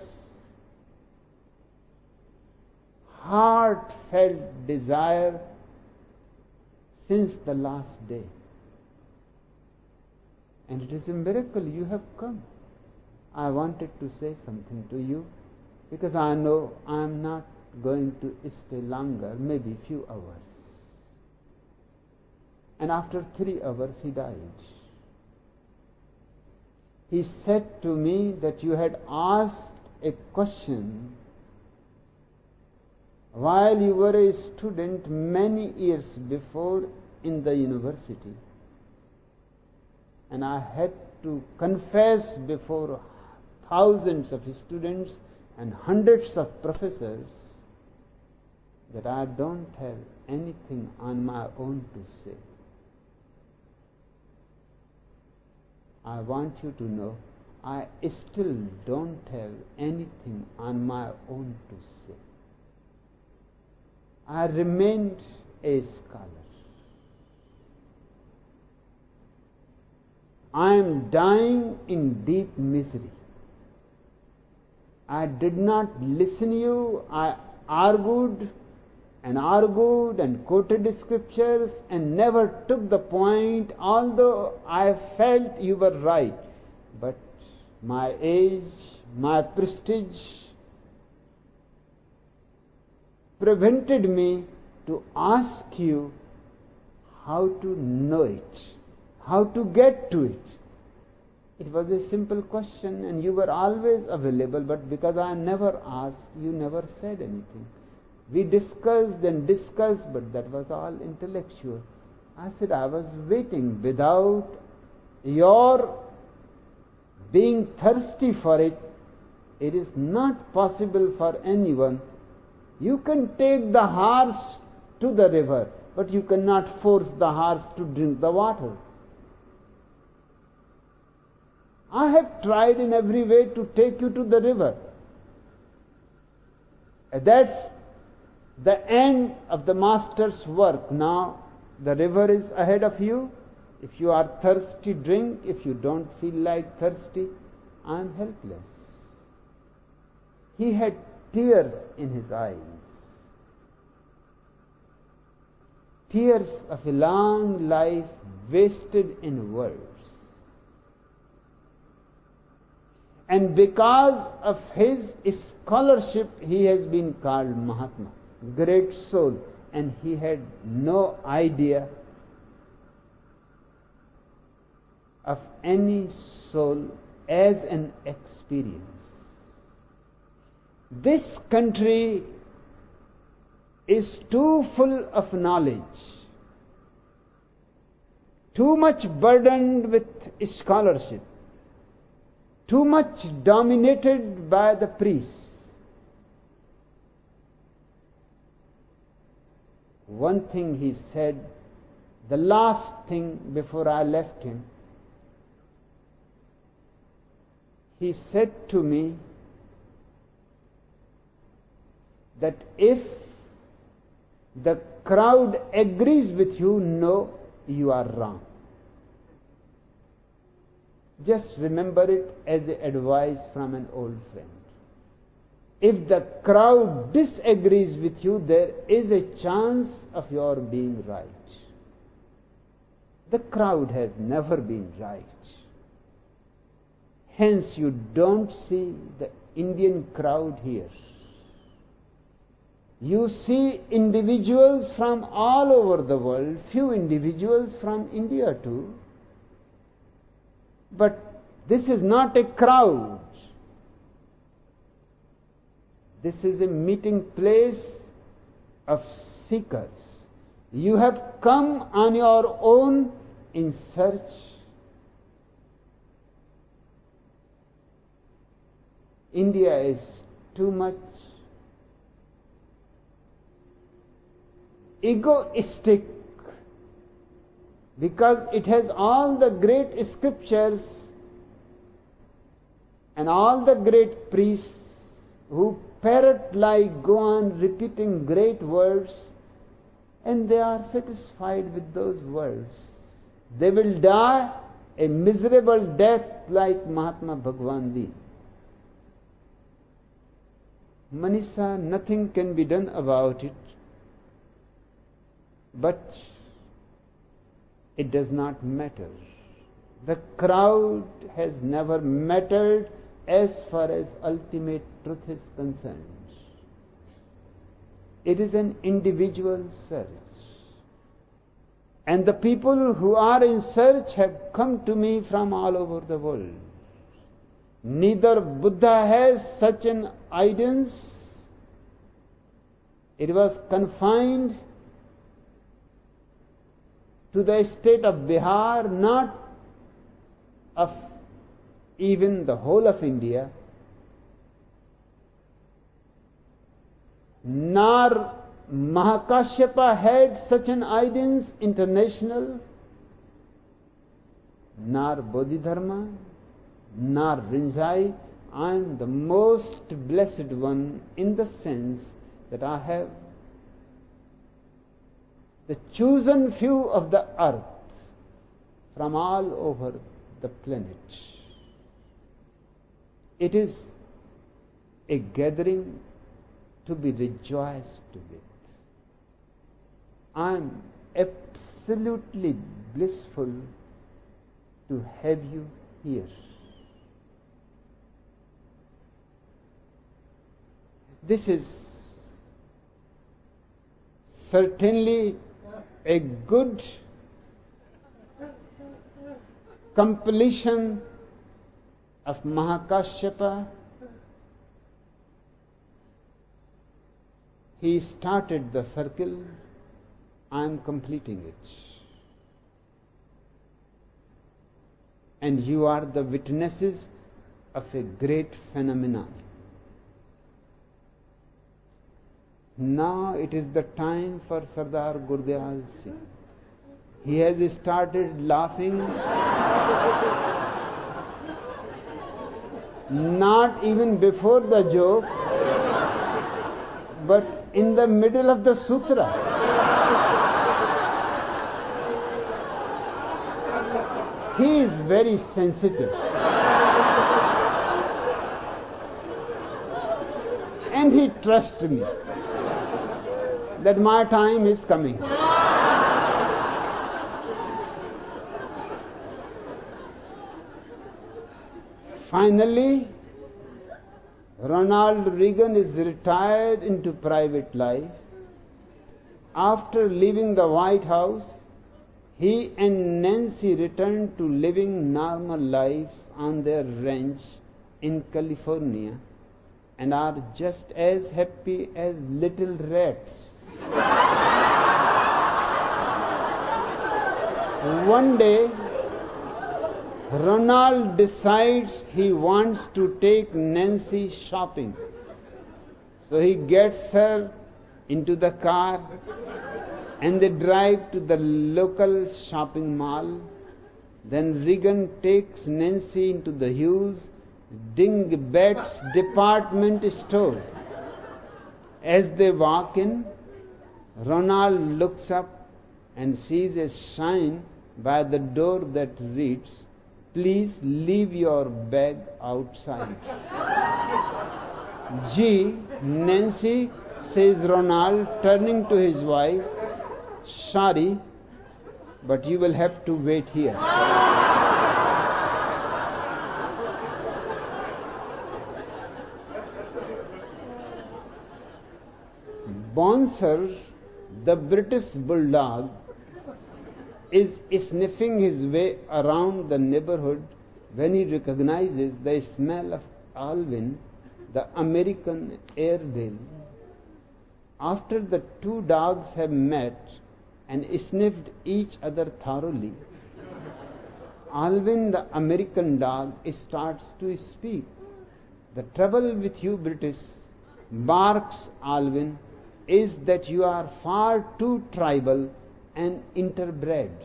heartfelt desire since the last day. And it is a miracle you have come. I wanted to say something to you because I know I am not going to stay longer, maybe few hours. And after 3 hours he died. He said to me that you had asked a question while you were a student many years before in the university. And I had to confess before thousands of students and hundreds of professors that I don't have anything on my own to say. I want you to know I still don't have anything on my own to say. I remained a scholar. I am dying in deep misery. I did not listen you. I argued and quoted scriptures and never took the point, although I felt you were right. But my age, my prestige prevented me to ask you how to know it, how to get to it. It was a simple question and you were always available, but because I never asked, you never said anything. We discussed and discussed, but that was all intellectual. I said I was waiting. Without your being thirsty for it, it is not possible for anyone. You can take the horse to the river, but you cannot force the horse to drink the water. I have tried in every way to take you to the river. That's the end of the master's work. Now The river is ahead of you. If you are thirsty, drink. If you don't feel like thirsty, I am helpless. He had tears in his eyes. Tears of a long life wasted in words. And because of his scholarship, he has been called Mahatma, great soul. And he had no idea of any soul as an experience. This country is too full of knowledge, too much burdened with scholarship, too much dominated by the priests. One thing he said, the last thing before I left him, he said to me that if the crowd agrees with you, no, you are wrong. Just remember it as an advice from an old friend. If the crowd disagrees with you, there is a chance of your being right. The crowd has never been right. Hence, you don't see the Indian crowd here. You see individuals from all over the world, few individuals from India too. But this is not a crowd. This is a meeting place of seekers. You have come on your own in search. India is too much egoistic because it has all the great scriptures and all the great priests who parrot-like go on repeating great words, and they are satisfied with those words. They will die a miserable death like Mahatma Bhagwan Ji. Manisha, nothing can be done about it, but it does not matter. The crowd has never mattered as far as ultimate truth is concerned. It is an individual search. And the people who are in search have come to me from all over the world. Neither Buddha has such an audience. It was confined to the state of Bihar, not of even the whole of India, nor Mahakashyapa had such an audience international, nor Bodhidharma, nor Rinzai. I am the most blessed one in the sense that I have the chosen few of the earth from all over the planet. It is a gathering to be rejoiced with. I am absolutely blissful to have you here. This is certainly a good completion of Mahakashyapa. He started the circle, I am completing it. And you are the witnesses of a great phenomenon. Now it is the time for Sardar Gurdyal Singh. He has started laughing, not even before the joke, but in the middle of the sutra. He is very sensitive. And he trusts me that my time is coming. Finally, Ronald Reagan is retired into private life. After leaving the White House, he and Nancy returned to living normal lives on their ranch in California and are just as happy as little rats. One day, Ronald decides he wants to take Nancy shopping. So he gets her into the car and they drive to the local shopping mall. Then Reagan takes Nancy into the Hughes Dingbats department store. As they walk in, Ronald looks up and sees a sign by the door that reads, "Please leave your bag outside." "Gee, Nancy," says Ronald, turning to his wife, "sorry, but you will have to wait here." Bouncer, the British bulldog, is sniffing his way around the neighborhood when he recognizes the smell of Alvin, the American Airedale. After the two dogs have met and sniffed each other thoroughly, Alvin, the American dog, starts to speak. "The trouble with you British," barks Alvin, "is that you are far too tribal and interbred.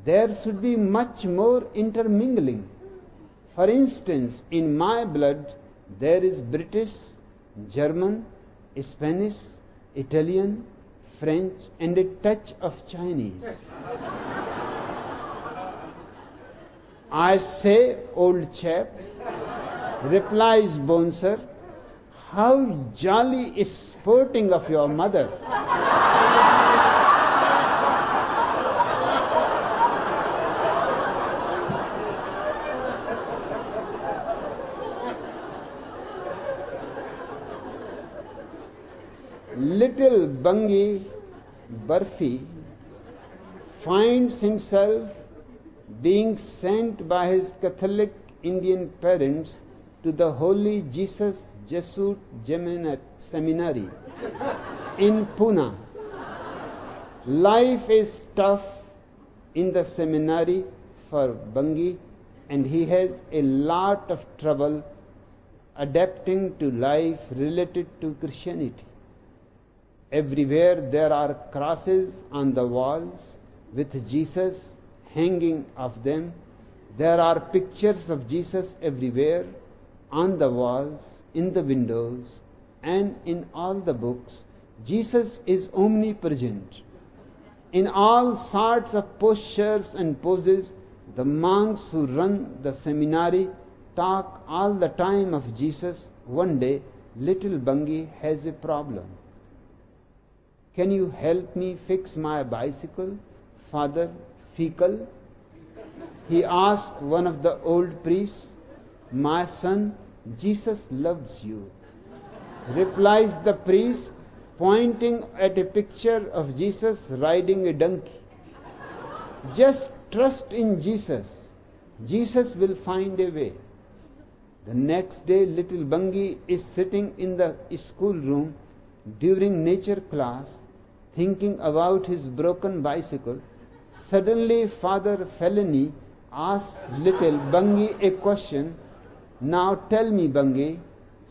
There should be much more intermingling. For instance, in my blood there is British, German, Spanish, Italian, French, and a touch of Chinese." "I say, old chap," replies Bouncer, "how jolly sporting of your mother." Little Bungie Burfi finds himself being sent by his Catholic Indian parents to the Holy Jesus Jesuit Seminary in Pune. Life is tough in the seminary for Bungie, and he has a lot of trouble adapting to life related to Christianity. Everywhere there are crosses on the walls with Jesus hanging off them. There are pictures of Jesus everywhere, on the walls, in the windows, and in all the books. Jesus is omnipresent. In all sorts of postures and poses, the monks who run the seminary talk all the time of Jesus. One day, little Bungie has a problem. "Can you help me fix my bicycle, Father Fecal?" he asked one of the old priests. "My son, Jesus loves you," replies the priest, pointing at a picture of Jesus riding a donkey. "Just trust in Jesus. Jesus will find a way." The next day, little Bungie is sitting in the schoolroom during nature class, thinking about his broken bicycle. Suddenly, Father Felony asks little Bungie a question. "Now tell me, Bungie,"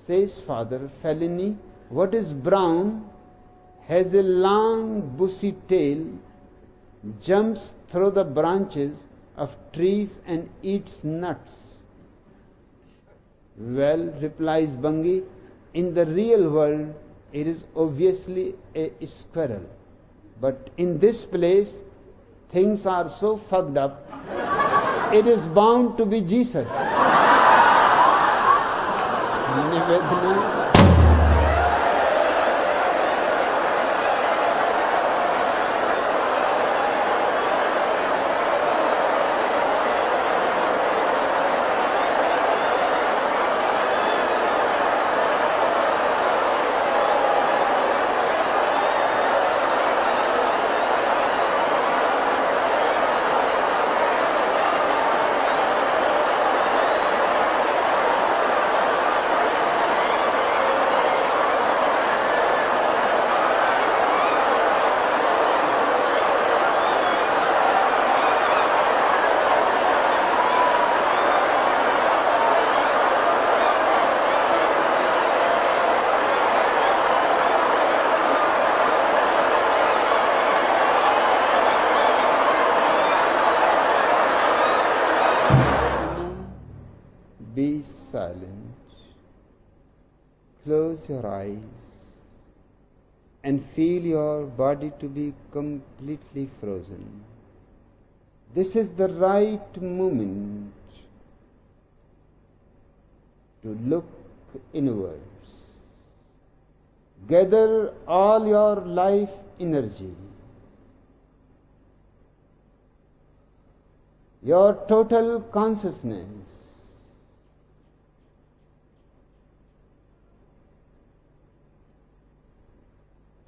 says Father Felony, "what is brown, has a long bushy tail, jumps through the branches of trees and eats nuts?" "Well," replies Bungie, "in the real world it is obviously a squirrel. But in this place, things are so fucked up it is bound to be Jesus. Nivedana. Be silent. Close your eyes and feel your body to be completely frozen. This is the right moment to look inwards. Gather all your life energy, your total consciousness,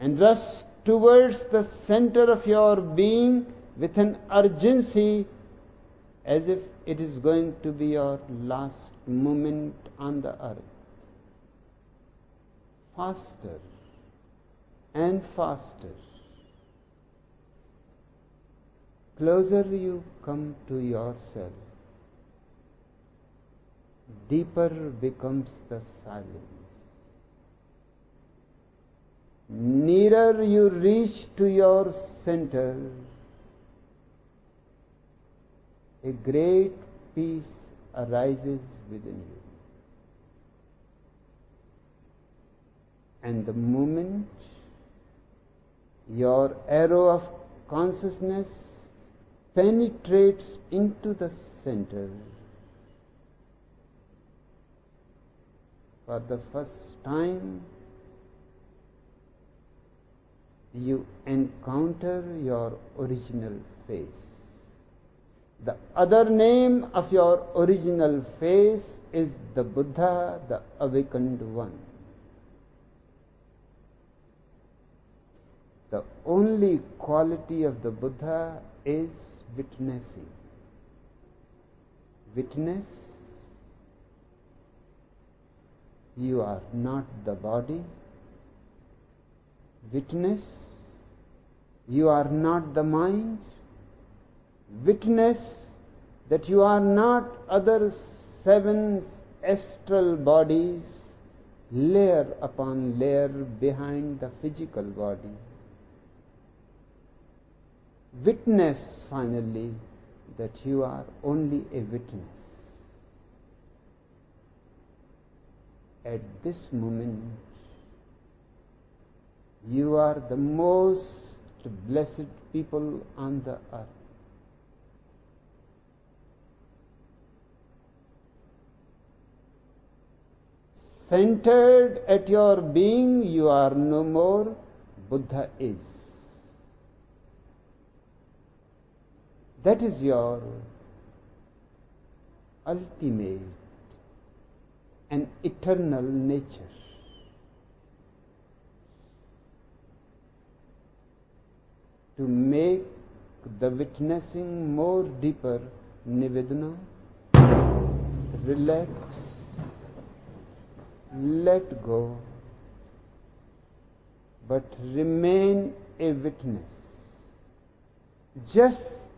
and rush towards the center of your being with an urgency as if it is going to be your last moment on the earth. Faster and faster. Closer you come to yourself, deeper becomes the silence. Nearer you reach to your center, a great peace arises within you. And the moment your arrow of consciousness penetrates into the center, for the first time you encounter your original face. The other name of your original face is the Buddha, the awakened one. The only quality of the Buddha is witnessing. Witness, you are not the body. Witness, you are not the mind. Witness that you are not other 7 astral bodies, layer upon layer behind the physical body. Witness, finally, that you are only a witness. At this moment, you are the most blessed people on the earth. Centered at your being, you are no more, Buddha is. That is your ultimate and eternal nature. To make the witnessing more deeper, Nivedana, relax, let go, but remain a witness, just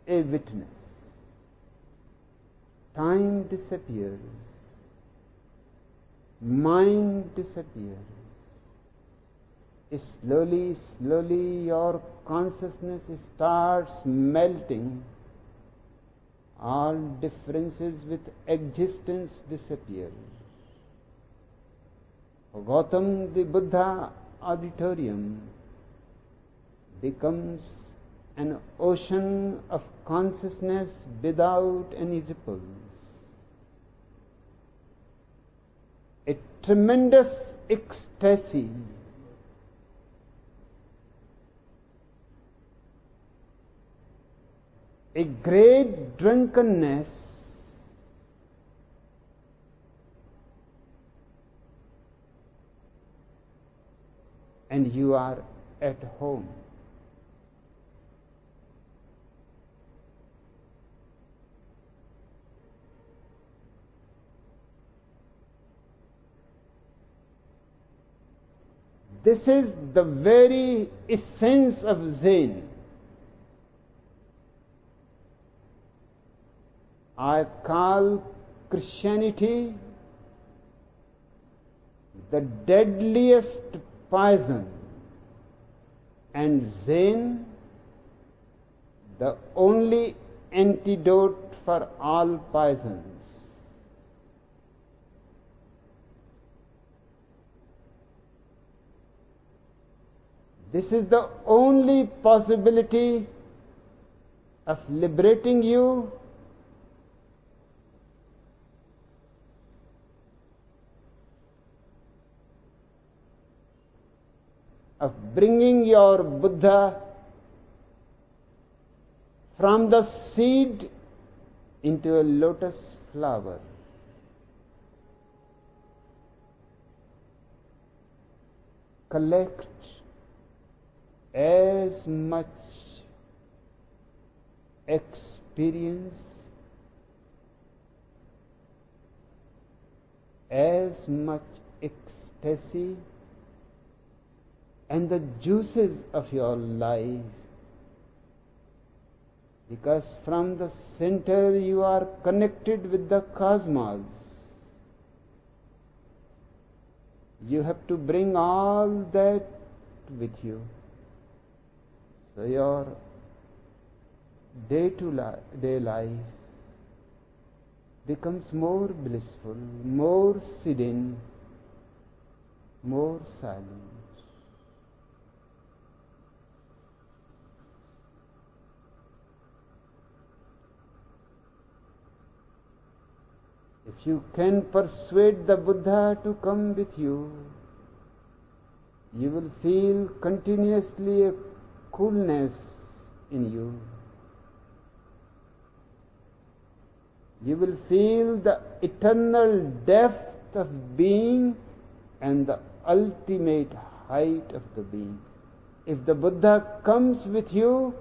a witness. Time disappears, mind disappears. Slowly, slowly your consciousness starts melting. All differences with existence disappear. Gautam the Buddha auditorium becomes an ocean of consciousness without any ripples. A tremendous ecstasy. A great drunkenness. And you are at home. This is the very essence of Zen. I call Christianity the deadliest poison, and Zen the only antidote for all poisons. This is the only possibility of liberating you of bringing your Buddha from the seed into a lotus flower. Collect as much experience, as much ecstasy, and the juices of your life, because from the center you are connected with the cosmos. You have to bring all that with you. So your day-to-day life becomes more blissful, more serene, more silent. If you can persuade the Buddha to come with you, you will feel continuously a coolness in you. You will feel the eternal depth of being and the ultimate height of the being. If the Buddha comes with you,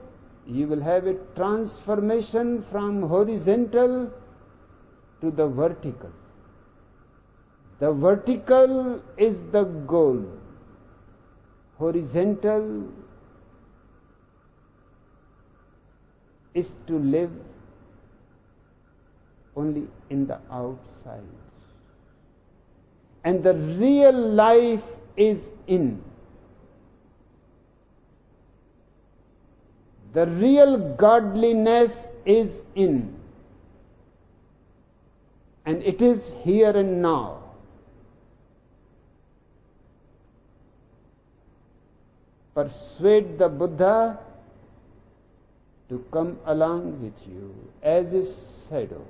you will have a transformation from horizontal to the vertical. The vertical is the goal. Horizontal is to live only in the outside. And the real life is in. The real godliness is in. And it is here and now. Persuade the Buddha to come along with you as a shadow.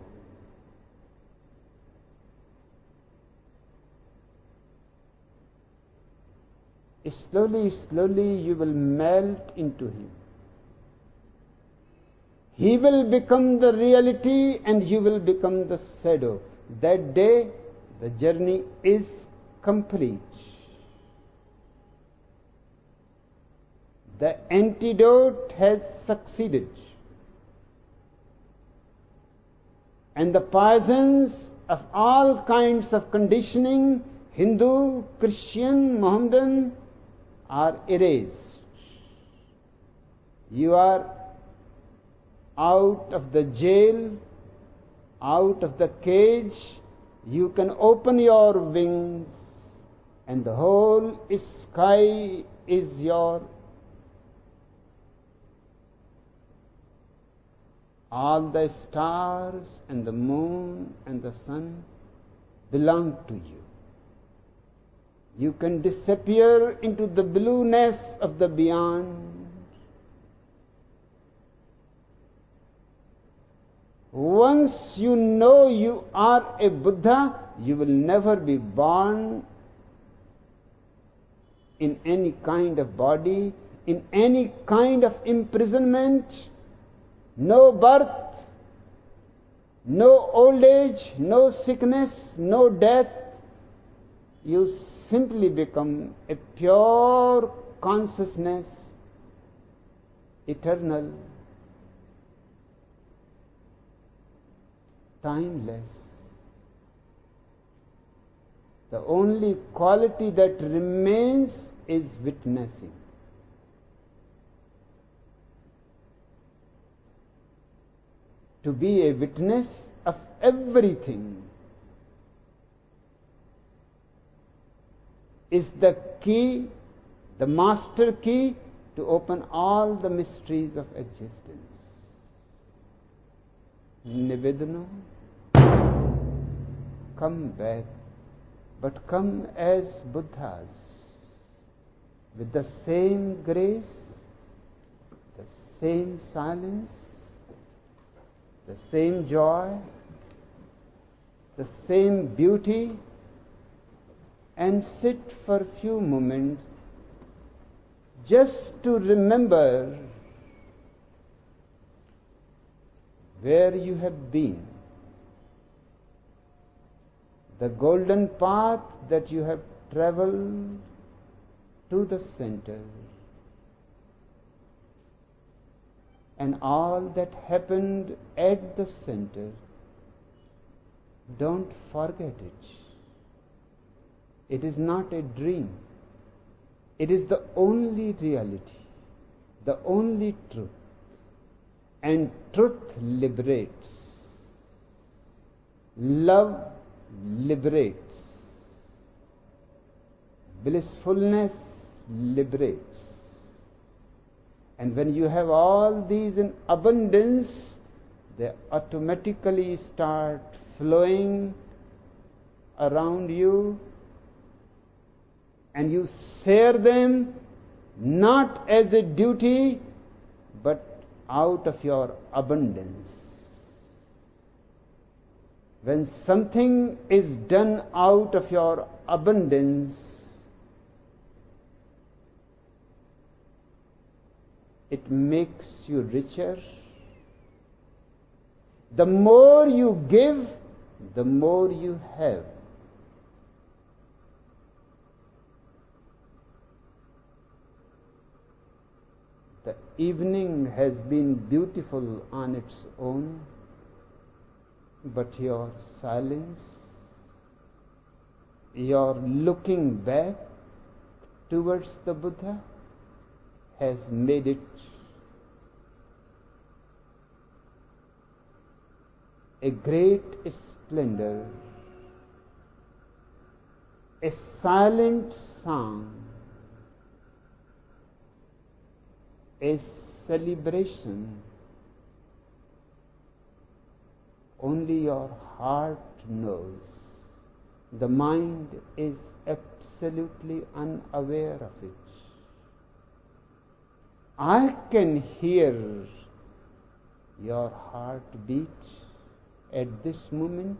Slowly, slowly you will melt into him. He will become the reality and you will become the shadow. That day, the journey is complete. The antidote has succeeded. And the poisons of all kinds of conditioning, Hindu, Christian, Mohammedan, are erased. You are out of the jail, out of the cage. You can open your wings and the whole sky is your. All the stars and the moon and the sun belong to you. You can disappear into the blueness of the beyond Once you know you are a Buddha, you will never be born in any kind of body, in any kind of imprisonment, no birth, no old age, no sickness, no death. You simply become a pure consciousness, eternal, timeless. The only quality that remains is witnessing. To be a witness of everything is the key, the master key to open all the mysteries of existence. Nivedana, come back, but come as Buddhas, with the same grace, the same silence, the same joy, the same beauty, and sit for a few moments just to remember where you have been, the golden path that you have traveled to the center, and all that happened at the center. Don't forget it. It is not a dream. It is the only reality, the only truth. And truth liberates. Love liberates. Blissfulness liberates. And when you have all these in abundance, they automatically start flowing around you, and you share them not as a duty, but out of your abundance. When something is done out of your abundance, it makes you richer. The more you give, the more you have. The evening has been beautiful on its own, but your silence, your looking back towards the Buddha, has made it a great splendor, a silent song, a celebration. Only your heart knows. The mind is absolutely unaware of it. I can hear your heartbeat at this moment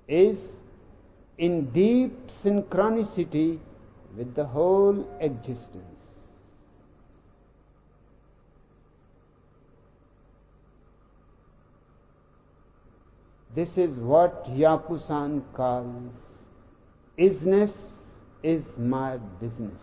is in deep synchronicity with the whole existence. This is what Yakusan calls, isness is my business.